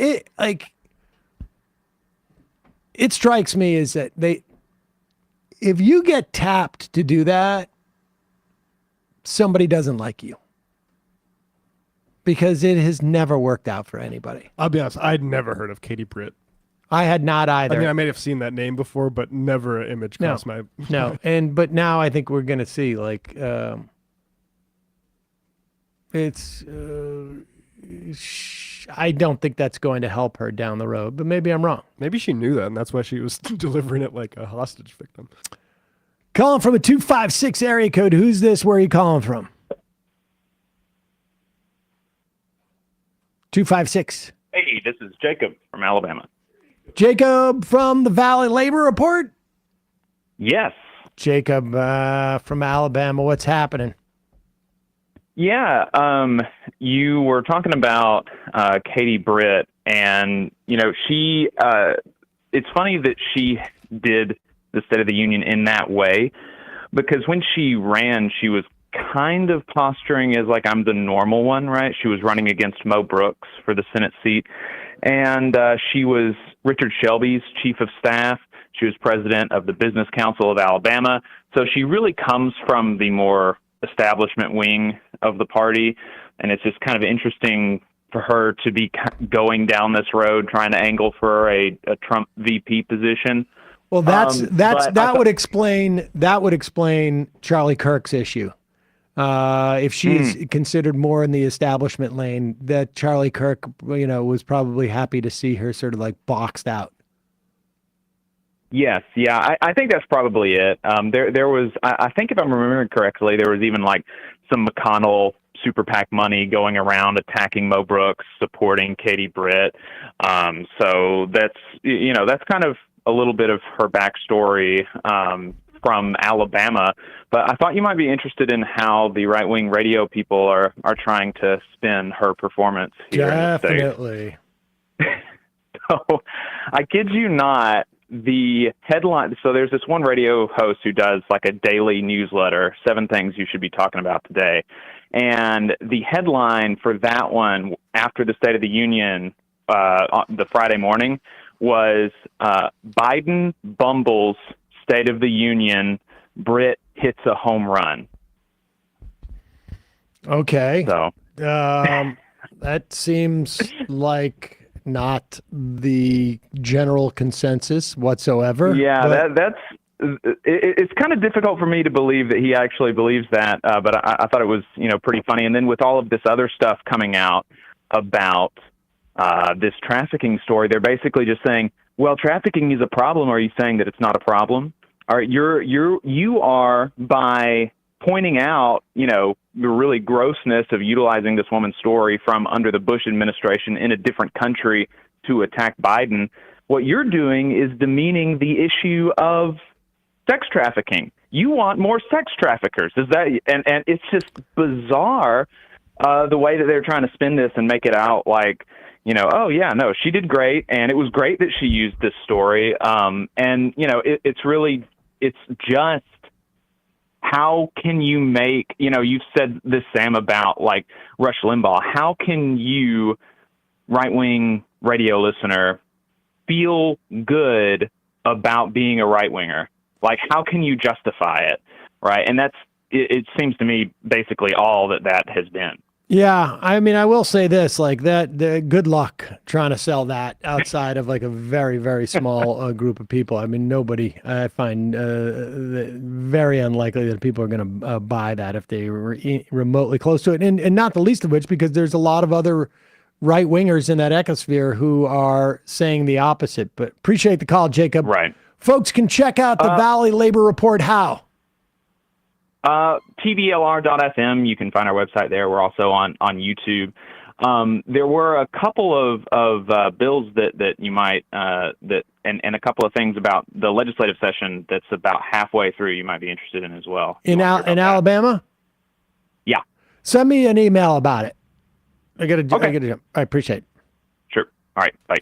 it strikes me as that if you get tapped to do that, somebody doesn't like you. Because it has never worked out for anybody. I'll be honest, I'd never heard of Katie Britt. I had not either. I mean, I may have seen that name before, but never an image crossed my... No, but now I think we're going to see, like, I don't think that's going to help her down the road, but maybe I'm wrong. Maybe she knew that, and that's why she was delivering it like a hostage victim. Calling from a 256 area code. Who's this? Where are you calling from? 256. Hey, this is Jacob from Alabama. Jacob from the Valley Labor Report? Yes. Jacob from Alabama. What's happening? Yeah, you were talking about Katie Britt, and, you know, she, it's funny that she did the State of the Union in that way, because when she ran, she was kind of posturing as like, I'm the normal one, right? She was running against Mo Brooks for the Senate seat, and she was Richard Shelby's chief of staff. She was president of the Business Council of Alabama, so she really comes from the more establishment wing of the party, and it's just kind of interesting for her to be going down this road trying to angle for a Trump VP position. Well, that would explain Charlie Kirk's issue. If she is considered more in the establishment lane, that Charlie Kirk, you know, was probably happy to see her sort of like boxed out. Yes, yeah, I think that's probably it. There was, I think if I'm remembering correctly, there was even like some McConnell super PAC money going around attacking Mo Brooks, supporting Katie Britt. So that's, you know, that's kind of a little bit of her backstory from Alabama. But I thought you might be interested in how the right-wing radio people are trying to spin her performance here in the States. Definitely. So I kid you not, the headline, so there's this one radio host who does like a daily newsletter, 7 things you should be talking about today. And the headline for that one after the State of the Union, the Friday morning, was Biden bumbles State of the Union, Britt hits a home run. Okay. So that seems like not the general consensus whatsoever. Yeah, but it's kind of difficult for me to believe that he actually believes that, but I thought it was, pretty funny. And then with all of this other stuff coming out about this trafficking story, they're basically just saying, well, trafficking is a problem. Are you saying that it's not a problem? All right, you are, by pointing out, the really grossness of utilizing this woman's story from under the Bush administration in a different country to attack Biden. What you're doing is demeaning the issue of sex trafficking. You want more sex traffickers. Is that, and it's just bizarre the way that they're trying to spin this and make it out like, oh yeah, no, she did great, and it was great that she used this story. It's just, how can you make, you've said this, Sam, about like Rush Limbaugh. How can you, right-wing radio listener, feel good about being a right-winger? Like, how can you justify it, right? And it seems to me basically all that has been. yeah, I mean, I will say this, like good luck trying to sell that outside of like a very, very small group of people. I mean, nobody, I find very unlikely that people are going to buy that if they were remotely close to it. And not the least of which, because there's a lot of other right wingers in that ecosphere who are saying the opposite. But appreciate the call, Jacob. Right. Folks can check out the Valley Labor Report. How? TVLR.fm. You can find our website there. We're also on YouTube. There were a couple of bills that you might and a couple of things about the legislative session that's about halfway through you might be interested in as well. In Alabama? Yeah. Send me an email about it. I gotta jump. I appreciate it. Sure. All right. Bye.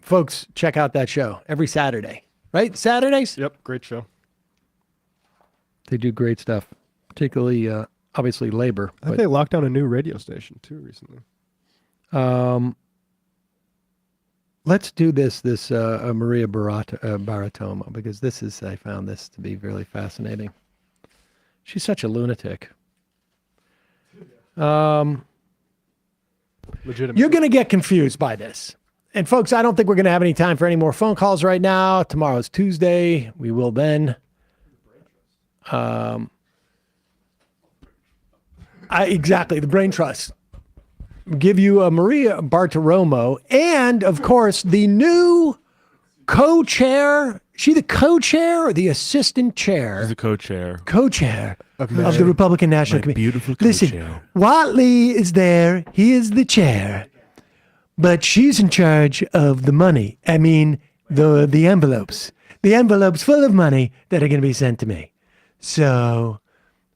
Folks, check out that show every Saturday, right? Saturdays? Yep. Great show. They do great stuff, particularly, obviously, labor. I think they locked down a new radio station, too, recently. Let's do this Maria Baratomo, because I found this to be really fascinating. She's such a lunatic. Legitimate. You're going to get confused by this. And folks, I don't think we're going to have any time for any more phone calls right now. Tomorrow's Tuesday. We will then. Exactly, the brain trust. Give you a Maria Bartiromo, and of course the new co-chair. She the co-chair or the assistant chair? She's the co-chair. Co-chair of the Republican National Committee. Beautiful co-chair. Listen, Watley is there. He is the chair, but she's in charge of the money. I mean, the envelopes. The envelopes full of money that are going to be sent to me. So,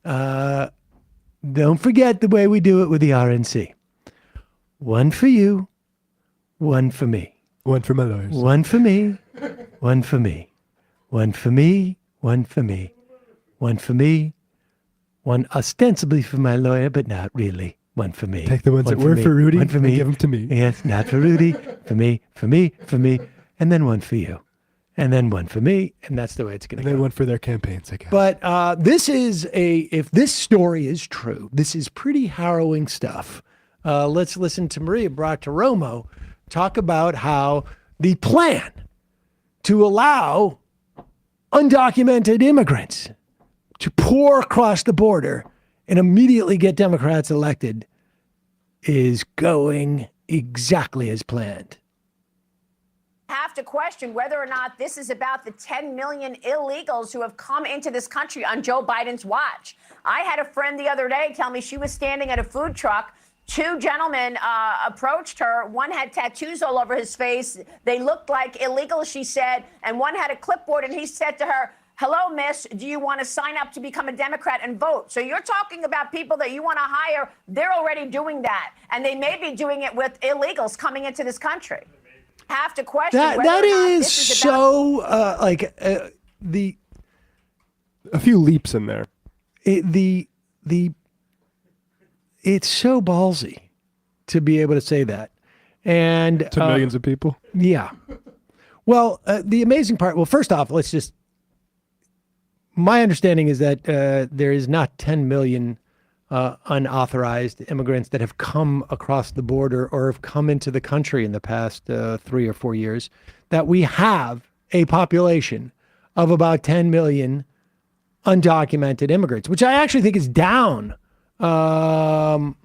don't forget the way we do it with the RNC. One for you, one for me. One for my lawyers. One for me, one for me. One for me, one for me. One for me, one ostensibly for my lawyer, but not really. One for me. Take the ones One that were me, for Rudy one for me. and give them to me. Yes, not for Rudy, for me, for me, for me, and then one for you. And then one for me, and that's the way it's going to go. And then one for their campaigns, I guess. But if this story is true, this is pretty harrowing stuff. Let's listen to Maria Bartiromo talk about how the plan to allow undocumented immigrants to pour across the border and immediately get Democrats elected is going exactly as planned. Have to question whether or not this is about the 10 million illegals who have come into this country on Joe Biden's watch. I had a friend the other day tell me she was standing at a food truck. Two gentlemen approached her. One had tattoos all over his face. They looked like illegals, she said, and one had a clipboard, and he said to her, "Hello, miss, do you want to sign up to become a Democrat and vote?" So you're talking about people that you want to hire. They're already doing that, and they may be doing it with illegals coming into this country. Have to question whether That or not is this is so a few leaps in there. It's so ballsy to be able to say that, and To millions of people. Yeah. Well, the amazing part. Well, first off, my understanding is that there is not 10 million unauthorized immigrants that have come across the border or have come into the country in the past 3 or 4 years, that we have a population of about 10 million undocumented immigrants, which I actually think is down from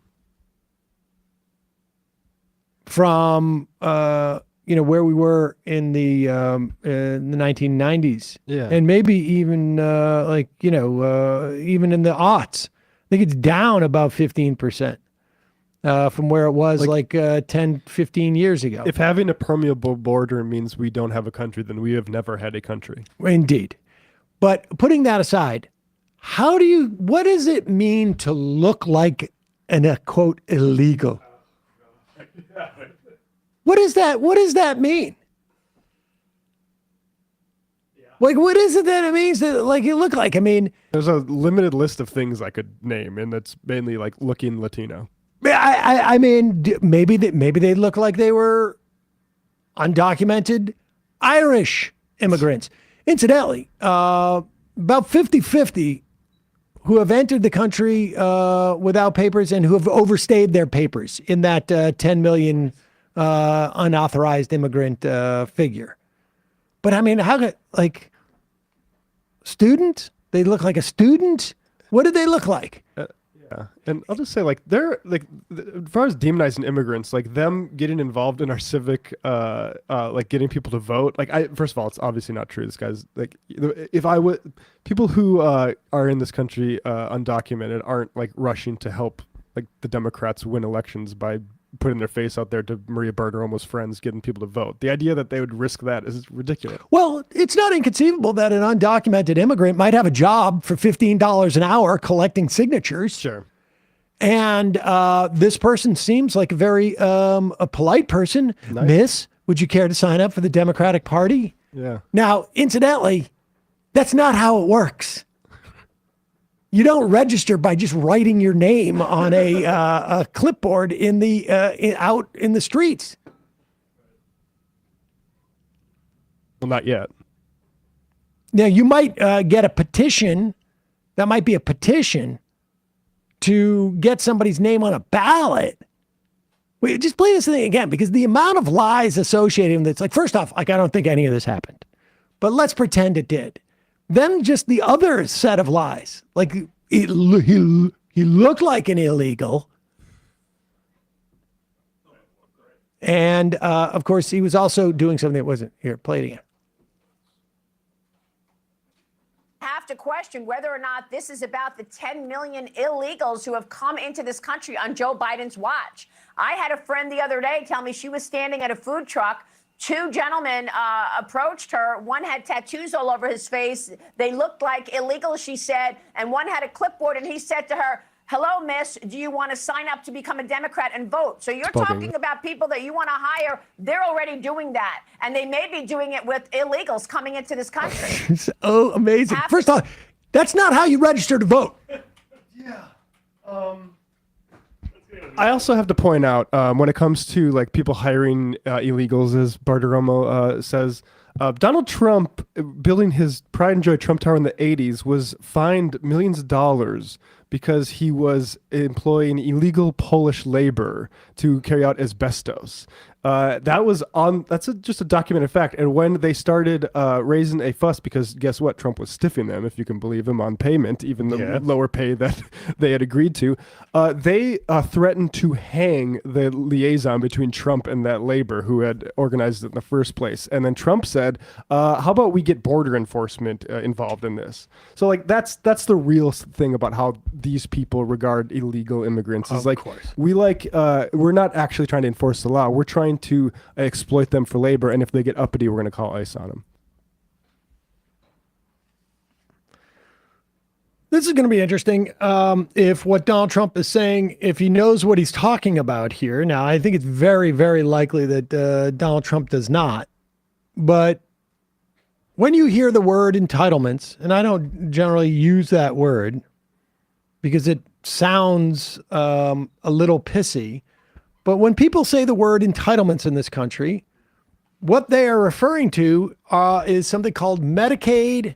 where we were in the 1990s, and maybe even even in the aughts. I think it's down about 15% from where it was 10, 15 years ago. If having a permeable border means we don't have a country, then we have never had a country. Indeed. But putting that aside, what does it mean to look like a quote illegal? What is that? What does that mean? Like, what is it that it means that you look like? I mean, there's a limited list of things I could name, and that's mainly like looking Latino. I mean, maybe they look like they were undocumented Irish immigrants. Incidentally, about 50-50 who have entered the country without papers and who have overstayed their papers in that 10 million unauthorized immigrant figure. But I mean, student? They look like a student? What do they look like? Yeah, and I'll just say, they're as far as demonizing immigrants, them getting involved in our civic, getting people to vote. First of all, it's obviously not true. This guy's people who are in this country undocumented aren't rushing to help the Democrats win elections by putting their face out there to Maria Bartiromo's friends, getting people to vote. The idea that they would risk that is ridiculous. Well, it's not inconceivable that an undocumented immigrant might have a job for $15 an hour collecting signatures. Sure. And this person seems like a very a polite person. Nice. Miss, would you care to sign up for the Democratic Party? Yeah. Now, incidentally, that's not how it works. You don't register by just writing your name on a clipboard out in the streets. Well, not yet. Now, you might get a petition. That might be a petition to get somebody's name on a ballot. Wait, just play this thing again, because the amount of lies associated with it, first off, I don't think any of this happened, but let's pretend it did. Then just the other set of lies, he looked like an illegal. And of course, he was also doing something that wasn't. Here, play it again. Have to question whether or not this is about the 10 million illegals who have come into this country on Joe Biden's watch. I had a friend the other day tell me she was standing at a food truck. Two gentlemen approached her. One had tattoos all over his face. They looked like illegals, she said. And one had a clipboard, and he said to her, "Hello, miss, do you want to sign up to become a Democrat and vote?" So you're talking about people that you want to hire. They're already doing that. And they may be doing it with illegals coming into this country. Oh, amazing. First off, that's not how you register to vote. I also have to point out, when it comes to people hiring illegals, as Bartiromo says, Donald Trump, building his Pride and Joy Trump Tower in the 80s, was fined millions of dollars because he was employing illegal Polish labor to carry out asbestos. That's just a documented fact. And when they started raising a fuss, because guess what? Trump was stiffing them, if you can believe him, on payment, even the lower pay that they had agreed to. They threatened to hang the liaison between Trump and that labor who had organized it in the first place. And then Trump said, how about we get border enforcement involved in this? So that's the real thing about how these people regard illegal immigrants. Is we're not actually trying to enforce the law. We're trying to exploit them for labor, and if they get uppity, we're going to call ICE on them. This is going to be interesting. If what Donald Trump is saying, if he knows what he's talking about here. Now, I think it's very, very likely that Donald Trump does not. But when you hear the word entitlements, and I don't generally use that word because it sounds a little pissy, but when people say the word entitlements in this country, what they are referring to is something called Medicaid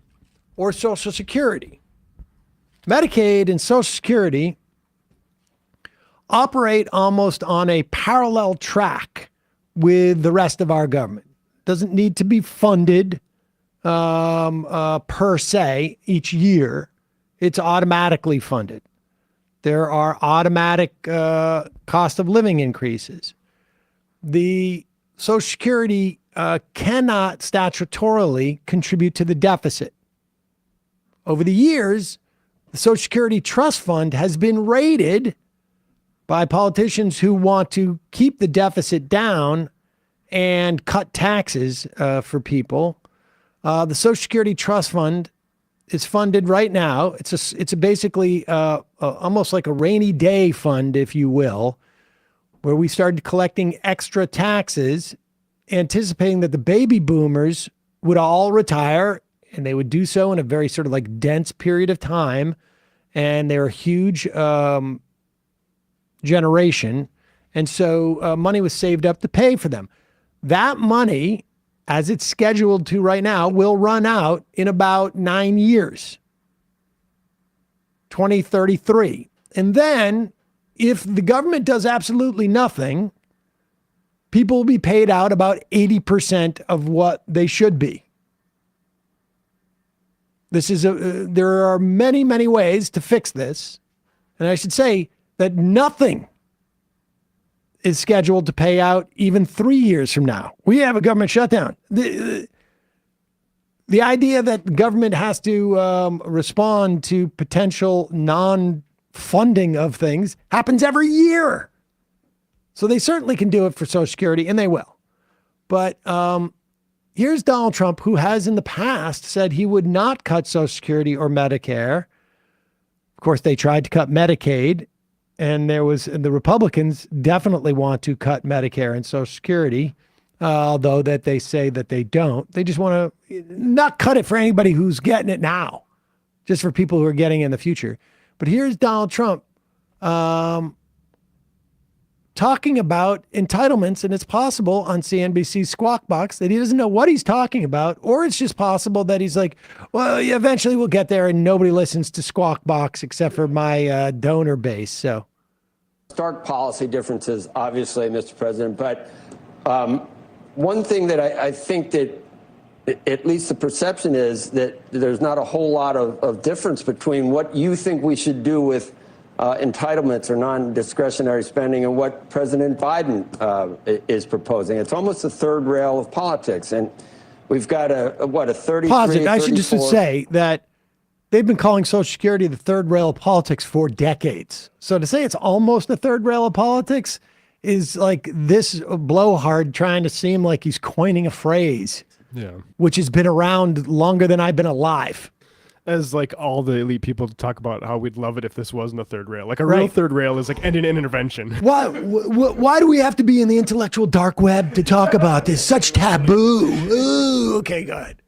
or Social Security. Medicaid and Social Security operate almost on a parallel track with the rest of our government. Doesn't need to be funded per se each year. It's automatically funded. There are automatic cost of living increases. The Social Security cannot statutorily contribute to the deficit. Over the years, the Social Security Trust Fund has been raided by politicians who want to keep the deficit down and cut taxes for people. The Social Security Trust Fund is funded right now. It's basically almost like a rainy day fund, if you will, where we started collecting extra taxes, anticipating that the baby boomers would all retire, and they would do so in a very sort of like dense period of time. And they're a huge generation. And so money was saved up to pay for them. That money, as it's scheduled to right now, will run out in about 9 years, 2033. And then if the government does absolutely nothing, people will be paid out about 80% of what they should be. There are many, many ways to fix this. And I should say that nothing is scheduled to pay out even 3 years from now. We have a government shutdown. The idea that the government has to respond to potential non-funding of things happens every year. So they certainly can do it for Social Security, and they will. But here's Donald Trump, who has in the past said he would not cut Social Security or Medicare. Of course, they tried to cut Medicaid. And the Republicans definitely want to cut Medicare and Social Security, although that they say that they don't. They just want to not cut it for anybody who's getting it now, just for people who are getting it in the future. But here's Donald Trump talking about entitlements, and it's possible on CNBC's Squawk Box that he doesn't know what he's talking about, or it's just possible that he's like, well, eventually we'll get there, and nobody listens to Squawk Box except for my donor base. So stark policy differences, obviously, Mr. President, but one thing that I think that at least the perception is that there's not a whole lot of difference between what you think we should do with entitlements or non-discretionary spending and what President Biden is proposing. It's almost the third rail of politics. And we've got a 33, pause it. I should 34... just say that they've been calling Social Security the third rail of politics for decades. So to say it's almost the third rail of politics is like this blowhard trying to seem like he's coining a phrase, which has been around longer than I've been alive. As like all the elite people talk about how we'd love it if this wasn't a third rail. Like a real third rail is like ending an intervention. Why do we have to be in the intellectual dark web to talk about this? Such taboo. Ooh, okay, go ahead.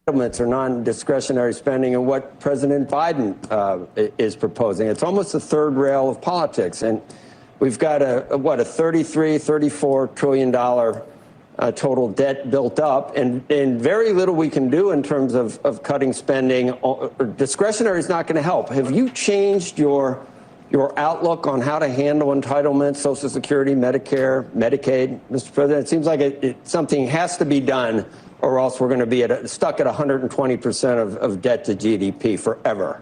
Entitlements or non-discretionary spending and what President Biden is proposing. It's almost the third rail of politics. And we've got a 33, $34 trillion total debt built up, and very little we can do in terms of cutting spending. Discretionary is not going to help. Have you changed your outlook on how to handle entitlements, Social Security, Medicare, Medicaid, Mr. President? It seems like something has to be done, or else we're going to be stuck at 120% of debt to GDP forever.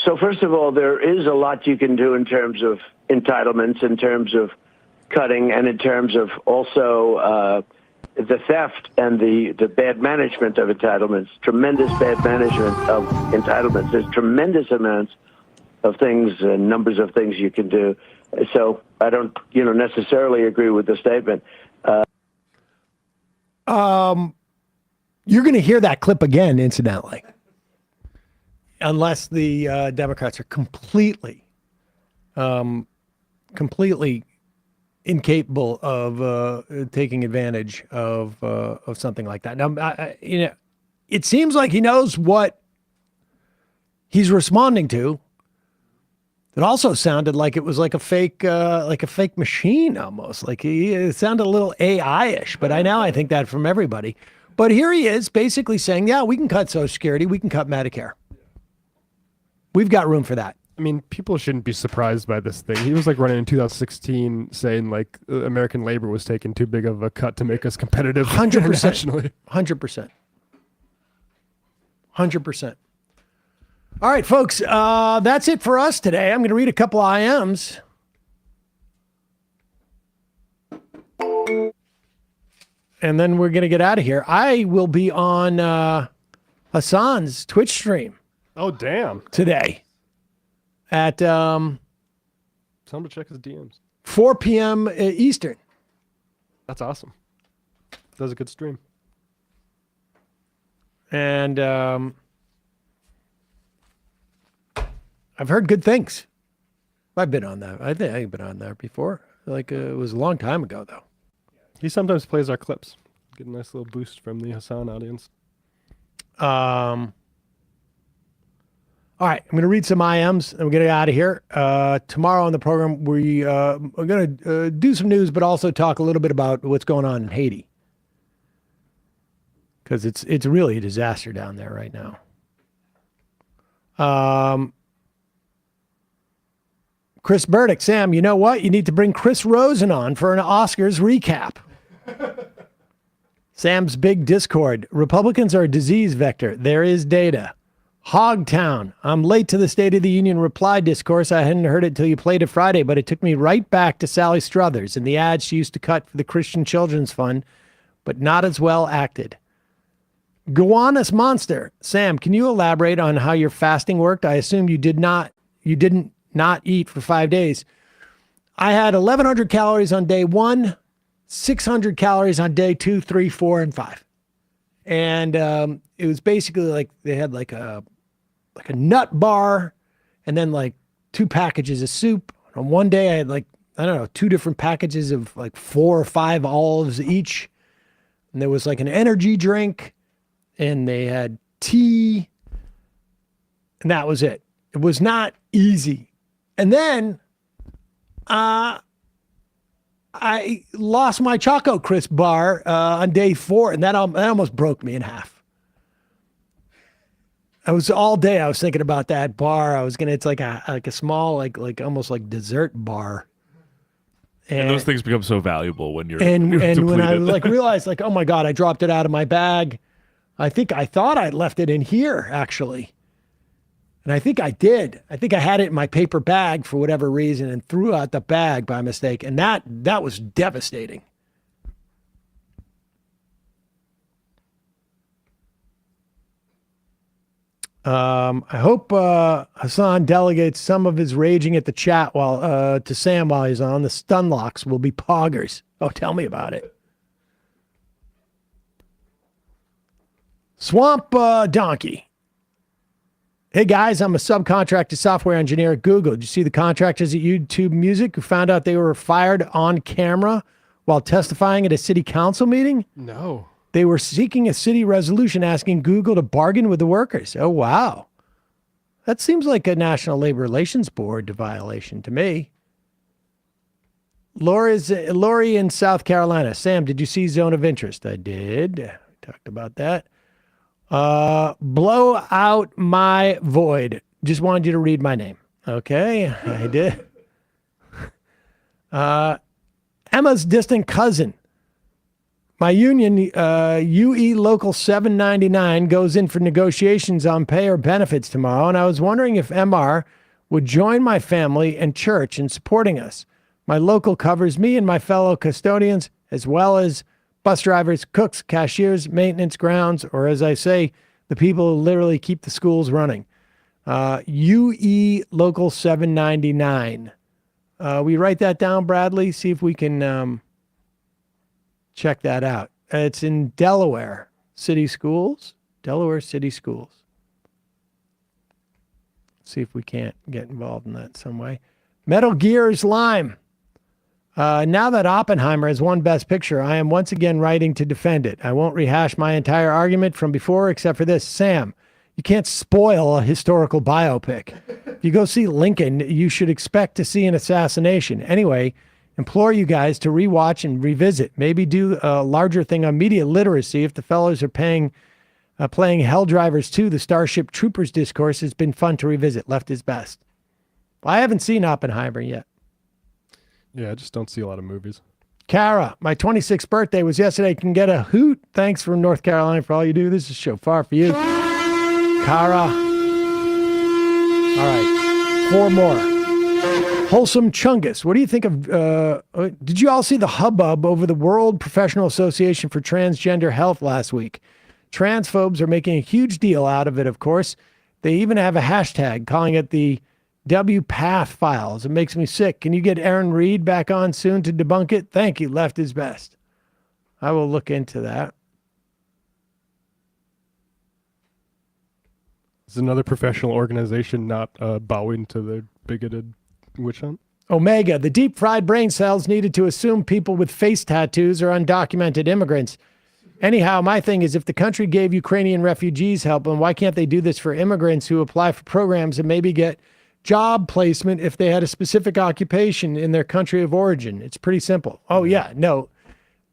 So first of all, there is a lot you can do in terms of entitlements, in terms of cutting, and in terms of also the theft and the bad management of entitlements, tremendous bad management of entitlements. There's tremendous amounts of things and numbers of things you can do. So I don't, necessarily agree with the statement. You're going to hear that clip again, incidentally, unless the Democrats are completely incapable of taking advantage of something like that. Now, it seems like he knows what he's responding to. It also sounded like it was like a fake machine almost. Like it sounded a little AI-ish, but I think that from everybody. But here he is basically saying, yeah, we can cut Social Security, we can cut Medicare. We've got room for that. I mean, people shouldn't be surprised by this thing. He was like running in 2016 saying like American labor was taking too big of a cut to make us competitive 100%. internationally. 100%. 100%. All right, folks, that's it for us today. I'm going to read a couple IMs. And then we're going to get out of here. I will be on Hassan's Twitch stream. Oh, damn. Today at Tell him to check his DMs. 4 p.m. Eastern. That's awesome. That was a good stream. And I've heard good things. I've been on that. I think I've been on there before. Like it was a long time ago, though. He sometimes plays our clips. Get a nice little boost from the Hassan audience. All right, I'm going to read some IMs and we'll get out of here. Tomorrow on the program, we are going to do some news, but also talk a little bit about what's going on in Haiti. Because it's really a disaster down there right now. Chris Burdick, Sam, you know what? You need to bring Chris Rosen on for an Oscars recap. Sam's big Discord. Republicans are a disease vector. There is data. Hogtown. I'm late to the State of the Union reply discourse. I hadn't heard it till you played it Friday, but it took me right back to Sally Struthers and the ads she used to cut for the Christian Children's Fund, but not as well acted. Gowanus Monster. Sam, can you elaborate on how your fasting worked? I assume you didn't not eat for 5 days. I had 1,100 calories on day 1, 600 calories on day 2, 3, 4, and 5. And it was basically like they had like a nut bar and then like 2 packages of soup. On one day I had like, I don't know, 2 different packages of like 4 or 5 olives each. And there was like an energy drink and they had tea. And that was it. It was not easy. And then I lost my Choco Crisp bar on day 4, and that almost broke me in half. I was all day. I was thinking about that bar. It's like a small, like almost like dessert bar. And those things become so valuable when you're and depleted. when I realized oh my God, I dropped it out of my bag. I thought I'd left it in here actually. And I think I did. I think I had it in my paper bag for whatever reason and threw out the bag by mistake. And that was devastating. I hope Hassan delegates some of his raging at the chat to Sam while he's on. The stun locks will be poggers. Oh, tell me about it. Swamp Donkey. Hey guys, I'm a subcontracted software engineer at Google. Did you see the contractors at YouTube Music who found out they were fired on camera while testifying at a city council meeting? No. They were seeking a city resolution asking Google to bargain with the workers. Oh, wow. That seems like a National Labor Relations Board violation to me. Lori in South Carolina. Sam, did you see Zone of Interest? I did. We talked about that. Blow out my void. Just wanted you to read my name. Okay, I did. Emma's distant cousin. My union, UE Local 799, goes in for negotiations on pay or benefits tomorrow, and I was wondering if MR would join my family and church in supporting us. My local covers me and my fellow custodians, as well as bus drivers, cooks, cashiers, maintenance, grounds, or as I say, the people who literally keep the schools running. UE Local 799. We write that down, Bradley? See if we can check that out. It's in Delaware City Schools. Delaware City Schools. See if we can't get involved in that in some way. Metal Gear's Lime. Now that Oppenheimer has won Best Picture, I am once again writing to defend it. I won't rehash my entire argument from before except for this. Sam, you can't spoil a historical biopic. If you go see Lincoln, you should expect to see an assassination. Anyway, implore you guys to rewatch and revisit. Maybe do a larger thing on media literacy if the fellows are playing Helldrivers 2. The Starship Troopers discourse has been fun to revisit. Left is best. Well, I haven't seen Oppenheimer yet. Yeah, I just don't see a lot of movies. Kara, my 26th birthday was yesterday. Can get a hoot. Thanks from North Carolina for all you do. This is shofar for you. Kara. All right. 4 more. Wholesome Chungus. What do you think of, did you all see the hubbub over the World Professional Association for Transgender Health last week? Transphobes are making a huge deal out of it, of course. They even have a hashtag calling it the WPATH files. It makes me sick. Can you get Aaron Reed back on soon to debunk it? Thank you. Left is best. I will look into that. Is another professional organization not bowing to the bigoted witch hunt? Omega, the deep fried brain cells needed to assume people with face tattoos are undocumented immigrants. Anyhow, my thing is, if the country gave Ukrainian refugees help, then why can't they do this for immigrants who apply for programs and maybe get job placement if they had a specific occupation in their country of origin? It's pretty simple. Oh, yeah, no.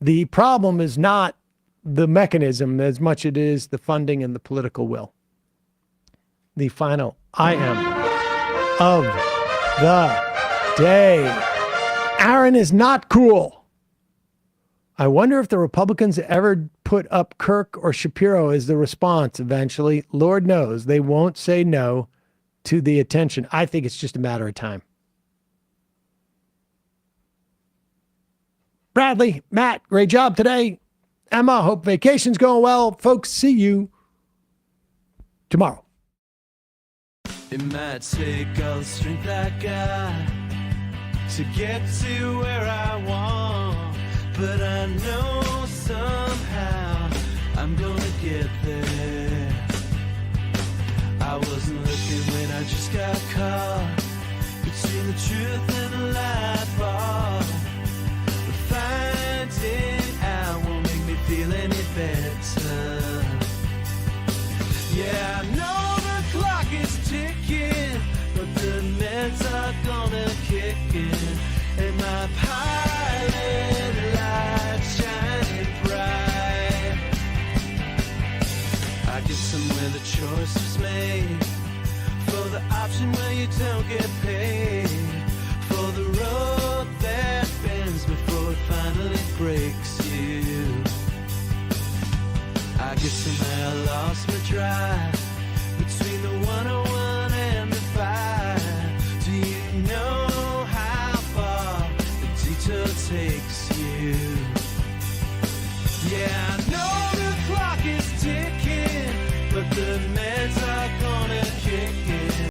The problem is not the mechanism as much as it is the funding and the political will. The final IM of the day. Aaron is not cool. I wonder if the Republicans ever put up Kirk or Shapiro as the response eventually. Lord knows they won't say no to the attention. I think it's just a matter of time. Bradley, Matt, great job today. Emma, hope vacation's going well. Folks, see you tomorrow. It might take all the strength I got to get to where I want, but I know somehow I'm gonna get there. I wasn't looking when I just got caught between the truth and the light bar.